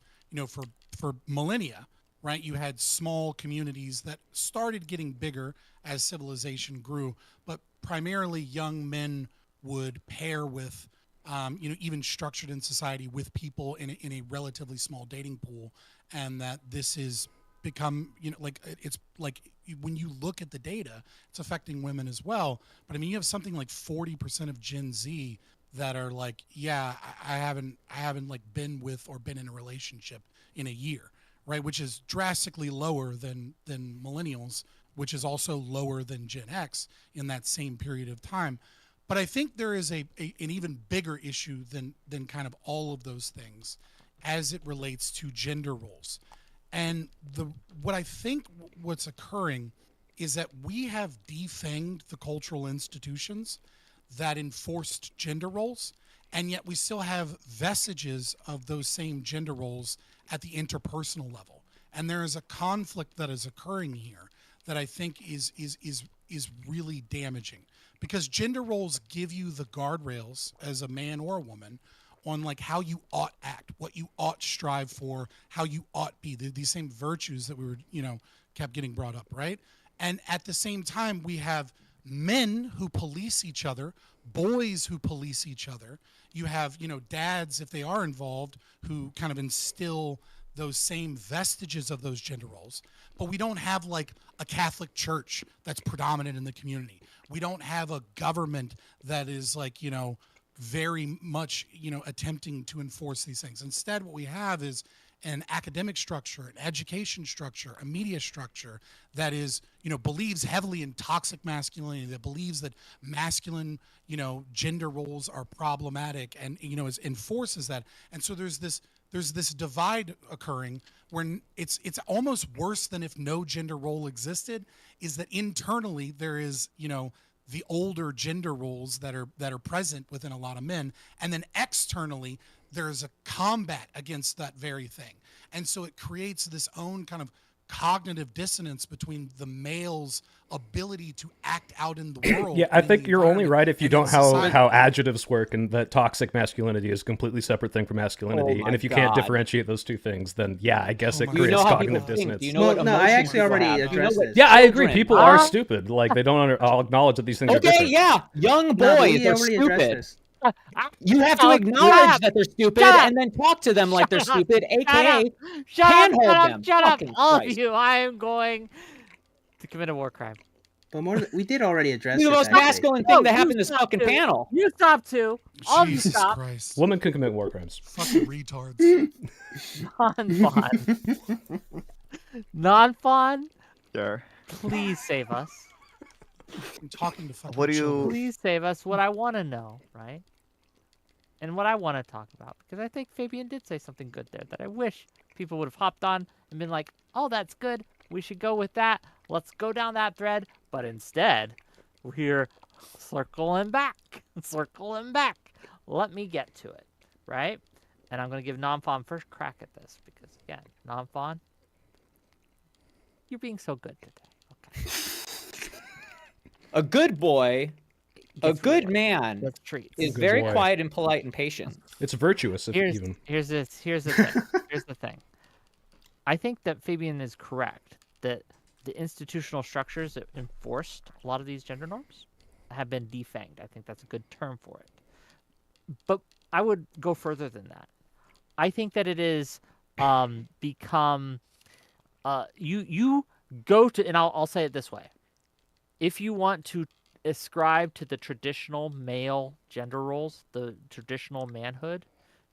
for millennia, right, you had small communities that started getting bigger as civilization grew, but primarily young men would pair with even structured in society with people in a relatively small dating pool, and that this is become like it's like when you look at the data, it's affecting women as well. But I mean, you have something like 40% of Gen Z that are like, yeah, I haven't like been with or been in a relationship in a year, right? Which is drastically lower than millennials, which is also lower than Gen X in that same period of time. But I think there is an even bigger issue than kind of all of those things as it relates to gender roles. And what I think what's occurring is that we have defanged the cultural institutions that enforced gender roles, and yet we still have vestiges of those same gender roles at the interpersonal level. And there is a conflict that is occurring here that I think is really damaging, because gender roles give you the guardrails as a man or a woman on like how you ought act, what you ought strive for, how you ought be, these same virtues that we were kept getting brought up, right? And at the same time, we have men who police each other, boys who police each other. You have dads, if they are involved, who kind of instill those same vestiges of those gender roles. But we don't have like a Catholic church that's predominant in the community. We don't have a government that is like very much attempting to enforce these things. Instead, what we have is an academic structure, an education structure, a media structure that is believes heavily in toxic masculinity, that believes that masculine gender roles are problematic, and enforces that. And so there's this divide occurring where it's almost worse than if no gender role existed, is that internally there is the older gender roles that are present within a lot of men, and then externally there's a combat against that very thing. And so it creates this own kind of cognitive dissonance between the male's ability to act out in the world. Yeah, I think you're only right if you don't society. how adjectives work, and that toxic masculinity is a completely separate thing from masculinity. Oh and if you my can't God. differentiate those two things, then yeah, I guess Oh it my Do you creates know how cognitive people think? dissonance. Do you know Well, what no, I emotions actually people already have? Do you know addressed what this. Yeah, I agree. children- People are stupid. Like they don't. I'll acknowledge that these things are Okay, different. yeah, young No, boys we are already addressed stupid. this. You have to Oh, acknowledge crap. that they're stupid Shut up. and then talk to them like they're Shut up. stupid, aka Shut up, handhold shut up, them. shut up, Fucking all of Christ. you. I am going to commit a war crime. But we did already address You're the this. most actually. masculine thing No, that you happened in this stop fucking too. panel. You stop too. All of you Jesus stop. Christ. Women can commit war crimes. Fucking retards. Non-fawn. Non-fawn, Sure. please save us. I'm talking to fucking What do you- children. Please save us what I want to know, right? And what I want to talk about. Because I think Fabian did say something good there that I wish people would have hopped on and been like, oh, that's good. We should go with that. Let's go down that thread. But instead, we're circling back. Circling back. Let me get to it, right? And I'm going to give Non-Fawn first crack at this. Because, again, Non-Fawn, you're being so good today. Okay. A good boy, a Gets good rewarded. man, Gets treats. is Good very boy. quiet and polite and patient. It's virtuous, if Here's even. here's the thing. Here's the thing. I think that Fabian is correct that the institutional structures that enforced a lot of these gender norms have been defanged. I think that's a good term for it. But I would go further than that. I think that it is become you go to, and I'll say it this way. If you want to ascribe to the traditional male gender roles, the traditional manhood,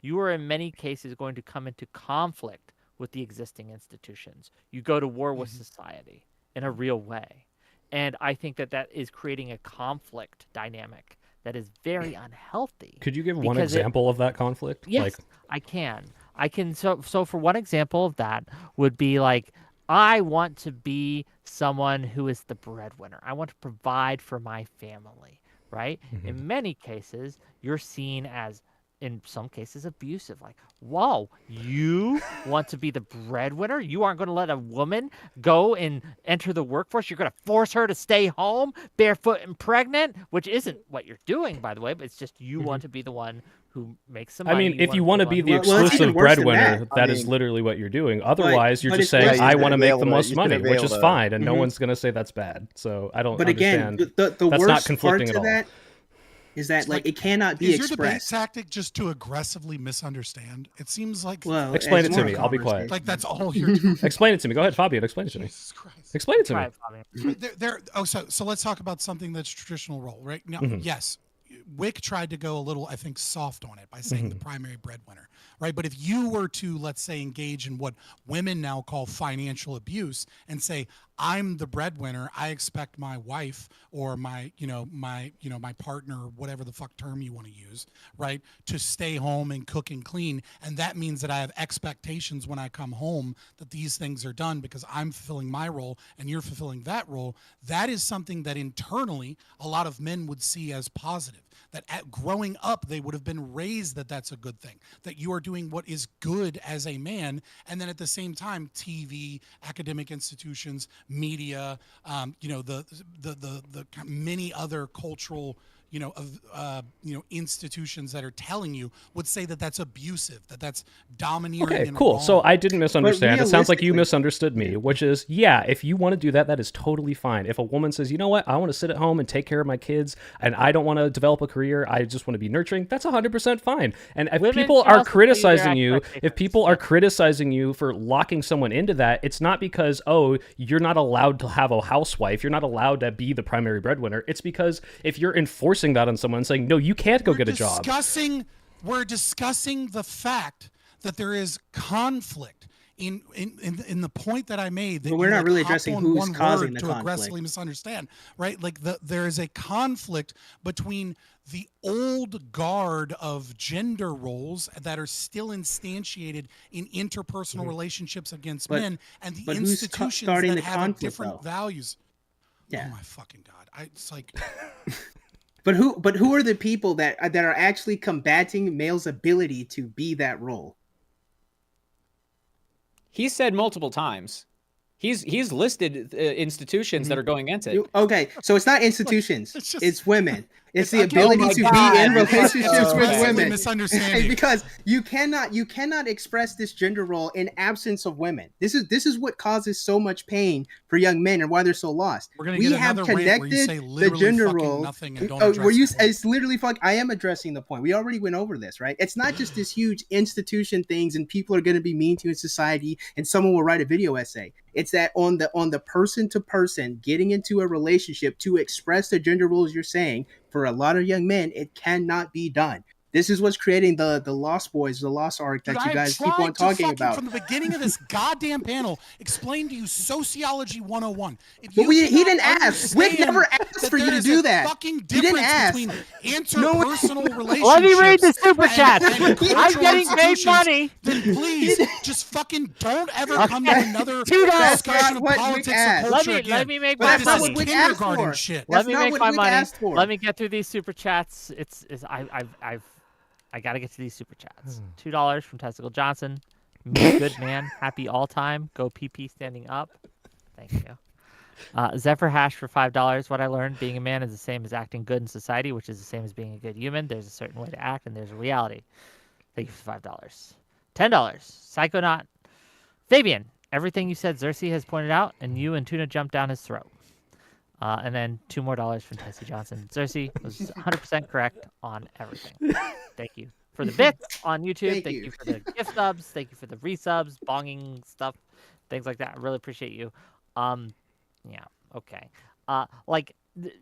you are in many cases going to come into conflict with the existing institutions. You go to war with society in a real way. And I think that that is creating a conflict dynamic that is very unhealthy. Could you give one because example of that conflict? Yes, Like, I can. So for one example of that would be like, I want to be someone who is the breadwinner. I want to provide for my family, right? In many cases, you're seen as, in some cases, abusive. Like, whoa, you want to be the breadwinner? You aren't going to let a woman go and enter the workforce? You're going to force her to stay home barefoot and pregnant, which isn't what you're doing, by the way, but it's just you want to be the one who makes some I money. mean, if you want to be the Well, it's even exclusive worse than breadwinner, that. that I is mean- literally what you're doing. Otherwise, you're but just it's saying, worse I than want to that. make You the shouldn't most be money, able to- which is Mhm. fine, and no one's going to say that's bad. So I don't But again, understand. the That's not worst part conflicting to at all. that is that like it cannot be Is your debate expressed. tactic just to aggressively misunderstand? It seems like Well, Explain it's it to more me. a I'll be quiet. conversation. like that's all you're doing. Explain it to me. Go ahead, Fabian. Explain it to me. Jesus Christ. Explain it to Try me. it, Fabian. So let's talk about something that's traditional role, right? Now, Mm-hmm. yes, Whick tried to go a little, I think, soft on it by saying Mm-hmm. the primary breadwinner, right? But if you were to, let's say, engage in what women now call financial abuse and say, I'm the breadwinner, I expect my wife or my partner, or whatever the fuck term you want to use, right, to stay home and cook and clean, and that means that I have expectations when I come home that these things are done because I'm fulfilling my role and you're fulfilling that role. That is something that internally a lot of men would see as positive. That growing up, they would have been raised that that's a good thing, that you are doing what is good as a man. And then at the same time, TV, academic institutions, media, the many other cultural, institutions that are telling you would say that that's abusive, that that's domineering. Okay, and cool. wrong. So I didn't misunderstand. It sounds like you realistically- misunderstood me, which is, yeah, if you want to do that, that is totally fine. If a woman says, you know what, I want to sit at home and take care of my kids, and I don't want to develop a career, I just want to be nurturing, that's 100% fine. And if Women people should are also tell you their criticizing you, if expectations. people are criticizing you for locking someone into that, it's not because, oh, you're not allowed to have a housewife, you're not allowed to be the primary breadwinner. It's because if you're enforcing that on someone, saying, no, you can't go get a job. We're discussing the fact that there is conflict in the point that I made. That But we're you, not like, really hopped addressing on who's one causing word the to conflict. aggressively misunderstand, right? Like there is a conflict between the old guard of gender roles that are still instantiated in interpersonal relationships against But- men and the but who's institutions starting that the have conflict, different though? values. Yeah. Oh my fucking god! It's like. But who are the people that are actually combating male's ability to be that role? He said multiple times. He's listed institutions that are going against it. Okay, so it's not institutions. It's just- It's women. It's the Again, ability my to God. be in relationships Oh, with okay. women. Misunderstanding. Because you cannot express this gender role in absence of women. This is what causes so much pain for young men and why they're so lost. We're gonna We get have another rant where you connected say the literally gender fucking roles. nothing and don't Oh, address were you? the point. It's literally fuck. I am addressing the point. We already went over this, right? It's not just this huge institution things, and people are going to be mean to you in society, and someone will write a video essay. It's that on the person to person getting into a relationship to express the gender roles you're saying. For a lot of young men, it cannot be done. This is what's creating the Lost Boys, the Lost Ark Dude, that I you have guys keep on tried to talking fucking about. from the beginning of this goddamn panel explain to you sociology 101. If But you he cannot didn't ask. Whick understand never asked that for you there to is do a that. fucking He didn't difference ask. between No, interpersonal relationships. Let me read the super and- chat. and I'm cultural getting paid institutions, money. Then please just fucking don't ever come to another $2. That's discussion not of what politics Whick or asked. culture Let again. me make But my that's not This money. is what Whick asked kindergarten for. shit. That's Let me not make what my Whick money. asked for. Let me get through these super chats. I gotta get to these super chats. $2 from Testicle Johnson. Me, good man. Happy all time. Go PP standing up. Thank you. Zephyr Hash for $5. What I learned: being a man is the same as acting good in society, which is the same as being a good human. There's a certain way to act, and there's a reality. Thank you for $5. $10. Psychonaut. Fabian. Everything you said, Xerxes has pointed out, and you and Tuna jumped down his throat. And then $2 more from Tessie Johnson. Xerxes was 100% correct on everything. Thank you for the bits on YouTube. Thank you for the gift subs. Thank you for the resubs, bonging stuff, things like that. I really appreciate you. Yeah, okay.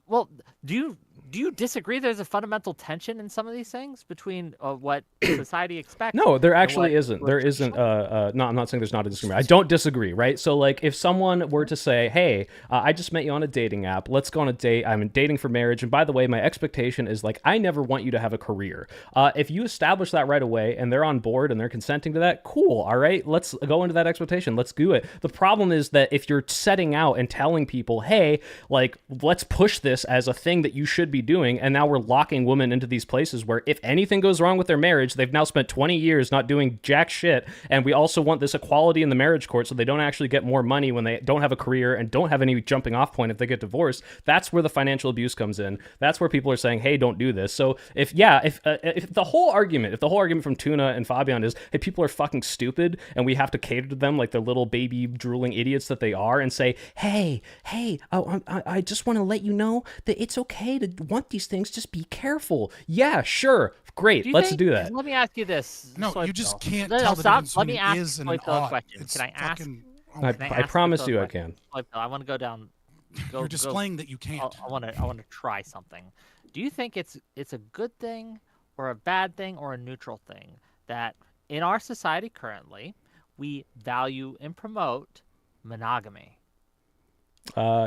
Well, do you disagree? There's a fundamental tension in some of these things between what society expects. No, there and actually what isn't. There was isn't. traditional? No, I'm not saying there's not a disagreement. I don't disagree, right? So, like, if someone were to say, "Hey, I just met you on a dating app. Let's go on a date. I'm dating for marriage, and by the way, my expectation is like I never want you to have a career." If you establish that right away, and they're on board and they're consenting to that, cool. All right, let's go into that expectation. Let's do it. The problem is that if you're setting out and telling people, "Hey, like, let's push this as a thing that you should be doing," and now we're locking women into these places where if anything goes wrong with their marriage, they've now spent 20 years not doing jack shit, and we also want this equality in the marriage court so they don't actually get more money when they don't have a career and don't have any jumping off point if they get divorced. That's where the financial abuse comes in. That's where people are saying, "Hey, don't do this." So if the whole argument from Tuna and Fabian is, "Hey, people are fucking stupid and we have to cater to them like the little baby drooling idiots that they are," and say, "Hey, I just want to let you know that it's okay to want these things, just be careful." Yeah, sure, great, let's do that. Let me ask you this. No, Soy you just Pill. can't No, tell the stop. difference Let me between ask is and Soy an Pill a ought. question. It's Can I ask? fucking- oh I, my I God. Soy promise Pill you a I question. can. Soy Pill, I want to go down. You're displaying that you can't. I want to try something. Do you think it's a good thing or a bad thing or a neutral thing that in our society currently we value and promote monogamy?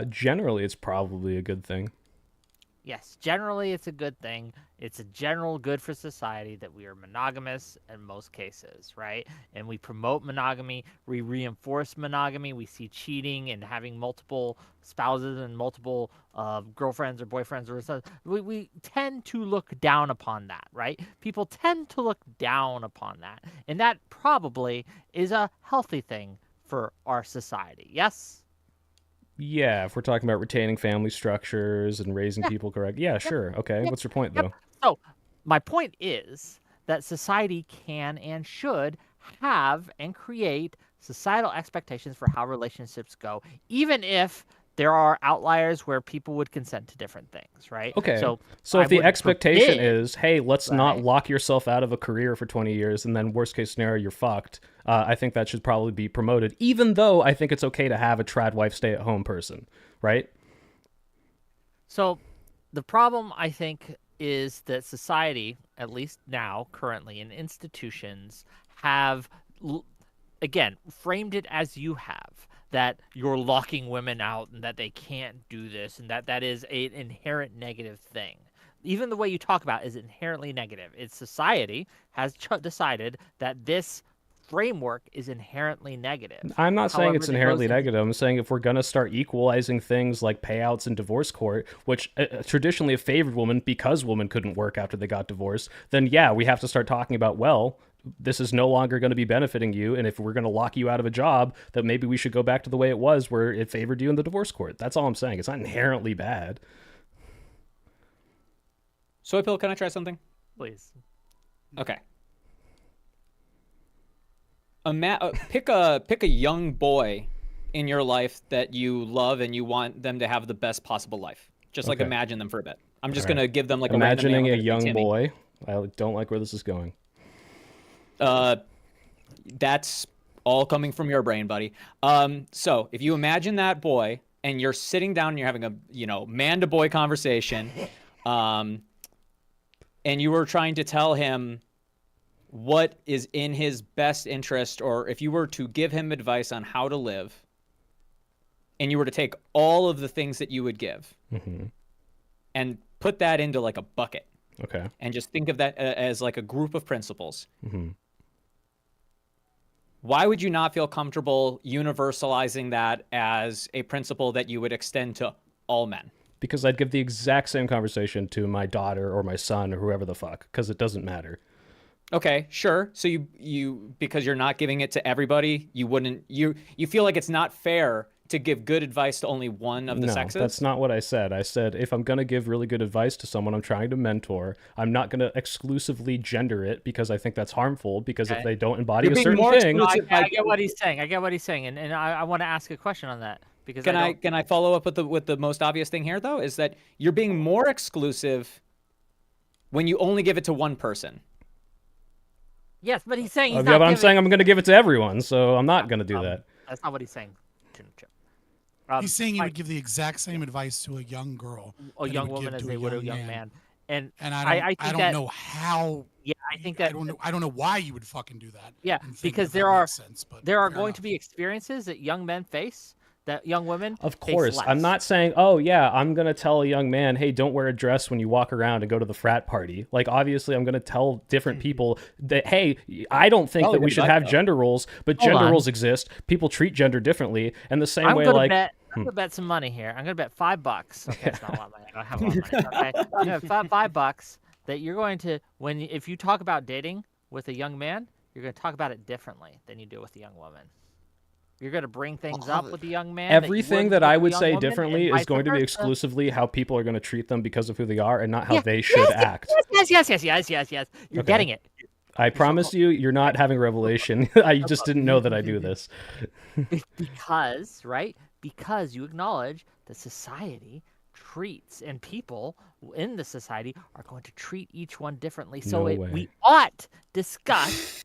Generally, it's probably a good thing. Yes, generally it's a good thing. It's a general good for society that we are monogamous in most cases, right? And we promote monogamy, we reinforce monogamy. We see cheating and having multiple spouses and multiple girlfriends or boyfriends or something. We tend to look down upon that, right? People tend to look down upon that. And that probably is a healthy thing for our society. Yes? Yeah, if we're talking about retaining family structures and raising people correct. Yeah, sure. Okay. What's your point, though? So, my point is that society can and should have and create societal expectations for how relationships go, even if there are outliers where people would consent to different things, right? Okay. So if the would expectation forbid- is, hey, let's not Right. lock yourself out of a career for 20 years and then worst case scenario, you're fucked, I think that should probably be promoted, even though I think it's okay to have a trad wife stay-at-home person, right? So the problem, I think, is that society, at least now, currently, and institutions have, again, framed it as you have, that you're locking women out and that they can't do this and that is an inherent negative thing. Even the way you talk about it is inherently negative. It's society has decided that this framework is inherently negative. I'm not saying However, it's that inherently goes into- negative. I'm saying if we're going to start equalizing things like payouts in divorce court, which traditionally have favored women because women couldn't work after they got divorced, then yeah, we have to start talking about, well, this is no longer going to be benefiting you, and if we're going to lock you out of a job, that maybe we should go back to the way it was where it favored you in the divorce court. That's all I'm saying. It's not inherently bad. Soy Pill, can I try something? Please. Okay. Pick a young boy in your life that you love and you want them to have the best possible life. Just like Okay. imagine them for a bit. I'm just All right. gonna give them like Imagining a a random name. I'm gonna say young Timmy. boy. I don't like where this is going. That's all coming from your brain, buddy. So if you imagine that boy and you're sitting down and you're having a man to boy conversation, and you were trying to tell him what is in his best interest, or if you were to give him advice on how to live, and you were to take all of the things that you would give and put that into like a bucket. Okay. And just think of that as like a group of principles. Mm-hmm. Why would you not feel comfortable universalizing that as a principle that you would extend to all men? Because I'd give the exact same conversation to my daughter or my son or whoever the fuck, because it doesn't matter. Okay, sure. So you because you're not giving it to everybody, you feel like it's not fair to give good advice to only one of the sexes? No, that's not what I said. I said if I'm going to give really good advice to someone I'm trying to mentor, I'm not going to exclusively gender it because I think that's harmful, because if they don't embody You're a being certain more thing... exclusive. I get what he's saying. And I want to ask a question on that. Because Can I follow up with the most obvious thing here, though, is that you're being more exclusive when you only give it to one person. Yes, but he's saying he's yeah, not but I'm giving... saying I'm going to give it to everyone, so I'm not going to do that. That's not what he's saying. He's saying he would give the exact same advice to a young girl, a young woman, as they would a young man. And I don't know how. Yeah, I think that I don't know why you would fucking do that. Yeah, because there are going to be experiences that young men face that young women Of face course. less. I'm not saying, oh, yeah, I'm going to tell a young man, hey, don't wear a dress when you walk around and go to the frat party. Like, obviously, I'm going to tell different people that, hey, I don't think that we should have gender roles, but gender roles exist. People treat gender differently. And the same way, like... I'm gonna bet some money here. I'm gonna bet $5. Okay, it's not a lot of money. I don't have a lot of money. Okay, I'm gonna bet $5 that you're going to if you talk about dating with a young man, you're gonna talk about it differently than you do with a young woman. You're gonna bring things up with a young man. Everything that I would say differently is going to be exclusively how people are going to treat them because of who they are, and not how they should act. Yes. You're getting it. I promise you, you're not having a revelation. I just didn't know that I do this. Because you acknowledge that society treats, and people in the society are going to treat each one differently. So we ought discuss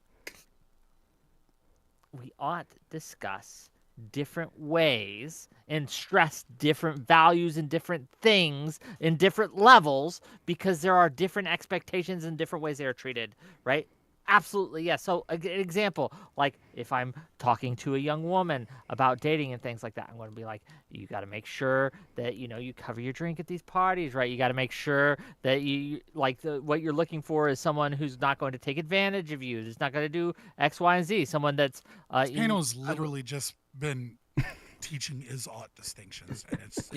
different ways and stress different values and different things in different levels, because there are different expectations and different ways they are treated, right? Absolutely, yes. So an example, like if I'm talking to a young woman about dating and things like that, I'm going to be like, you got to make sure that, you cover your drink at these parties, right? You got to make sure that what you're looking for is someone who's not going to take advantage of you. That's not going to do X, Y, and Z. Someone that's... Pano's literally just been teaching is-ought distinctions, and it's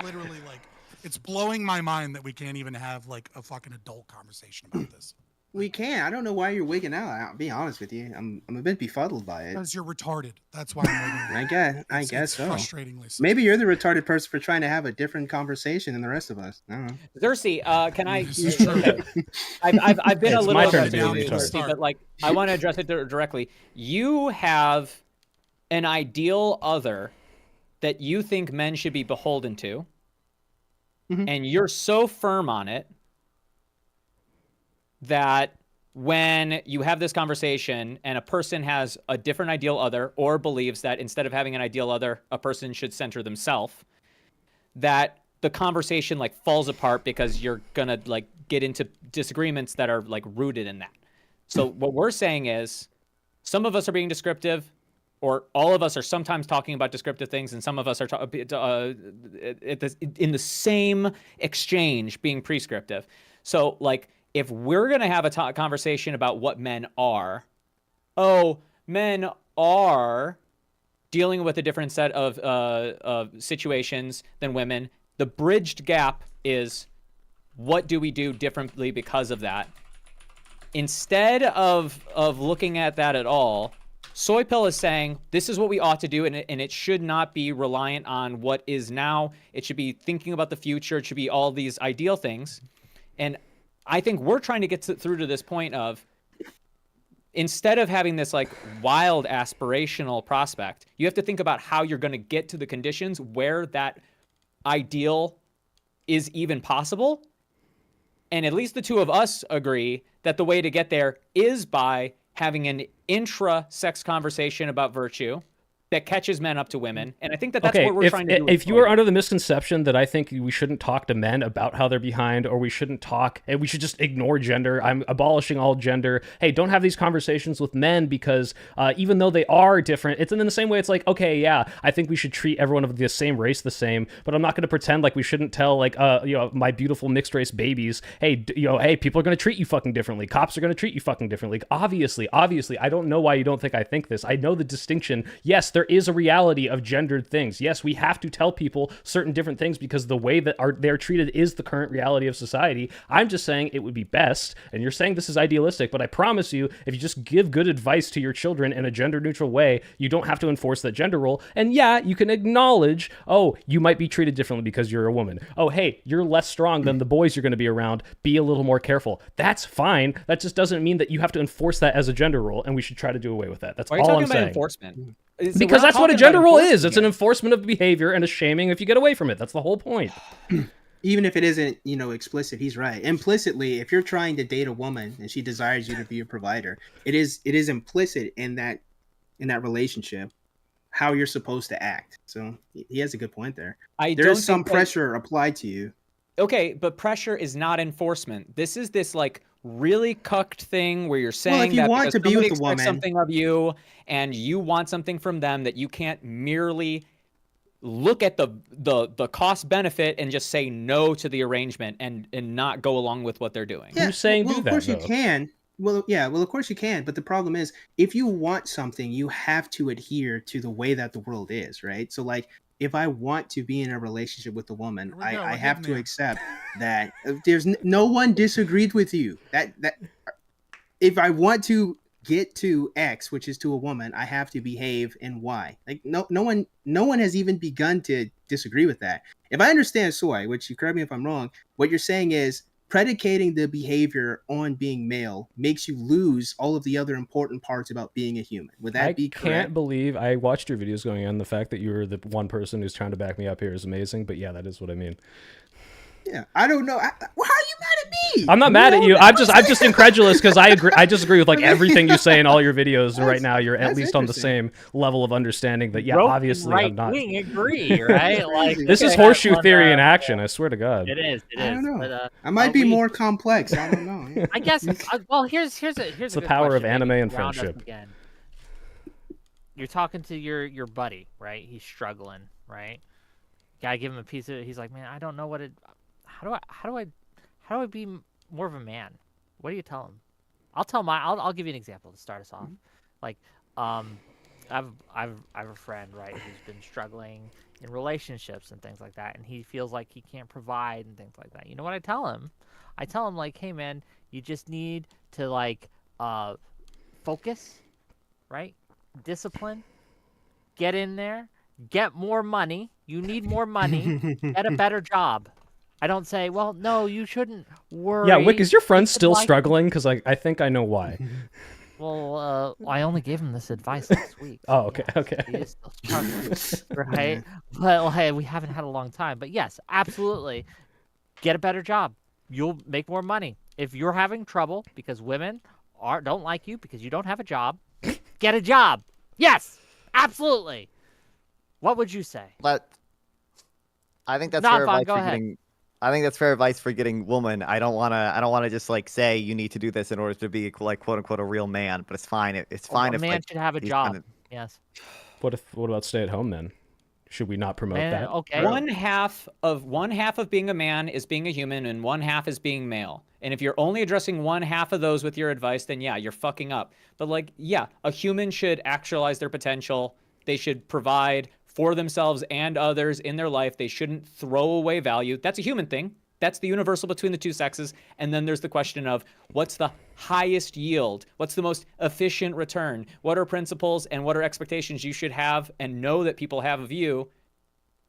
literally like... It's blowing my mind that we can't even have like a fucking adult conversation about this. We can. I don't know why you're wigging out. I'll be honest with you. I'm a bit befuddled by it. Because you're retarded. That's why I'm wigging. I guess so. Frustratingly so. Maybe you're the retarded person for trying to have a different conversation than the rest of us. I don't know. Xerxes, can I? I've been a little retarded, but like I want to address it directly. You have an ideal other that you think men should be beholden to. And you're so firm on it that when you have this conversation and a person has a different ideal other, or believes that instead of having an ideal other, a person should center themselves, that the conversation like falls apart because you're gonna like get into disagreements that are like rooted in that. So what we're saying is, some of us are being descriptive, or all of us are sometimes talking about descriptive things, and some of us are in the same exchange being prescriptive. So, like, if we're going to have a conversation about what men are, men are dealing with a different set of situations than women. The bridged gap is, what do we do differently because of that? Instead of looking at that at all, Soy Pill is saying this is what we ought to do, and it should not be reliant on what is now. It should be thinking about the future. It should be all these ideal things. And I think we're trying to get through to this point of, instead of having this like wild aspirational prospect, you have to think about how you're going to get to the conditions where that ideal is even possible. And at least the two of us agree that the way to get there is by having an intra-sex conversation about virtue that catches men up to women. And I think that that's what we're trying to do. If you are under the misconception that I think we shouldn't talk to men about how they're behind, or we shouldn't talk, and we should just ignore gender, I'm abolishing all gender. Hey, don't have these conversations with men because even though they are different, it's in the same way. It's like, okay, yeah, I think we should treat everyone of the same race the same, but I'm not going to pretend like we shouldn't tell like my beautiful mixed race babies, hey, hey, people are going to treat you fucking differently. Cops are going to treat you fucking differently. Obviously, I don't know why you don't think I think this. I know the distinction. Yes, there is a reality of gendered things. Yes, we have to tell people certain different things because the way that they're treated is the current reality of society. I'm just saying it would be best, and you're saying this is idealistic, but I promise you, if you just give good advice to your children in a gender-neutral way, you don't have to enforce that gender role. And yeah, you can acknowledge, oh, you might be treated differently because you're a woman. Oh, hey, you're less strong than the boys you're going to be around. Be a little more careful. That's fine. That just doesn't mean that you have to enforce that as a gender role, and we should try to do away with that. That's Why are you all talking I'm about saying. enforcement? Because that's what a gender role is. It's an enforcement of behavior and a shaming if you get away from it. That's the whole point. Even if it isn't, explicit, he's right. Implicitly, if you're trying to date a woman and she desires you to be a provider, it is implicit in that relationship how you're supposed to act. So he has a good point there. There's some pressure applied to you. Okay, but pressure is not enforcement. This is this like really cucked thing where you're saying if you that want to be with the woman, something of you and you want something from them, that you can't merely look at the cost benefit and just say no to the arrangement and not go along with what they're doing. Who's saying do that? Of course you can. Well, yeah, of course you can. But the problem is, if you want something, you have to adhere to the way that the world is, right? So like, if I want to be in a relationship with a woman, I have to accept that there's no one disagreed with you. That if I want to get to X, which is to a woman, I have to behave in Y. Like no one has even begun to disagree with that. If I understand Soy, which you correct me if I'm wrong, what you're saying is predicating the behavior on being male makes you lose all of the other important parts about being a human. Would that be correct? I can't believe I watched your videos going on. The fact that you were the one person who's trying to back me up here is amazing. But yeah, that is what I mean. Yeah, I don't know. How are you mad at me? I'm not mad at you. I'm just incredulous because I agree. I just agree with like everything you say in all your videos. And right now, you're at least on the same level of understanding that. Yeah, obviously, I'm not. We agree, right? Like this is horseshoe theory in action. I swear to God. It is. I don't know. But, I might be more complex. I don't know. I guess. Well, here's the power of anime and friendship. You're talking to your buddy, right? He's struggling, right? Gotta give him a piece of it. He's like, man, I don't know what it. How do I be more of a man? What do you tell him? I'll give you an example to start us off. Mm-hmm. Like, I've a friend, right, who's been struggling in relationships and things like that, and he feels like he can't provide and things like that. You know what I tell him? I tell him like, hey man, you just need to like focus, right? Discipline. Get in there. Get more money. You need more money. Get a better job. I don't say, well, no, you shouldn't worry. Yeah, Whick, is your friend still struggling? Because I think I know why. Well, I only gave him this advice last week. So okay. He is still struggling, right? But hey, we haven't had a long time. But yes, absolutely. Get a better job. You'll make more money. If you're having trouble because women don't like you because you don't have a job, get a job. Yes, absolutely. What would you say? I think that's fair advice for getting. I think that's fair advice for getting woman. I don't wanna just like say you need to do this in order to be like quote unquote a real man. But it's fine. It's fine if a man like, should have a job. Yes. What about stay at home then? Should we not promote that? Okay. One half of being a man is being a human, and one half is being male. And if you're only addressing one half of those with your advice, then yeah, you're fucking up. But like, yeah, a human should actualize their potential. They should provide for themselves and others in their life. They shouldn't throw away value. That's a human thing. That's the universal between the two sexes. And then there's the question of what's the highest yield? What's the most efficient return? What are principles and what are expectations you should have and know that people have of you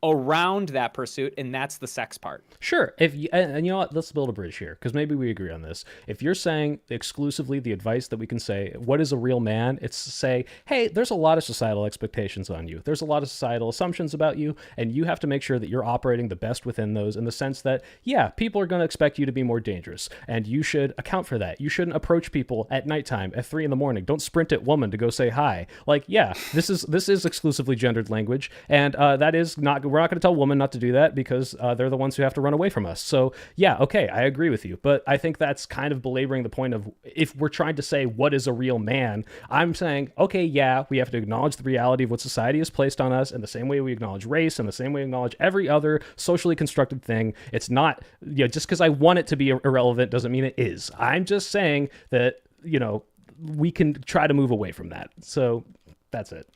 around that pursuit? And that's the sex part. Sure. If you, and you know what, let's build a bridge here, because maybe we agree on this. If you're saying exclusively the advice that we can say, what is a real man? It's to say, hey, there's a lot of societal expectations on you. There's a lot of societal assumptions about you, and you have to make sure that you're operating the best within those, in the sense that, yeah, people are going to expect you to be more dangerous, and you should account for that. You shouldn't approach people at nighttime at 3 a.m. Don't sprint at woman to go say hi. Like, yeah, this is exclusively gendered language, and that is not, we're not going to tell women not to do that, because they're the ones who have to run away from us. So yeah, okay, I agree with you, but I think that's kind of belaboring the point of, if we're trying to say what is a real man, I'm saying, okay, yeah, we have to acknowledge the reality of what society has placed on us in the same way we acknowledge race, and the same way we acknowledge every other socially constructed thing. It's not, you know, just because I want it to be irrelevant doesn't mean it is. I'm just saying that, you know, we can try to move away from that. So that's it.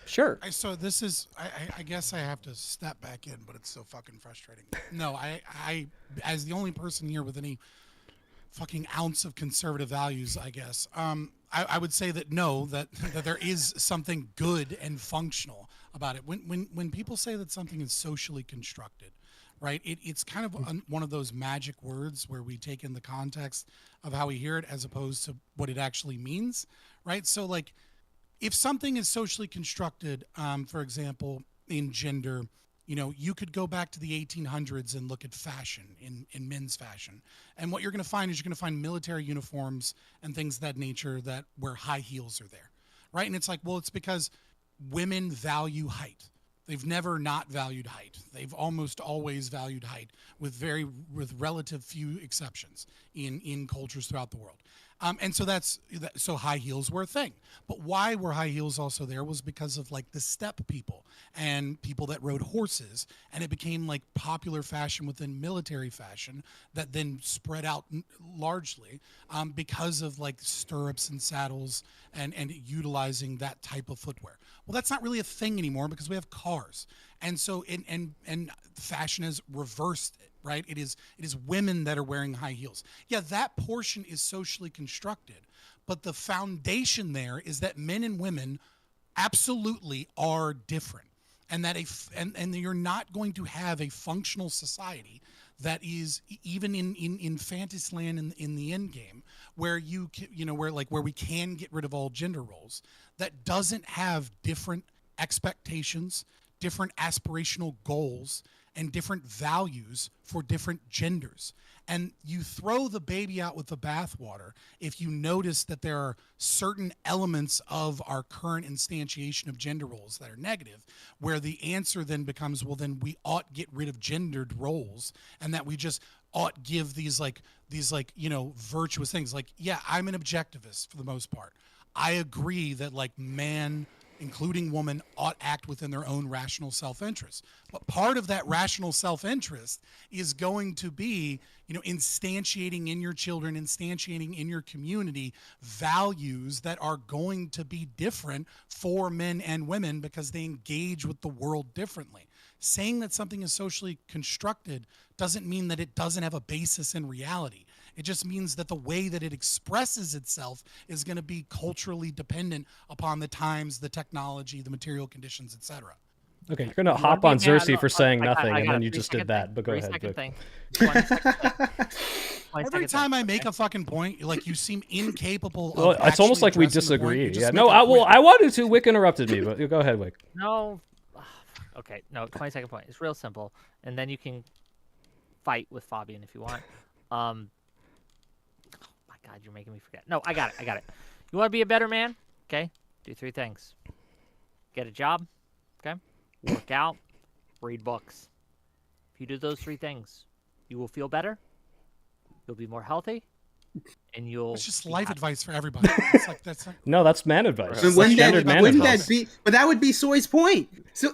Sure. So this is, I guess I have to step back in, but it's so fucking frustrating. No, I as the only person here with any fucking ounce of conservative values, I guess, I would say that no, that there is something good and functional about it. When people say that something is socially constructed, right? It's kind of one of those magic words where we take in the context of how we hear it as opposed to what it actually means, right? So like, if something is socially constructed, for example, in gender, you know, you could go back to the 1800s and look at fashion, in men's fashion. And what you're going to find is you're going to find military uniforms and things of that nature where high heels are there, right? And it's like, well, it's because women value height. They've never not valued height. They've almost always valued height, with relative few exceptions in cultures throughout the world. And so high heels were a thing. But why were high heels also there was because of like the steppe people and people that rode horses, and it became like popular fashion within military fashion that then spread out largely because of like stirrups and saddles and utilizing that type of footwear. Well, that's not really a thing anymore because we have cars. And so and fashion has reversed it, right? It is women that are wearing high heels. Yeah, that portion is socially constructed, but the foundation there is that men and women absolutely are different, and that and you're not going to have a functional society that is even in Fantasyland in the end game where where we can get rid of all gender roles, that doesn't have different expectations, different aspirational goals, and different values for different genders. And you throw the baby out with the bathwater if you notice that there are certain elements of our current instantiation of gender roles that are negative, where the answer then becomes, well, then we ought get rid of gendered roles, and that we just ought give these virtuous things. Like, yeah, I'm an objectivist for the most part. I agree that like man, including woman, ought act within their own rational self-interest. But part of that rational self-interest is going to be, instantiating in your children, instantiating in your community values that are going to be different for men and women because they engage with the world differently. Saying that something is socially constructed doesn't mean that it doesn't have a basis in reality. It just means that the way that it expresses itself is going to be culturally dependent upon the times, the technology, the material conditions, etc. Okay, you're going to hop on Xerxes for saying nothing, and then you just did that, but go ahead. 3-second thing. 20-second thing. Every time I make a fucking point, like you seem incapable of Well, it's almost like we addressing the point. disagree. You just Yeah, make no, a I point. wanted to. Wick interrupted me, but go ahead, Wick. No. Okay, no, 20-second point. It's real simple. And then you can fight with Fabian if you want. Oh my God, you're making me forget. No, I got it. You want to be a better man? Okay, do 3 things. Get a job, okay? Work out, read books. If you do those 3 things, you will feel better, you'll be more healthy, and you'll... It's just be life happy. advice for everybody. It's like, that's not... No, that's man advice. But That's wouldn't standard man advice. that be? But that would be Soy's point. So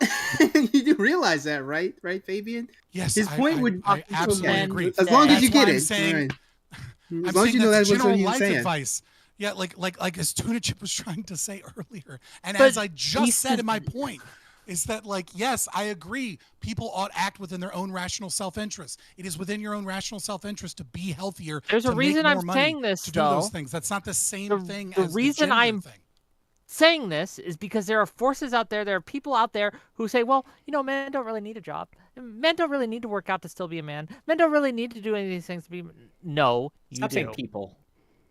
you do realize that, right? Right, Fabian? Yes, His point would. I absolutely Okay. agree. As long as you That's get why I'm it. saying- Right. I'm As long as saying you know that's that's what general he's life saying. advice. Yeah, like as Tunachip was trying to say earlier, and But as I just said in my point, is that like, yes, I agree. People ought to act within their own rational self-interest. It is within your own rational self-interest to be healthier. There's to a reason make I'm more money, saying this, to do those though. things. That's not the same thing The as the reason gender I'm thing. saying this is because there are forces out there, there are people out there who say, well, men don't really need a job. Men don't really need to work out to still be a man. Men don't really need to do any of these things to be. No, you Stop do. saying people.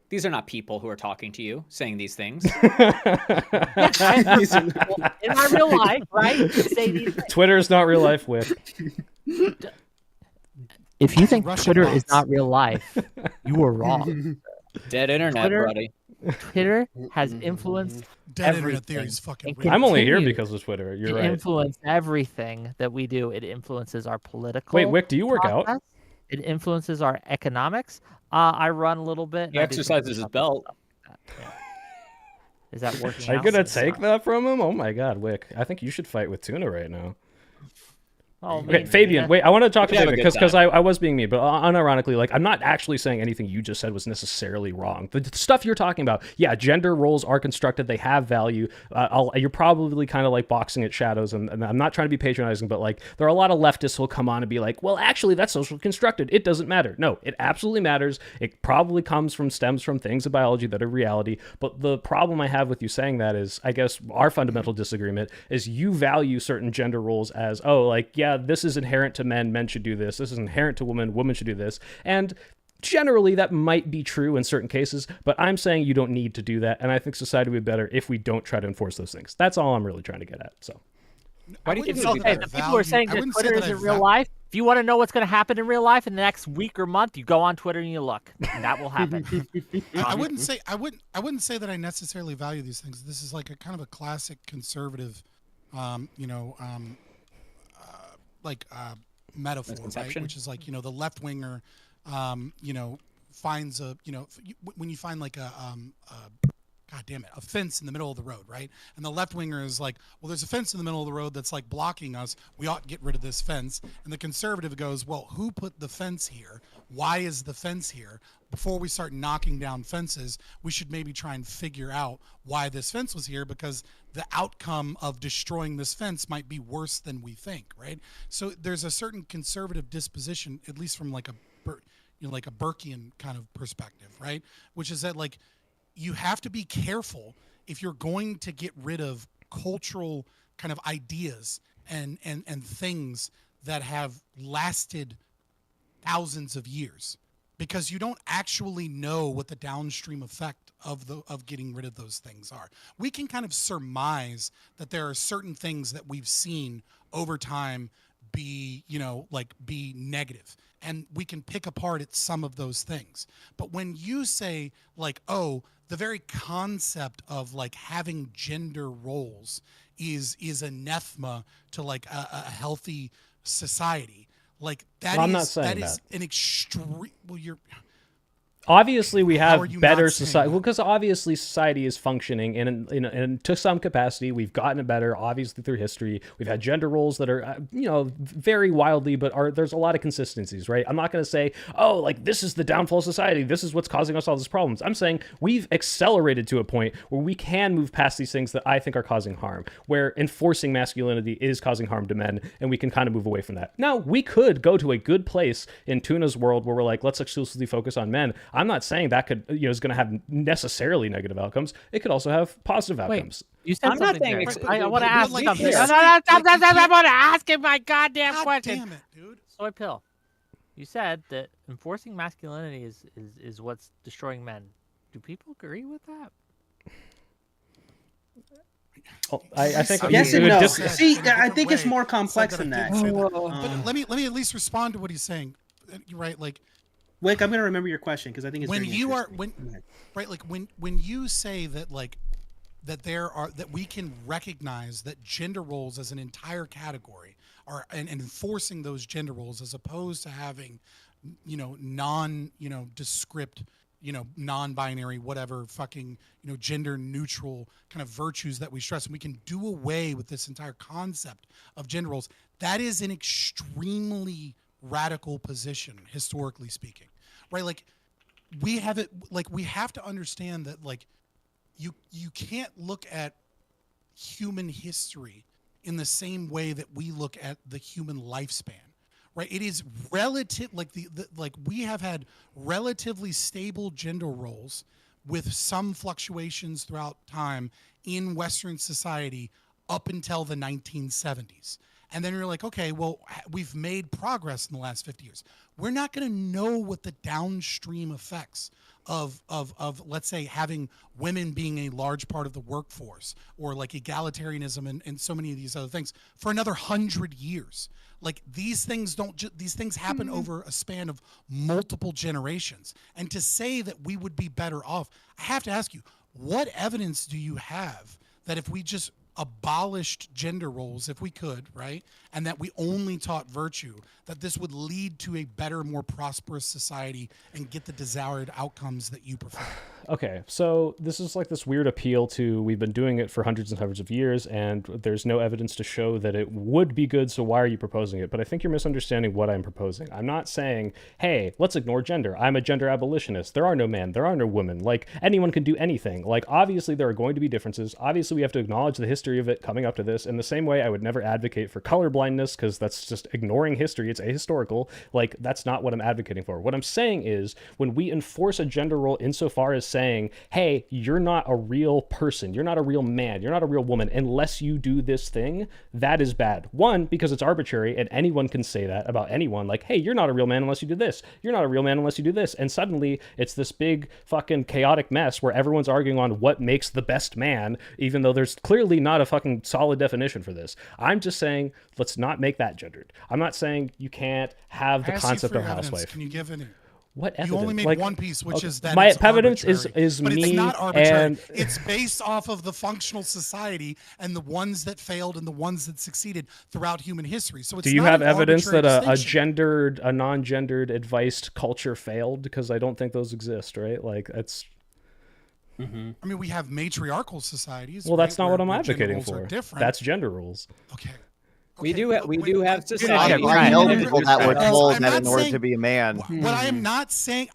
These are not people who are talking to you, saying these things. These are not- In my real life, right? You say these things. Twitter's not real life, Whick. If you think Russian Twitter is bots. not real life, you are wrong. Dead internet, Twitter- buddy. Twitter has influenced Dead internet theory everything. is fucking And real. I'm only here continues because of Twitter. You're to right. influence everything that we do. It influences our political. Wait, Whick, do you work out? process. It influences our economics. I run a little bit. and He I do some exercises his push-ups and belt. stuff like that, yeah. Is that working Are you out? gonna take that from him? Oh my God, Wick! I think you should fight with Tuna right now. Oh, Okay, me, Fabian, yeah. wait, I want to talk to We have a Fabian good because time. I was being mean, but unironically, like, I'm not actually saying anything you just said was necessarily wrong. The stuff you're talking about, yeah, gender roles are constructed, they have value. You're probably kind of like boxing at shadows, and I'm not trying to be patronizing, but like, there are a lot of leftists who'll come on and be like, well, actually, that's socially constructed. It doesn't matter. No, it absolutely matters. It probably stems from things in biology that are reality. But the problem I have with you saying that is, I guess, our fundamental disagreement is you value certain gender roles as, oh, like, yeah, this is inherent to men should do this is inherent to women should do this, and generally that might be true in certain cases, but I'm saying you don't need to do that, and I think society would be better if we don't try to enforce those things. That's all I'm really trying to get at. So Why do you think It's we do okay. that? The people who are saying I that wouldn't say Twitter that I isn't real val- life, if you want to know what's going to happen in real life in the next week or month, you go on Twitter and you look. And that will happen. I wouldn't say that I necessarily value these things. This is like a kind of a classic conservative, metaphor, right? Misconception? Which is like, the left winger, finds when you find like God damn it, a fence in the middle of the road, right? And the left winger is like, well, there's a fence in the middle of the road that's like blocking us. We ought to get rid of this fence. And the conservative goes, well, who put the fence here? Why is the fence here? Before we start knocking down fences, we should maybe try and figure out why this fence was here, because the outcome of destroying this fence might be worse than we think, right? So there's a certain conservative disposition, at least from like a Burkean kind of perspective, right? Which is that like, you have to be careful if you're going to get rid of cultural kind of ideas and things that have lasted thousands of years, because you don't actually know what the downstream effect of getting rid of those things are. We can kind of surmise that there are certain things that we've seen over time be negative, and we can pick apart at some of those things. But when you say like, oh, the very concept of like having gender roles is anathema to like a healthy society, like that Well, I'm is not saying that is that. an extreme. Well, you're obviously we How have are you better not saying society. that? Well, because obviously society is functioning in to some capacity. We've gotten it better, obviously, through history. We've had gender roles that are, very wildly, but there's a lot of consistencies, right? I'm not going to say, oh, like, this is the downfall of society. This is what's causing us all these problems. I'm saying we've accelerated to a point where we can move past these things that I think are causing harm, where enforcing masculinity is causing harm to men, and we can kind of move away from that. Now, we could go to a good place in Tuna's world where we're like, let's exclusively focus on men. I'm not saying that could, is going to have necessarily negative outcomes. It could also have positive outcomes. You said I'm not something saying there. ex- I want to ask like, something. you're No, saying- I want to ask him my goddamn God question. damn it, dude. Soy pill. You said that enforcing masculinity is what's destroying men. Do people agree with that? Oh, I think Yes you and would no. Said See, in a I different think it's way, more said complex that I than that. didn't say that. Um, But let me at least respond to what he's saying. You're right, like Wick, I'm gonna remember your question because I think it's when very you are interesting. when you say that like that we can recognize that gender roles as an entire category are and enforcing those gender roles as opposed to having descript non-binary whatever fucking gender neutral kind of virtues that we stress, and we can do away with this entire concept of gender roles. That is an extremely radical position, historically speaking, right? Like we have to understand that like you can't look at human history in the same way that we look at the human lifespan. Right, it is relative. Like like we have had relatively stable gender roles with some fluctuations throughout time in Western society up until the 1970s. And then you're like, okay, well, we've made progress in the last 50 years. We're not going to know what the downstream effects of let's say having women being a large part of the workforce, or like egalitarianism and so many of these other things, for another 100 years. Like these things these things happen over a span of multiple generations. And to say that we would be better off, I have to ask you, what evidence do you have that if we just abolished gender roles, if we could, right, and that we only taught virtue, that this would lead to a better, more prosperous society and get the desired outcomes that you prefer? Okay, so this is like this weird appeal to, we've been doing it for hundreds and hundreds of years, and there's no evidence to show that it would be good, so why are you proposing it? But I think you're misunderstanding what I'm proposing. I'm not saying, hey, let's ignore gender. I'm a gender abolitionist. There are no men. There are no women. Like, anyone can do anything. Like, obviously, there are going to be differences. Obviously, we have to acknowledge the history of it coming up to this. In the same way, I would never advocate for colorblindness, because that's just ignoring history. It's ahistorical. Like, that's not what I'm advocating for. What I'm saying is, when we enforce a gender role insofar as saying, hey, you're not a real person, you're not a real man, you're not a real woman unless you do this thing, that is bad. One, because it's arbitrary and anyone can say that about anyone, like, hey, you're not a real man unless you do this, you're not a real man unless you do this, and suddenly it's this big fucking chaotic mess where everyone's arguing on what makes the best man, even though there's clearly not a fucking solid definition for this. I'm just saying, let's not make that gendered. I'm not saying you can't have the concept of housewife. Can you give any? What evidence? You only made one piece, which is that my it's evidence arbitrary. is but me, it's not arbitrary. and it's based off of the functional society and the ones that failed and the ones that succeeded throughout human history. So it's do you not have an evidence that arbitrary a non-gendered advised culture failed? Because I don't think those exist, right? Like, that's. I mean, we have matriarchal societies. Well, that's right, not what I'm where gender advocating roles are for. different. That's gender rules. Okay. We do but we wait, do have wait, society. I know wait, people that were wait, told I'm that not in order saying- to be a man. What I am not saying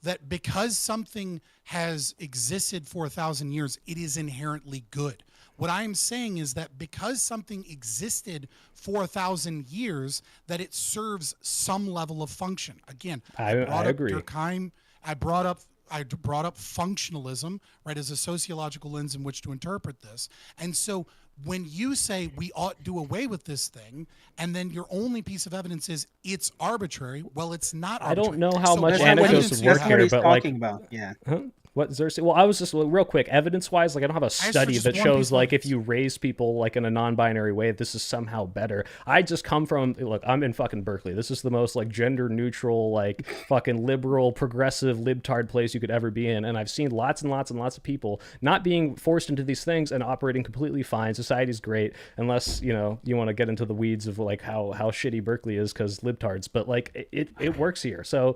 that because something has existed for 1,000 years, it is inherently good. What I'm saying is that because something existed for 1,000 years, that it serves some level of function. Again, I agree. Durkheim, I brought up functionalism, right, as a sociological lens in which to interpret this. And so when you say we ought to do away with this thing, and then your only piece of evidence is it's arbitrary, well, it's not arbitrary. I don't know how much what anecdotes evidence would do you work have? here, he's but like, talking about, yeah. huh? What Xerxes? Well, I was just real quick, evidence-wise, like I don't have a study just that one shows piece of like if evidence. you raise people like in a non-binary way, this is somehow better. I just come from, look, I'm in fucking Berkeley. This is the most like gender-neutral, like fucking liberal, progressive, libtard place you could ever be in, and I've seen lots and lots and lots of people not being forced into these things and operating completely fine. Society's great, unless you want to get into the weeds of like how shitty Berkeley is because libtards. But like it works here. So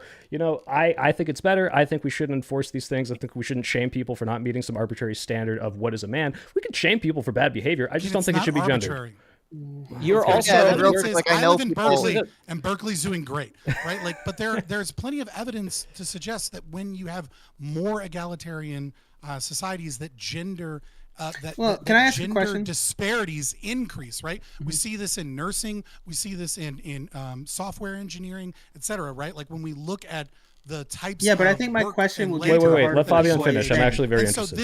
I think it's better. I think we shouldn't enforce these things. I think we shouldn't shame people for not meeting some arbitrary standard of what is a man. We can shame people for bad behavior. I just don't think it should be gendered. You're Okay. also Yeah, The real evidence quick, is, like, I I know live in people- Berkeley, and Berkeley's doing great, right? Like, but there's plenty of evidence to suggest that when you have more egalitarian societies, that gender can I ask a gender question? disparities increase, right? We see this in nursing, we see this in software engineering, et cetera, right? Like when we look at the types. Yeah, but I of think my work question and will labor get to the Wait. heart Let of the Fabian issue. finish. I'm actually very and interested.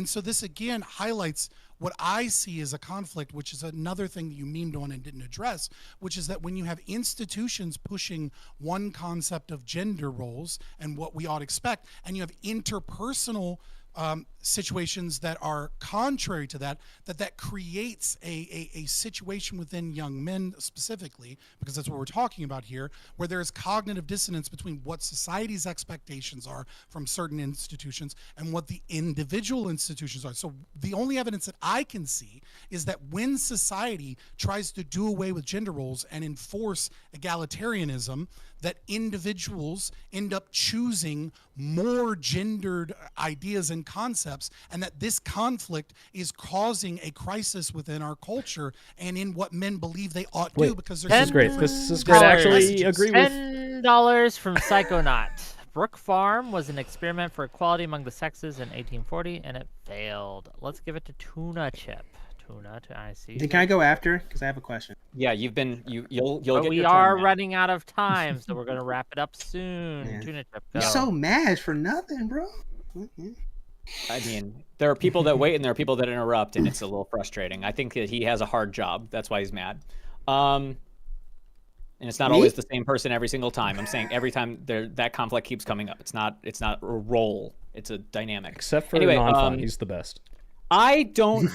So this again highlights what I see as a conflict, which is another thing that you memed on and didn't address, which is that when you have institutions pushing one concept of gender roles and what we ought to expect, and you have interpersonal situations that are contrary to that creates a situation within young men specifically, because that's what we're talking about here, where there's cognitive dissonance between what society's expectations are from certain institutions and what the individual institutions are. So the only evidence that I can see is that when society tries to do away with gender roles and enforce egalitarianism, that individuals end up choosing more gendered ideas and concepts, and that this conflict is causing a crisis within our culture and in what men believe they ought to do, because This there's is great. This is great. I actually agree with. $10 from Psychonaut. Brook Farm was an experiment for equality among the sexes in 1840, and it failed. Let's give it to Tuna Chip. Tuna to IC. Then can I go after? Because I have a question. Yeah, you'll But get we your turn, are Matt. running out of time, so we're gonna wrap it up soon. Man. Tuna Chip, You're go. so mad for nothing, bro. I mean, there are people that wait and there are people that interrupt, and it's a little frustrating. I think that he has a hard job. That's why he's mad. And it's not Me? always the same person every single time. I'm saying every time that conflict keeps coming up. It's not a role. It's a dynamic. Except for Anyway, non-fun, he's the best. I don't.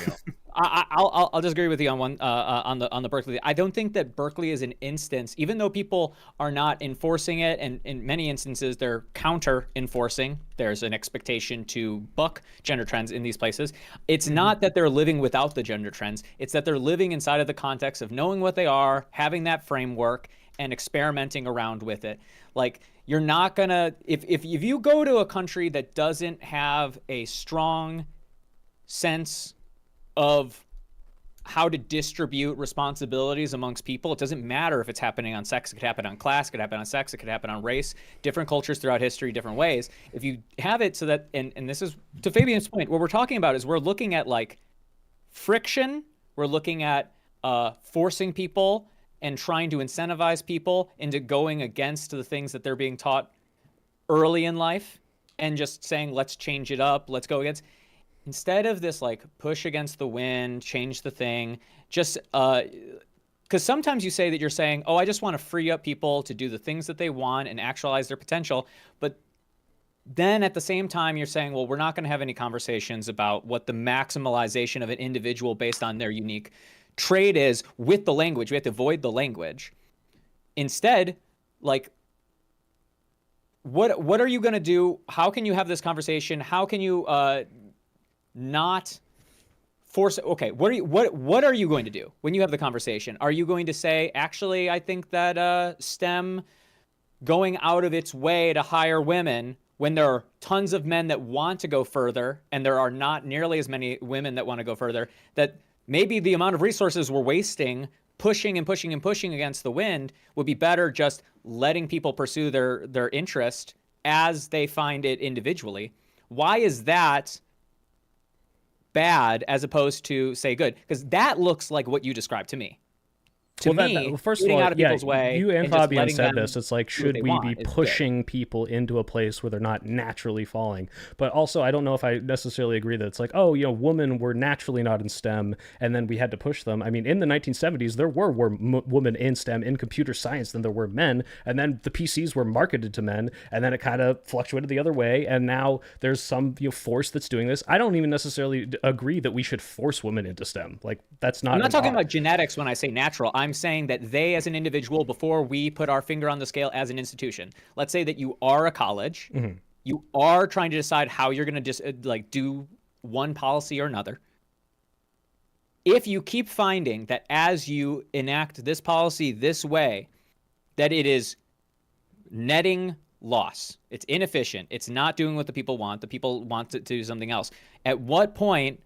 I'll disagree with you on one on the Berkeley. I don't think that Berkeley is an instance, even though people are not enforcing it, and in many instances they're counter enforcing. There's an expectation to buck gender trends in these places. It's not that they're living without the gender trends. It's that they're living inside of the context of knowing what they are, having that framework, and experimenting around with it. Like, you're not gonna if you go to a country that doesn't have a strong sense of how to distribute responsibilities amongst people. It doesn't matter if it's happening on sex. It could happen on class. It could happen on sex. It could happen on race. Different cultures throughout history, different ways. If you have it so that, and this is to Fabian's point, what we're talking about is we're looking at like friction. We're looking at forcing people and trying to incentivize people into going against the things that they're being taught early in life, and just saying, let's change it up. Let's go against. Instead of this like push against the wind, change the thing, just because sometimes you say that you're saying, oh, I just want to free up people to do the things that they want and actualize their potential. But then at the same time, you're saying, well, we're not going to have any conversations about what the maximalization of an individual based on their unique trait is with the language. We have to avoid the language. Instead, like, what are you going to do? How can you have this conversation? How can you not force? Okay, what are you going to do when you have the conversation? Are you going to say, actually, I think that STEM going out of its way to hire women when there are tons of men that want to go further and there are not nearly as many women that want to go further, that maybe the amount of resources we're wasting pushing and pushing and pushing against the wind would be better just letting people pursue their interest as they find it individually? Why is that bad as opposed to, say, good? Because that looks like what you described to me. To me, first of getting all, out of people's way you and just Fabian letting said them this. It's like, do what should they we want be is good. pushing people into a place where they're not naturally falling? But also, I don't know if I necessarily agree that it's like, oh, women were naturally not in STEM, and then we had to push them. I mean, in the 1970s, there were women in STEM, in computer science, than there were men, and then the PCs were marketed to men, and then it kind of fluctuated the other way, and now there's some force that's doing this. I don't even necessarily agree that we should force women into STEM. Like, that's not. I'm not talking about genetics when I say natural. I'm saying that they, as an individual, before we put our finger on the scale as an institution, let's say that you are a college, you are trying to decide how you're going to do one policy or another. If you keep finding that as you enact this policy this way, that it is netting loss, it's inefficient, it's not doing what the people want to do something else, at what point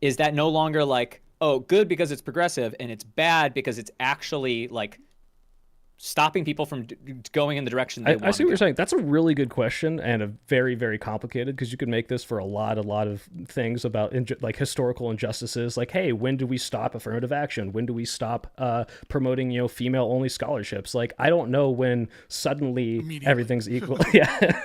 is that no longer like, oh, good because it's progressive, and it's bad because it's actually like stopping people from going in the direction they want? I see what you're saying. That's a really good question, and a very, very complicated, because you could make this for a lot of things about like historical injustices. Like, hey, when do we stop affirmative action? When do we stop promoting female only scholarships? Like, I don't know when suddenly everything's equal. Yeah,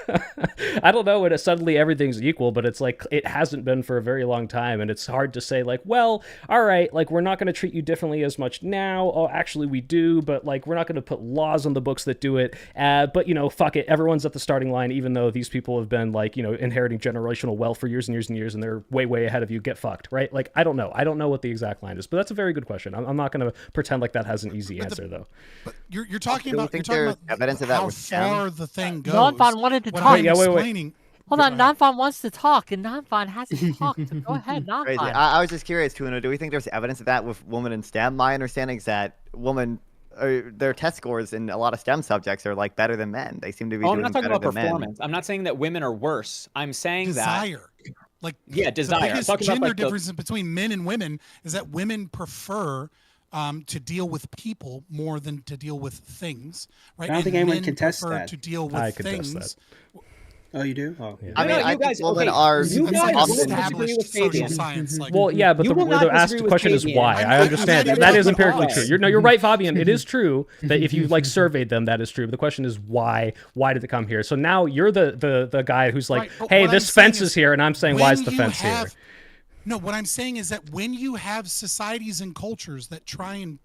I don't know when suddenly everything's equal, but it's like it hasn't been for a very long time, and it's hard to say like, well, all right, like we're not going to treat you differently as much now. Oh, actually we do, but like we're not going to put laws on the books that do it. But fuck it, everyone's at the starting line, even though these people have been like inheriting generational wealth for years and years and years, and they're way ahead of you. Get fucked, right? Like, I don't know what the exact line is, but that's a very good question. I'm not going to pretend like that has an easy answer though. But you're talking Do you about think there's evidence of that how with STEM? far the thing goes. Non-Von wanted to When talk. I'm Yeah, wait. explaining- Hold on, Non-Von wants to talk, and Non-Von hasn't talked. So go ahead, Crazy. Non-Von. I was just curious, Tuna, do we think there's evidence of that with women in STEM? My understanding is that their test scores in a lot of STEM subjects are like better than men. They seem to be I'm doing not talking better about than men. performance. I'm not saying that women are worse. I'm saying desire. Like, Yeah, desire. I'm The biggest talking about, gender like, the- difference between men and women is that women prefer to deal with people more than to deal with things, right? I don't think And anyone men contests prefer that. to deal with I contest things. that. Oh, you do? Oh, Yeah. I No, mean, you I guys- think women okay, are you That's guys like will often. disagree with established social Fabian. science. Like, Well, yeah, but You will not the disagree with question is Fabian. why. I understand I'm that not is gonna empirically pause. true. You're right, Fabian. It is true that if you like surveyed them, that is true. But the question is why? Why did it come here? So now you're the guy who's like, Right, but hey, what this I'm saying fence is here, and I'm saying, when why is the you fence here? have- No, what I'm saying is that when you have societies and cultures that try and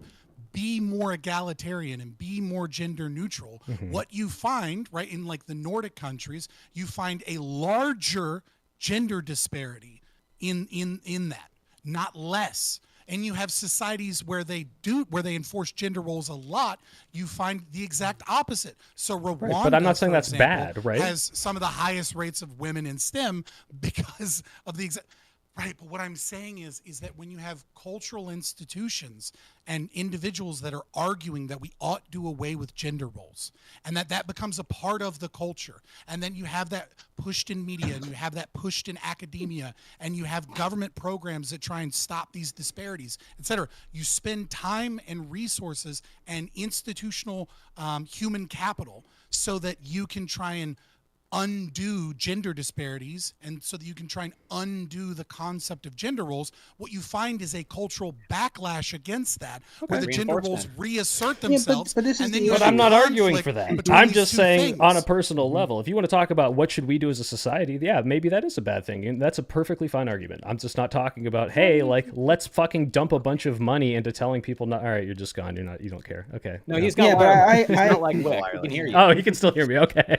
be more egalitarian and be more gender neutral, what you find, right, in like the Nordic countries, you find a larger gender disparity in that, not less. And you have societies where they enforce gender roles a lot, you find the exact opposite. So Rwanda, but I'm not saying for that's example, bad, right? has some of the highest rates of women in STEM because of the exact. Right, but what I'm saying is that when you have cultural institutions and individuals that are arguing that we ought to do away with gender roles, and that becomes a part of the culture, and then you have that pushed in media, and you have that pushed in academia, and you have government programs that try and stop these disparities, etc. You spend time and resources and institutional human capital so that you can try and undo gender disparities, and so that you can try and undo the concept of gender roles. What you find is a cultural backlash against that, where the gender roles Reinforcement. reassert themselves. but this is and then the you But have I'm not arguing conflict for that. between I'm these just two saying things. on a personal level, if you want to talk about what should we do as a society, yeah, maybe that is a bad thing. And that's a perfectly fine argument. I'm just not talking about, hey, like, let's fucking dump a bunch of money into telling people, not, all right, you're just gone. You don't care. Okay. No, yeah. he's got Yeah, but wireless. He's I- not like Wick. He can hear you. Oh, he can still hear me. Okay.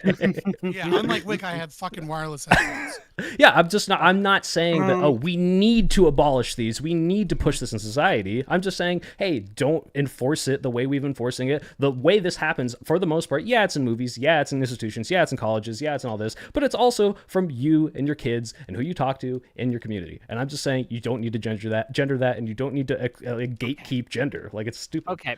Yeah, unlike Wick, I have fucking wireless headphones. Yeah, I'm not saying that, oh, we need to abolish these. We need to push this in society. I'm just saying, hey, don't enforce it the way we've enforcing it. The way this happens, for the most part, yeah, it's in movies, yeah, it's in institutions, yeah, it's in colleges, yeah, it's in all this, but it's also from you and your kids and who you talk to in your community. And I'm just saying you don't need to gender that, and you don't need to gatekeep gender. Like, it's stupid. Okay.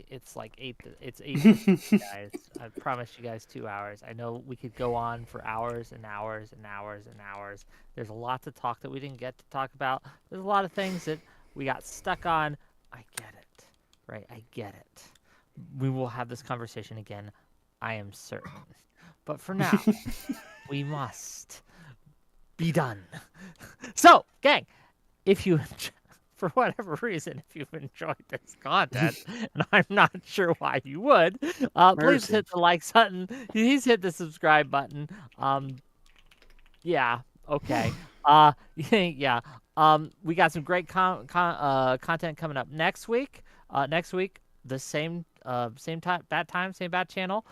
It's like it's 8 guys. I promised you guys 2 hours. I know we could go on for hours and hours and hours and hours. There's a lot to talk that we didn't get to talk about. There's a lot of things that we got stuck on. I get it, right? I get it. We will have this conversation again. I am certain. But for now, we must be done. So, gang, if you for whatever reason, if you've enjoyed this content, and I'm not sure why you would, please hit the like button. Please hit the subscribe button. Yeah, okay. Yeah. We got some great content coming up next week. The same time, bad time, same bad channel.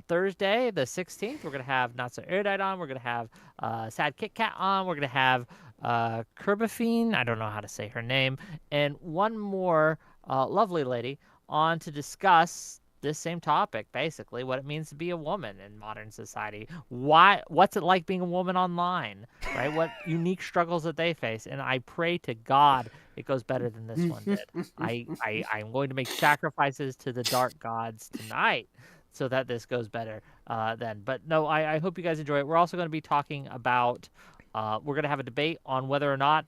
Thursday, the 16th, we're gonna have Not So Erudite on. We're gonna have Sad Kit Kat on. We're gonna have Kerbafine, I don't know how to say her name, and one more lovely lady on to discuss this same topic, basically, what it means to be a woman in modern society. What's it like being a woman online, right? What unique struggles that they face. And I pray to God it goes better than this one did. I'm going to make sacrifices to the dark gods tonight so that this goes better then. But no, I hope you guys enjoy it. We're also going to be talking about we're going to have a debate on whether or not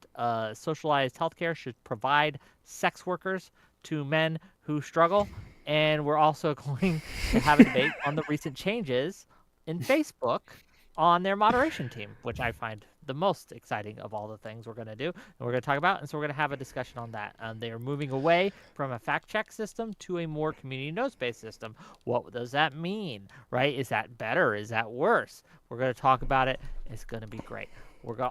socialized healthcare should provide sex workers to men who struggle. And we're also going to have a debate on the recent changes in Facebook on their moderation team, which I find the most exciting of all the things we're going to do and we're going to talk about. And so we're going to have a discussion on that. They are moving away from a fact check system to a more community notes-based system. What does that mean, right? Is that better? Is that worse? We're going to talk about it. It's going to be great. We're going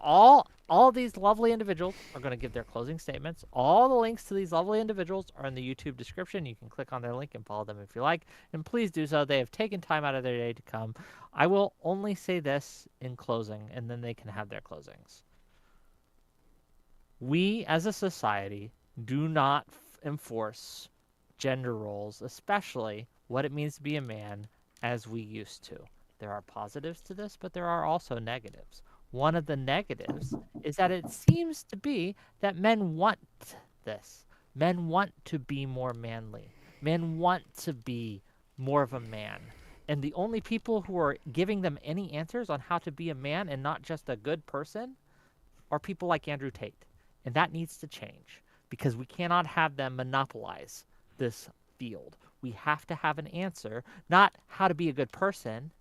all these lovely individuals are going to give their closing statements. All the links to these lovely individuals are in the YouTube description. You can click on their link and follow them if you like. And please do so. They have taken time out of their day to come. I will only say this in closing, and then they can have their closings. We, as a society, do not enforce gender roles, especially what it means to be a man, as we used to. There are positives to this, but there are also negatives. One of the negatives is that it seems to be that men want this. Men want to be more manly. Men want to be more of a man. And the only people who are giving them any answers on how to be a man and not just a good person are people like Andrew Tate. And that needs to change because we cannot have them monopolize this field. we have to have an answer, not how to be a good person.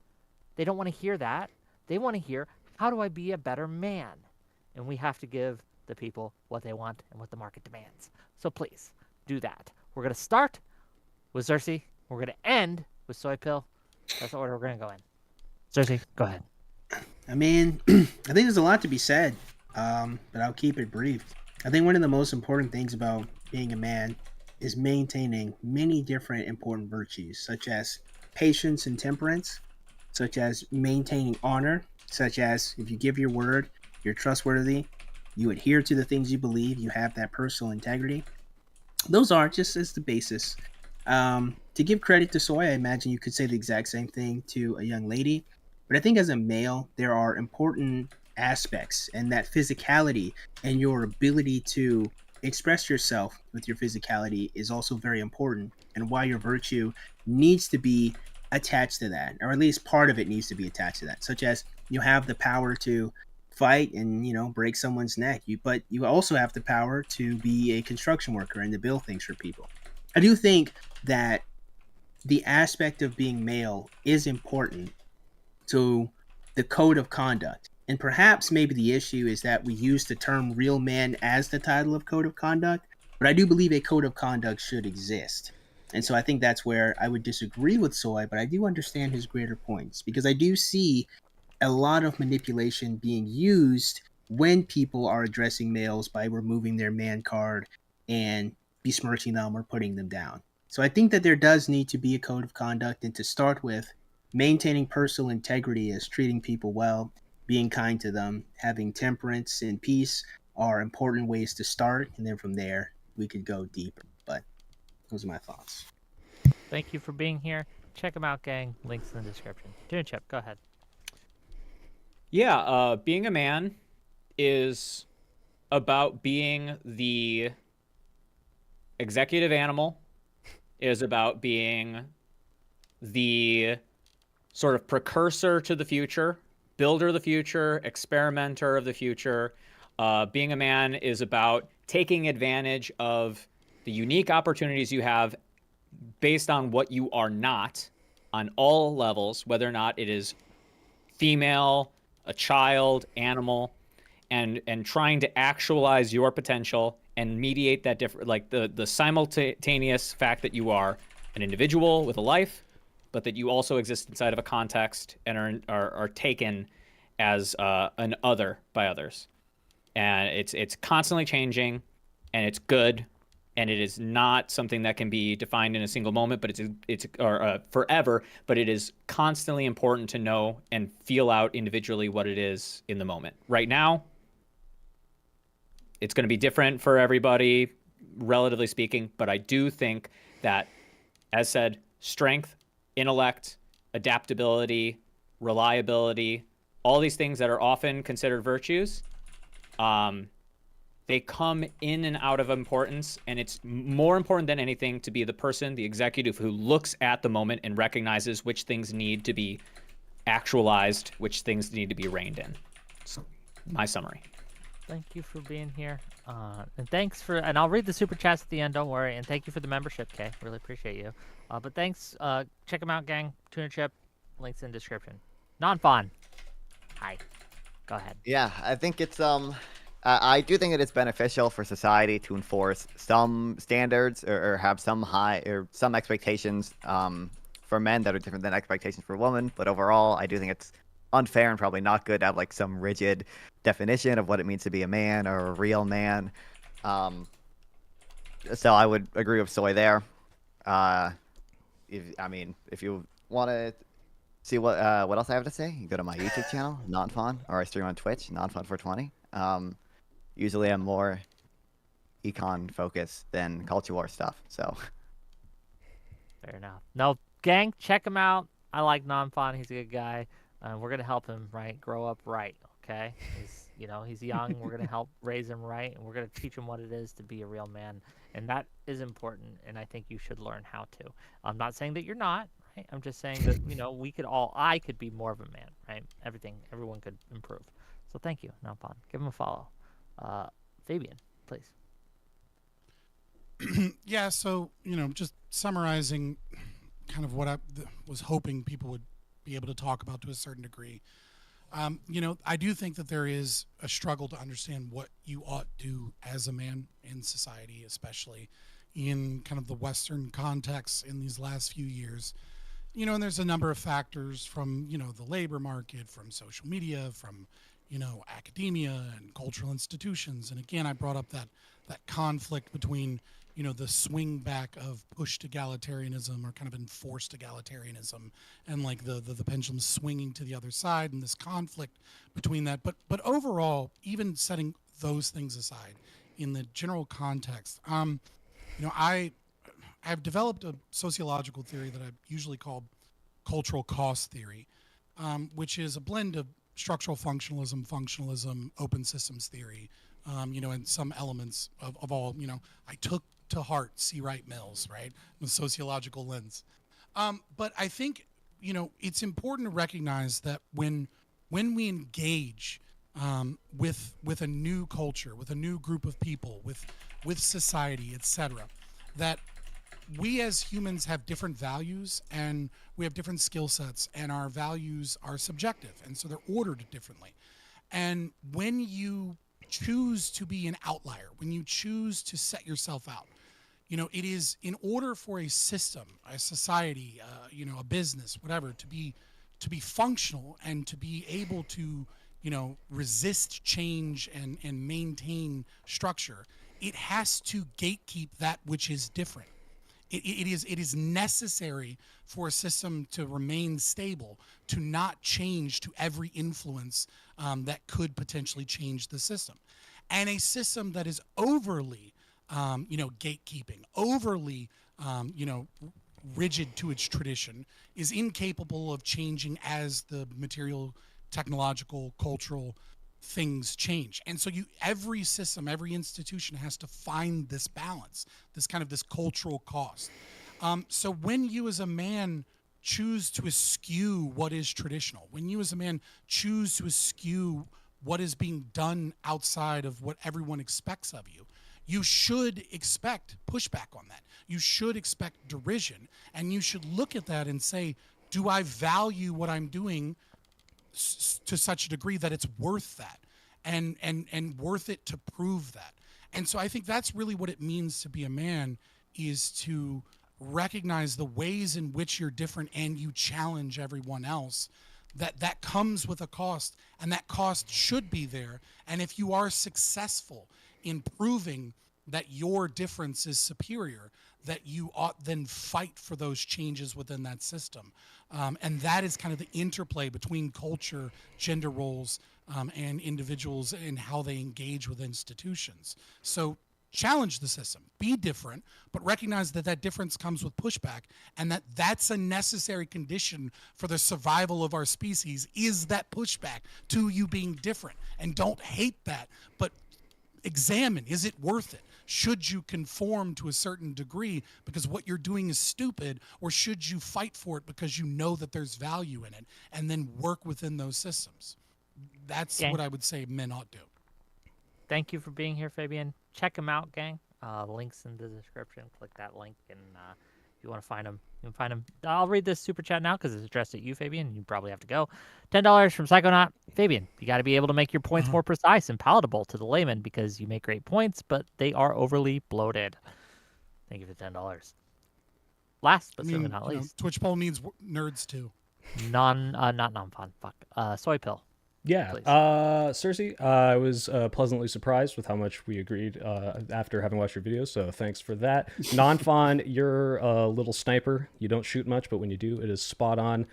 They don't want to hear that. They want to hear, how do I be a better man? And we have to give the people what they want and what the market demands. So please do that. We're going to start with Cersei. We're going to end with Soy Pill. That's the order we're going to go in. Cersei, go ahead. I mean, I think there's a lot to be said, but I'll keep it brief. I think one of the most important things about being a man is maintaining many different important virtues, such as patience and temperance, such as maintaining honor, such as if you give your word, you're trustworthy, you adhere to the things you believe, you have that personal integrity. Those are just as the basis. To give credit to Soy, I imagine you could say the exact same thing to a young lady. But I think as a male, there are important aspects, and that physicality and your ability to express yourself with your physicality is also very important, and why your virtue needs to be attached to that, or at least part of it needs to be attached to that, such as you have the power to fight and break someone's neck, but you also have the power to be a construction worker and to build things for people. I do think that the aspect of being male is important to the code of conduct. And perhaps maybe the issue is that we use the term real man as the title of code of conduct, but I do believe a code of conduct should exist. And so I think that's where I would disagree with Soy, but I do understand his greater points, because I do see a lot of manipulation being used when people are addressing males by removing their man card and besmirching them or putting them down. So I think that there does need to be a code of conduct, and to start with, maintaining personal integrity is treating people well, being kind to them, having temperance and peace are important ways to start, and then from there we could go deeper. But those are my thoughts. Thank you for being here. Check them out, gang. Links in the description. Tuna Chip, go ahead. Yeah, being a man is about being the executive animal, is about being the sort of precursor to the future, builder of the future, experimenter of the future. Being a man is about taking advantage of the unique opportunities you have based on what you are not on all levels, whether or not it is female, a child, animal, and trying to actualize your potential and mediate that different, like the simultaneous fact that you are an individual with a life, but that you also exist inside of a context and are taken as an other by others. And it's constantly changing, and it's good, and it is not something that can be defined in a single moment, but it's forever. But it is constantly important to know and feel out individually what it is in the moment. Right now, it's going to be different for everybody, relatively speaking. But I do think that, as said, strength, intellect, adaptability, reliability, all these things that are often considered virtues, they come in and out of importance, and it's more important than anything to be the person, the executive, who looks at the moment and recognizes which things need to be actualized, which things need to be reined in. So, my summary. Thank you for being here. And thanks for, and I'll read the super chats at the end, don't worry. And thank you for the membership, Kay. Really appreciate you. But thanks. Check them out, gang. Tuna Chip. Links in description. Non-fawn. Hi. Go ahead. Yeah, I think it's I do think that it's beneficial for society to enforce some standards or have some high or some expectations for men that are different than expectations for women. But overall, I do think it's unfair and probably not good to have like some rigid definition of what it means to be a man or a real man. So I would agree with Soy there. If you want to see what else I have to say, you can go to my YouTube channel, Nonfun, or I stream on Twitch, Nonfun420. Usually I'm more econ focused than culture war stuff. So fair enough. No, gang, check him out. I like Nonfun. He's a good guy. We're gonna help him grow up right. Okay, he's young. We're gonna help raise him right, and we're gonna teach him what it is to be a real man, and that is important. And I think you should learn how to. I'm not saying that you're not. Right? I'm just saying that I could be more of a man. Right? Everyone could improve. So thank you, Nonfun. Give him a follow. Fabian, please. Yeah. So just summarizing, kind of what I was hoping people would be able to talk about to a certain degree. I do think that there is a struggle to understand what you ought to do as a man in society, especially in kind of the Western context in these last few years. And there's a number of factors from, the labor market, from social media, from, academia and cultural institutions. And again, I brought up that conflict between, the swing back of pushed egalitarianism or kind of enforced egalitarianism and like the pendulum swinging to the other side and this conflict between that. But overall, even setting those things aside in the general context, I've developed a sociological theory that I usually call cultural cost theory, which is a blend of structural functionalism, open systems theory, and some elements of all. I took to heart C. Wright Mills, right, the sociological lens. But I think, it's important to recognize that when we engage with a new culture, with a new group of people, with society, etc., that we as humans have different values and we have different skill sets, and our values are subjective, and so they're ordered differently. And when you choose to be an outlier, when you choose to set yourself out, it is in order for a system, a society, a business, whatever, to be functional and to be able to, resist change and maintain structure, it has to gatekeep that which is different. It is necessary for a system to remain stable, to not change to every influence that could potentially change the system. And a system that is overly, gatekeeping, overly, rigid to its tradition, is incapable of changing as the material, technological, cultural things change. And so every system, every institution has to find this balance, this cultural cost. So when you as a man choose to eschew what is traditional, when you as a man choose to eschew what is being done outside of what everyone expects of you, you should expect pushback on that. You should expect derision, and you should look at that and say, do I value what I'm doing to such a degree that it's worth that and worth it to prove that? And so I think that's really what it means to be a man, is to recognize the ways in which you're different and you challenge everyone else. That comes with a cost, and that cost should be there. And if you are successful in proving that your difference is superior, that you ought then fight for those changes within that system. And that is kind of the interplay between culture, gender roles, and individuals and how they engage with institutions. So challenge the system, be different, but recognize that difference comes with pushback, and that's a necessary condition for the survival of our species, is that pushback to you being different. And don't hate that, but examine, is it worth it? Should you conform to a certain degree because what you're doing is stupid, or should you fight for it because you know that there's value in it, and then work within those systems? That's what I would say men ought to do. Thank you for being here, Fabian. Check him out, gang. Links in the description. Click that link, and if you want to find him, you can find him. I'll read this super chat now because it's addressed at you, Fabian. You probably have to go. $10 from Psychonaut. Fabian, you got to be able to make your points more precise and palatable to the layman, because you make great points, but they are overly bloated. Thank you for $10. Last but certainly not least, Twitch poll needs nerds too. not non-fun. Fuck. Soy pill. Yeah, Cersei, I was pleasantly surprised with how much we agreed after having watched your videos, so thanks for that. Non-Fawn, you're a little sniper. You don't shoot much, but when you do, it is spot on.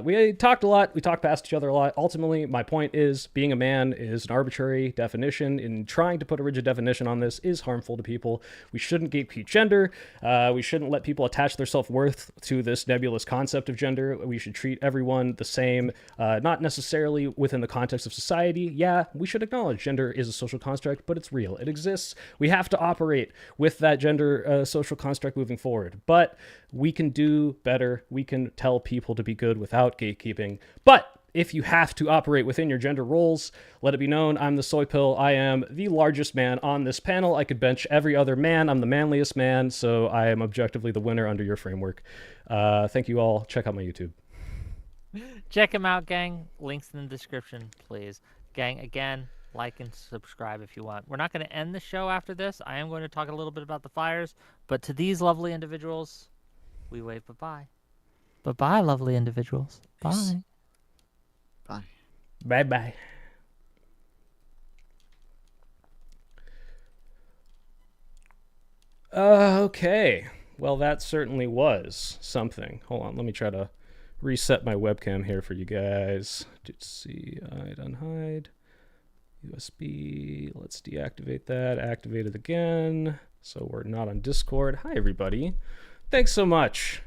We talked a lot. We talked past each other a lot. Ultimately, my point is, being a man is an arbitrary definition, and trying to put a rigid definition on this is harmful to people. We shouldn't gatekeep gender. We shouldn't let people attach their self-worth to this nebulous concept of gender. We should treat everyone the same, not necessarily within the context of society. Yeah, we should acknowledge gender is a social construct, but it's real. It exists. We have to operate with that gender social construct moving forward. But we can do better. We can tell people to be good without gatekeeping. But if you have to operate within your gender roles, let it be known, I'm the soy pill. I am the largest man on this panel. I could bench every other man. I'm the manliest man, so I am objectively the winner under your framework. Thank you all. Check out my YouTube. Check him out, gang. Links in the description, please. Gang, again, like and subscribe if you want. We're not going to end the show after this. I am going to talk a little bit about the fires, but to these lovely individuals, we wave bye-bye. Bye-bye, lovely individuals. Bye. Bye. Bye-bye. Okay. Well, that certainly was something. Hold on, let me try to reset my webcam here for you guys. Just see, hide, unhide. USB, let's deactivate that, activate it again, so we're not on Discord. Hi, everybody. Thanks so much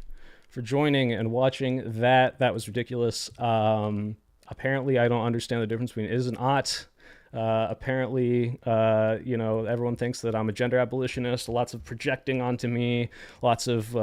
for joining and watching that. That was ridiculous. Apparently, I don't understand the difference between is and ought. Apparently, everyone thinks that I'm a gender abolitionist. Lots of projecting onto me, lots of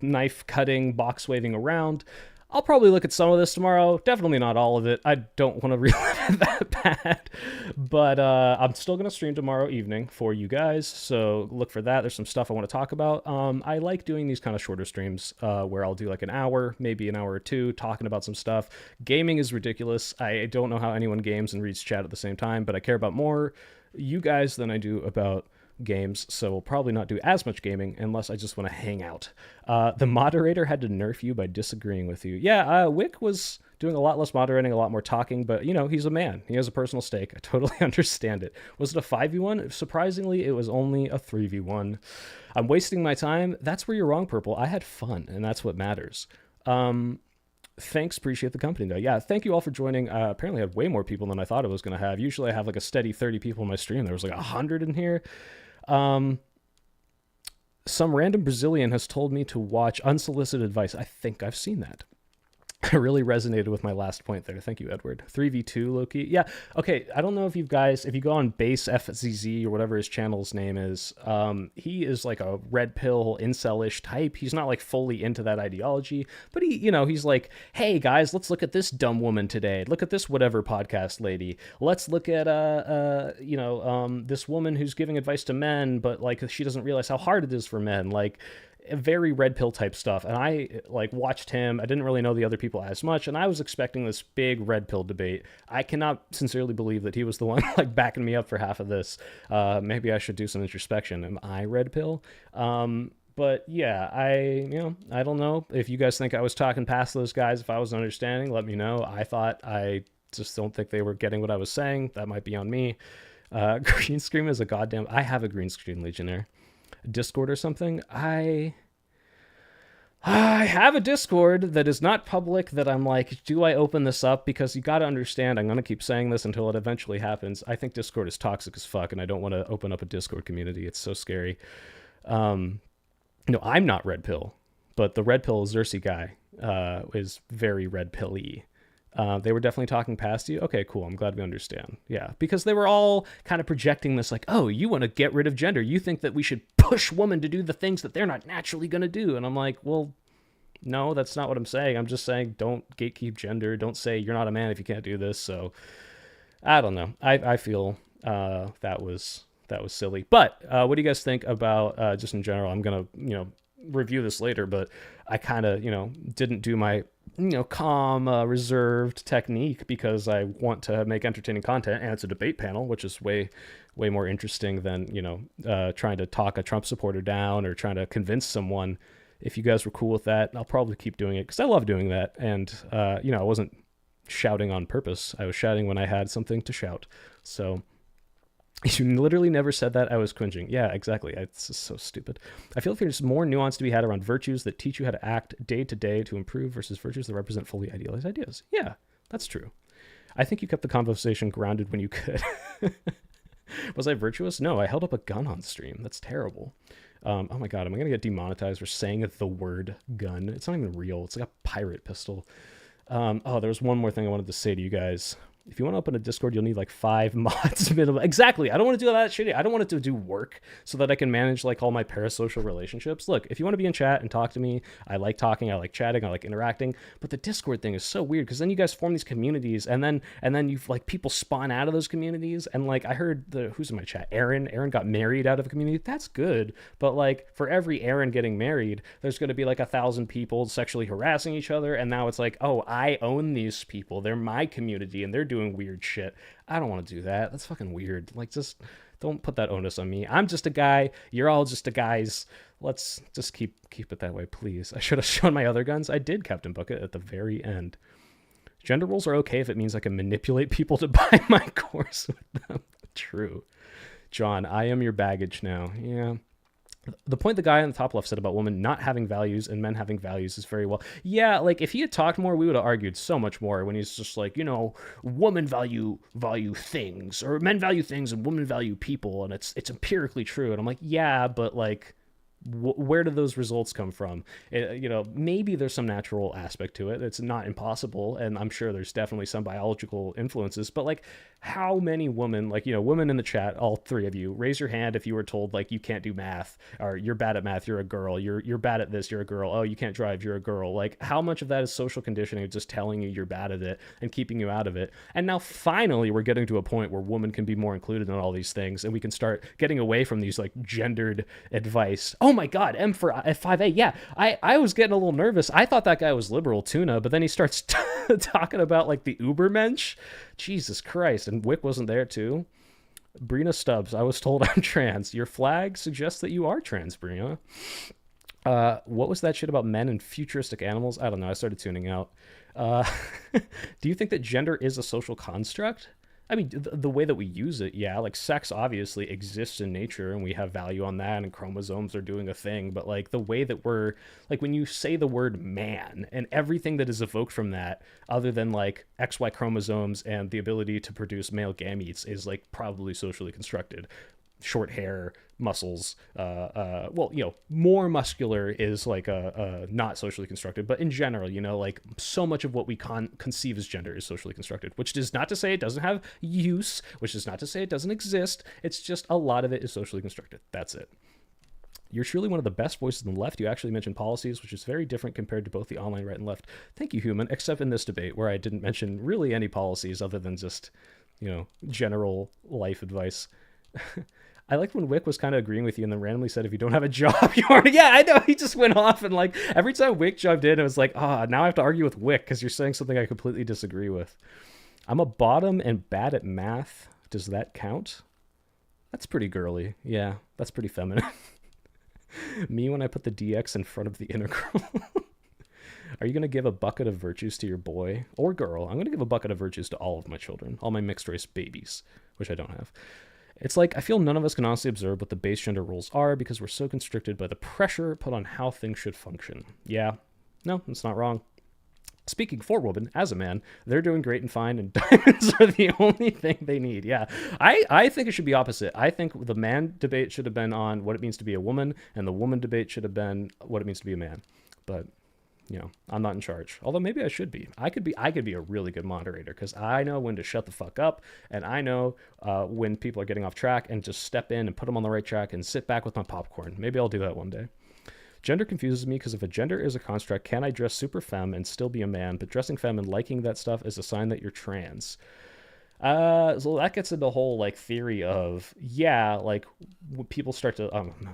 knife cutting, box waving around. I'll probably look at some of this tomorrow. Definitely not all of it. I don't want to relive it that bad. But I'm still going to stream tomorrow evening for you guys. So look for that. There's some stuff I want to talk about. I like doing these kind of shorter streams where I'll do like an hour, maybe an hour or two, talking about some stuff. Gaming is ridiculous. I don't know how anyone games and reads chat at the same time, but I care about more you guys than I do about games, so we'll probably not do as much gaming unless I just want to hang out. The moderator had to nerf you by disagreeing with you. Yeah, Whick was doing a lot less moderating, a lot more talking, but, he's a man. He has a personal stake. I totally understand it. Was it a 5v1? Surprisingly, it was only a 3v1. I'm wasting my time. That's where you're wrong, Purple. I had fun, and that's what matters. Thanks, appreciate the company, though. Yeah, thank you all for joining. Apparently I had way more people than I thought it was going to have. Usually I have like a steady 30 people in my stream. There was like 100 in here. Some random Brazilian has told me to watch Unsolicited Advice. I think I've seen that. I really resonated with my last point there. Thank you, Edward. 3v2, Loki. Yeah, okay, I don't know if you guys, if you go on Base FZZ or whatever his channel's name is, he is like a red pill, incel-ish type. He's not like fully into that ideology, but he, he's like, hey guys, let's look at this dumb woman today. Look at this whatever podcast lady. Let's look at, this woman who's giving advice to men, but like she doesn't realize how hard it is for men. Like, very red pill type stuff, and I like watched him. I didn't really know the other people as much, and I was expecting this big red pill debate. I cannot sincerely believe that he was the one like backing me up for half of this. Maybe I should do some introspection. Am I red pill? But yeah, I don't know if you guys think I was talking past those guys. If I was understanding, let me know. I just don't think they were getting what I was saying. That might be on me. Green screen is a goddamn. I have a green screen Legionnaire. Discord or something. I have a Discord that is not public that I'm like, do I open this up? Because you got to understand, I'm going to keep saying this until it eventually happens. I think Discord is toxic as fuck, and I don't want to open up a Discord community. It's so scary. No, I'm not red pill, but the red pill Xerxes guy is very red pill-y. They were definitely talking past you. Okay, cool. I'm glad we understand. Yeah, because they were all kind of projecting this like, oh, you want to get rid of gender. You think that we should push women to do the things that they're not naturally going to do. And I'm like, well, no, that's not what I'm saying. I'm just saying don't gatekeep gender. Don't say you're not a man if you can't do this. So I don't know. I feel that was silly. But what do you guys think about just in general? I'm going to, review this later, but I kind of, didn't do my calm, reserved technique because I want to make entertaining content, and it's a debate panel, which is way more interesting than, trying to talk a Trump supporter down or trying to convince someone. If you guys were cool with that, I'll probably keep doing it because I love doing that. And, I wasn't shouting on purpose. I was shouting when I had something to shout. So you literally never said that. I was cringing. Yeah, exactly. It's just so stupid. I feel like there's more nuance to be had around virtues that teach you how to act day to day to improve versus virtues that represent fully idealized ideas. Yeah, that's true. I think you kept the conversation grounded when you could. Was I virtuous? No, I held up a gun on stream. That's terrible. Oh my God, am I going to get demonetized for saying the word gun? It's not even real. It's like a pirate pistol. There was one more thing I wanted to say to you guys. If you want to open a Discord, you'll need like 5 mods minimum. Exactly. I don't want to do that shit. I don't want it to do work so that I can manage like all my parasocial relationships. Look, if you want to be in chat and talk to me, I like talking, I like chatting, I like interacting. But the Discord thing is so weird because then you guys form these communities, and then you've like people spawn out of those communities. And like I heard who's in my chat? Aaron got married out of a community. That's good. But like for every Aaron getting married, there's going to be like 1,000 people sexually harassing each other. And now it's like, oh, I own these people. They're my community and they're doing weird shit. I don't want to do that. That's fucking weird. Like, just don't put that onus on me. I'm just a guy. You're all just a guys. Let's just keep it that way, please. I should have shown my other guns. I did, Captain Bucket, at the very end. Gender roles are okay if it means I can manipulate people to buy my course with them. True. John, I am your baggage now. Yeah. The point the guy on the top left said about women not having values and men having values is very well. Yeah, like if he had talked more, we would have argued so much more when he's just like, women value things, or men value things and women value people, and it's empirically true. And I'm like, yeah, but like where do those results come from? Maybe there's some natural aspect to it. It's not impossible, and I'm sure there's definitely some biological influences, but like how many women, women in the chat, all 3 of you, raise your hand if you were told like you can't do math, or you're bad at math, you're a girl, you're bad at this, you're a girl, oh, you can't drive, you're a girl. Like how much of that is social conditioning, just telling you you're bad at it and keeping you out of it? And now finally we're getting to a point where women can be more included in all these things, and we can start getting away from these like gendered advice. Oh my god, M for F5A. Yeah, I was getting a little nervous. I thought that guy was liberal tuna, but then he starts talking about like the Ubermensch. Jesus Christ. And Whick wasn't there too. Brina Stubbs, I was told I'm trans. Your flag suggests that you are trans, Brina. What was that shit about men and futuristic animals? I don't know. I started tuning out. Do you think that gender is a social construct? I mean, the way that we use it, yeah, like sex obviously exists in nature and we have value on that and chromosomes are doing a thing. But like the way that we're, like when you say the word man and everything that is evoked from that, other than like XY chromosomes and the ability to produce male gametes, is like probably socially constructed. Short hair, muscles, more muscular is like not socially constructed, but in general, like so much of what we conceive as gender is socially constructed, which is not to say it doesn't have use, which is not to say it doesn't exist. It's just a lot of it is socially constructed. That's it. You're truly one of the best voices on the left. You actually mentioned policies, which is very different compared to both the online right and left. Thank you, Human, except in this debate where I didn't mention really any policies other than just, general life advice. I liked when Whick was kind of agreeing with you and then randomly said, if you don't have a job, you aren't. Yeah, I know. He just went off, and like every time Whick jumped in, it was like, now I have to argue with Whick because you're saying something I completely disagree with. I'm a bottom and bad at math. Does that count? That's pretty girly. Yeah, that's pretty feminine. Me when I put the DX in front of the integral. Are you going to give a bucket of virtues to your boy or girl? I'm going to give a bucket of virtues to all of my children, all my mixed race babies, which I don't have. It's like, I feel none of us can honestly observe what the base gender rules are because we're so constricted by the pressure put on how things should function. Yeah, no, it's not wrong. Speaking for women, as a man, they're doing great and fine, and diamonds are the only thing they need. Yeah, I think it should be opposite. I think the man debate should have been on what it means to be a woman, and the woman debate should have been what it means to be a man. But I'm not in charge. Although maybe I should be. I could be a really good moderator because I know when to shut the fuck up, and I know when people are getting off track, and just step in and put them on the right track and sit back with my popcorn. Maybe I'll do that one day. Gender confuses me because if a gender is a construct, can I dress super femme and still be a man? But dressing femme and liking that stuff is a sign that you're trans. So that gets into the whole like theory of, like when people start to,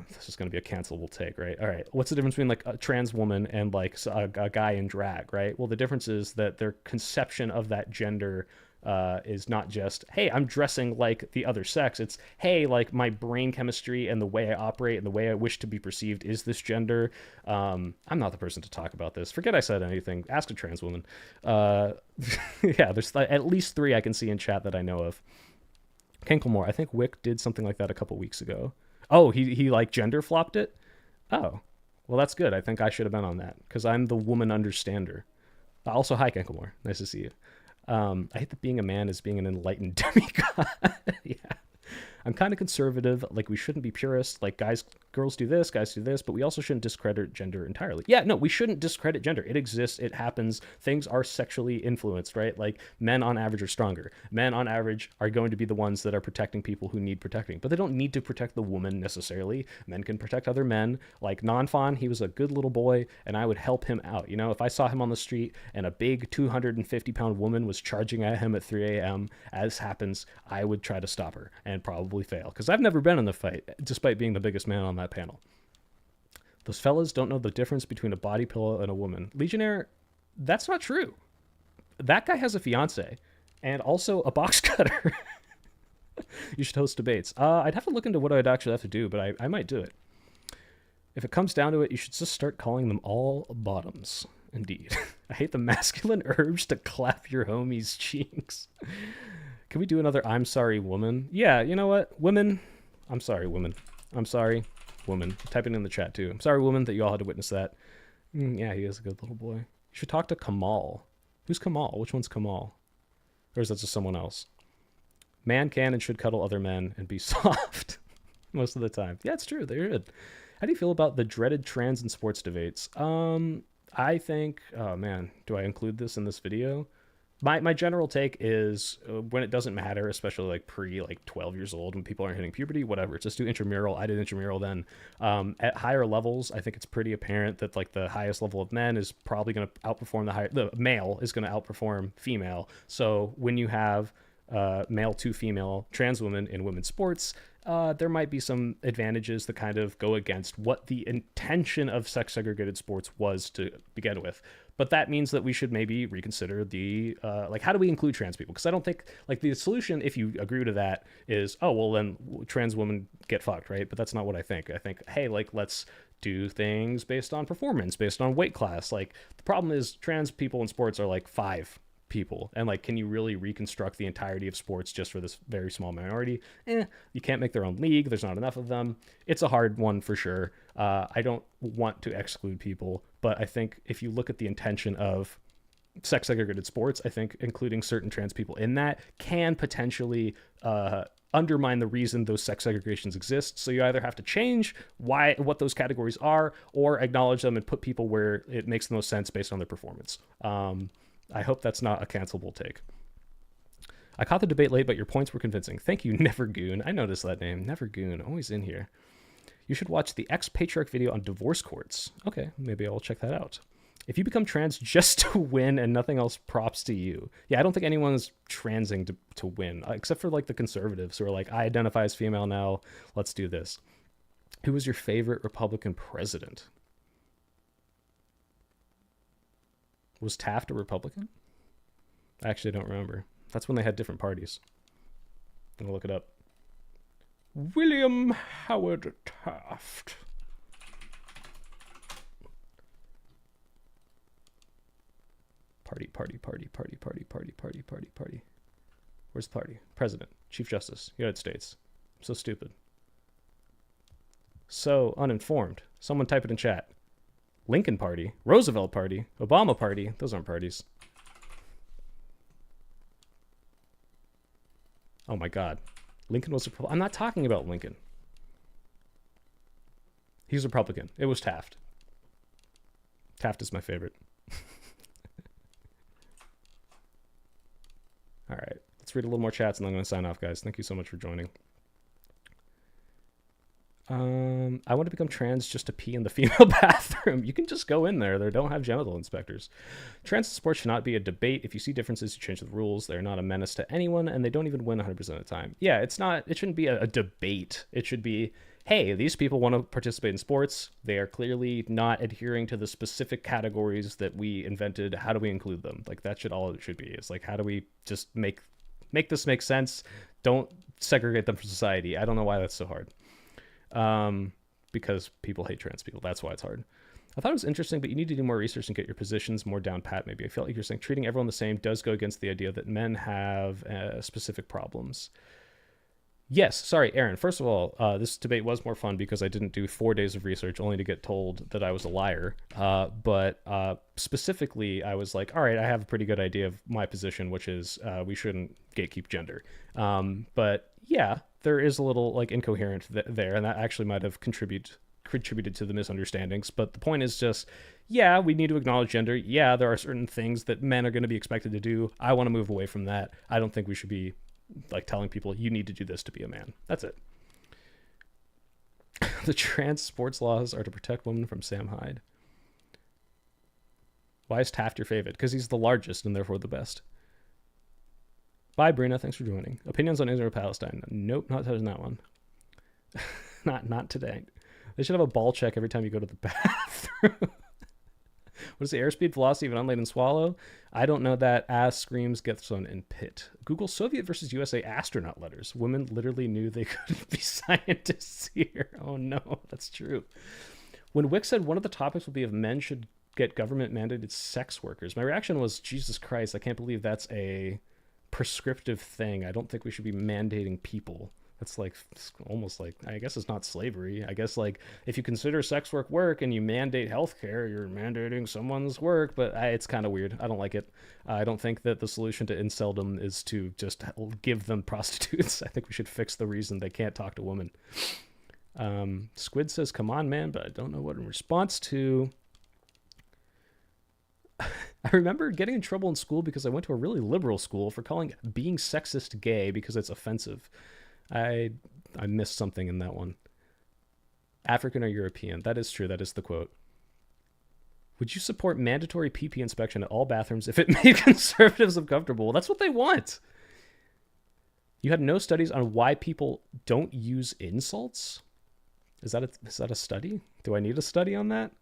this is going to be a cancelable take, right? All right. What's the difference between like a trans woman and like a guy in drag, right? Well, the difference is that their conception of that gender is not just, hey, I'm dressing like the other sex. It's, hey, like my brain chemistry and the way I operate and the way I wish to be perceived is this gender. I'm not the person to talk about this. Forget I said anything. Ask a trans woman. Yeah, there's at least 3 I can see in chat that I know of. Kenkelmore, I think Whick did something like that a couple weeks ago. Oh, he like gender flopped it? Oh, well, that's good. I think I should have been on that because I'm the woman understander. Also, hi, Kenkelmore. Nice to see you. I hate that being a man is being an enlightened demigod. Yeah. I'm kind of conservative. Like, we shouldn't be purist. Like, girls do this, guys do this, but we also shouldn't discredit gender entirely. Yeah, no, we shouldn't discredit gender. It exists. It happens. Things are sexually influenced, right? Like, men on average are stronger. Men on average are going to be the ones that are protecting people who need protecting, but they don't need to protect the woman necessarily. Men can protect other men. Like Nonfon, he was a good little boy, and I would help him out. You know, if I saw him on the street and a big 250-pound woman was charging at him at 3 a.m., as happens, I would try to stop her and probably fail, because I've never been in the fight, despite being the biggest man on that panel. Those fellas don't know the difference between a body pillow and a woman. Legionnaire, that's not true. That guy has a fiance and also a box cutter. You should host debates. I'd have to look into what I'd actually have to do, but I might do it. If it comes down to it, you should just start calling them all bottoms. Indeed. I hate the masculine urge to clap your homie's cheeks. Can we do another I'm sorry woman? Yeah, you know what? Women. I'm sorry, woman. I'm sorry, woman. Type it in the chat too. I'm sorry, woman, that you all had to witness that. Yeah, he is a good little boy. You should talk to Kamal. Who's Kamal? Which one's Kamal? Or is that just someone else? Man can and should cuddle other men and be soft most of the time. Yeah, it's true. They're good. How do you feel about the dreaded trans and sports debates? I think, oh man, do I include this in this video? My general take is when it doesn't matter, especially like 12 years old, when people aren't hitting puberty, whatever, just do intramural. I did intramural then. At higher levels, I think it's pretty apparent that like the highest level of men is probably going to outperform the male is going to outperform female. So when you have male to female trans women in women's sports, there might be some advantages that kind of go against what the intention of sex segregated sports was to begin with. But that means that we should maybe reconsider the like, how do we include trans people? Because I don't think like the solution, if you agree to that, is, oh well, then trans women get fucked, right? But that's not what I think. I think, hey, like, let's do things based on performance, based on weight class. Like, the problem is trans people in sports are like 5 people, and like, can you really reconstruct the entirety of sports just for this very small minority? You can't make their own league. There's not enough of them. It's a hard one for sure. I don't want to exclude people, but I think if you look at the intention of sex segregated sports, I think including certain trans people in that can potentially undermine the reason those sex segregations exist. So you either have to change what those categories are, or acknowledge them and put people where it makes the most sense based on their performance. I hope that's not a cancelable take. I caught the debate late, but your points were convincing. Thank you, Nevergoon. I noticed that name. Nevergoon, always in here. You should watch the ex-patriarch video on divorce courts. Okay, maybe I'll check that out. If you become trans just to win and nothing else, props to you. Yeah, I don't think anyone's transing to win, except for like the conservatives who are like, I identify as female now, let's do this. Who was your favorite Republican president? Was Taft a Republican? I actually don't remember. That's when they had different parties. I'm gonna look it up. William Howard Taft. Party. Where's the party? President, Chief Justice, United States. I'm so stupid. So uninformed. Someone type it in chat. Lincoln Party, Roosevelt Party, Obama Party. Those aren't parties. Oh my God. Lincoln was a... I'm not talking about Lincoln. He's a Republican. It was Taft. Taft is my favorite. All right. Let's read a little more chats and then I'm going to sign off, guys. Thank you so much for joining. I want to become trans just to pee in the female bathroom. You can just go in there. They don't have genital inspectors. Trans sports should not be a debate. If you see differences, you change the rules. They're not a menace to anyone, and they don't even win 100% of the time. Yeah, it's not. It shouldn't be a debate. It should be, hey, these people want to participate in sports. They are clearly not adhering to the specific categories that we invented. How do we include them? Like, that should all it should be. It's like, how do we just make this make sense? Don't segregate them from society. I don't know why that's so hard. Because people hate trans people. That's why it's hard. I thought it was interesting, but you need to do more research and get your positions more down pat, maybe. I feel like you're saying treating everyone the same does go against the idea that men have specific problems. Yes, sorry, Aaron. First of all, this debate was more fun because I didn't do 4 days of research only to get told that I was a liar. But specifically, I was like, all right, I have a pretty good idea of my position, which is we shouldn't gatekeep gender. But yeah, there is a little like incoherent there, and that actually might have contributed to the misunderstandings. But the point is just, yeah, we need to acknowledge gender. Yeah, there are certain things that men are going to be expected to do. I want to move away from that. I don't think we should be like telling people you need to do this to be a man. That's it. The trans sports laws are to protect women from Sam Hyde. Why is Taft your favorite? Because he's the largest and therefore the best. Bye, Brina. Thanks for joining. Opinions on Israel Palestine? Nope, not touching that one. not today. They should have a ball check every time you go to the bathroom. What is the airspeed, velocity of an unladen swallow? I don't know that. Ass screams, gets on in pit. Google Soviet versus USA astronaut letters. Women literally knew they couldn't be scientists here. Oh no, that's true. When Whick said one of the topics will be if men should get government mandated sex workers, my reaction was, Jesus Christ, I can't believe that's a prescriptive thing. I don't think we should be mandating people. That's like almost like, I guess it's not slavery. I guess like if you consider sex work and you mandate healthcare, you're mandating someone's work, but it's kind of weird. I don't like it. I don't think that the solution to inceldom is to just give them prostitutes. I think we should fix the reason they can't talk to women. Squid says, come on, man, but I don't know what in response to. I remember getting in trouble in school because I went to a really liberal school for calling being sexist gay because it's offensive. I missed something in that one. African or European. That is true. That is the quote. Would you support mandatory PP inspection at all bathrooms if it made conservatives uncomfortable? Well, that's what they want. You had no studies on why people don't use insults? Is that a study? Do I need a study on that?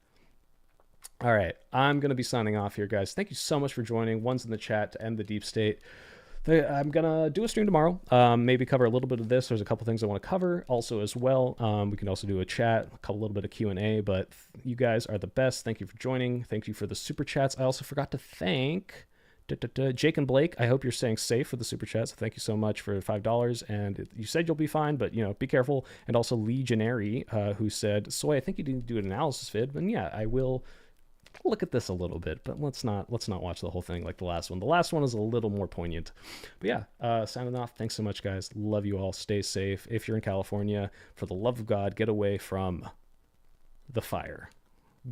All right. I'm going to be signing off here, guys. Thank you so much for joining. One's in the chat to end the deep state. I'm going to do a stream tomorrow, maybe cover a little bit of this. There's a couple things I want to cover also as well. We can also do a chat, little bit of Q&A, but you guys are the best. Thank you for joining. Thank you for the super chats. I also forgot to thank Jake and Blake. I hope you're staying safe for the super chats. So thank you so much for $5. And you said you'll be fine, but be careful. And also Legionary, who said, Soy, I think you need to do an analysis vid. But yeah, I will look at this a little bit, but let's not watch the whole thing like the last one. The last one is a little more poignant. But yeah, signing off. Thanks so much, guys. Love you all. Stay safe. If you're in California, for the love of God, get away from the fire.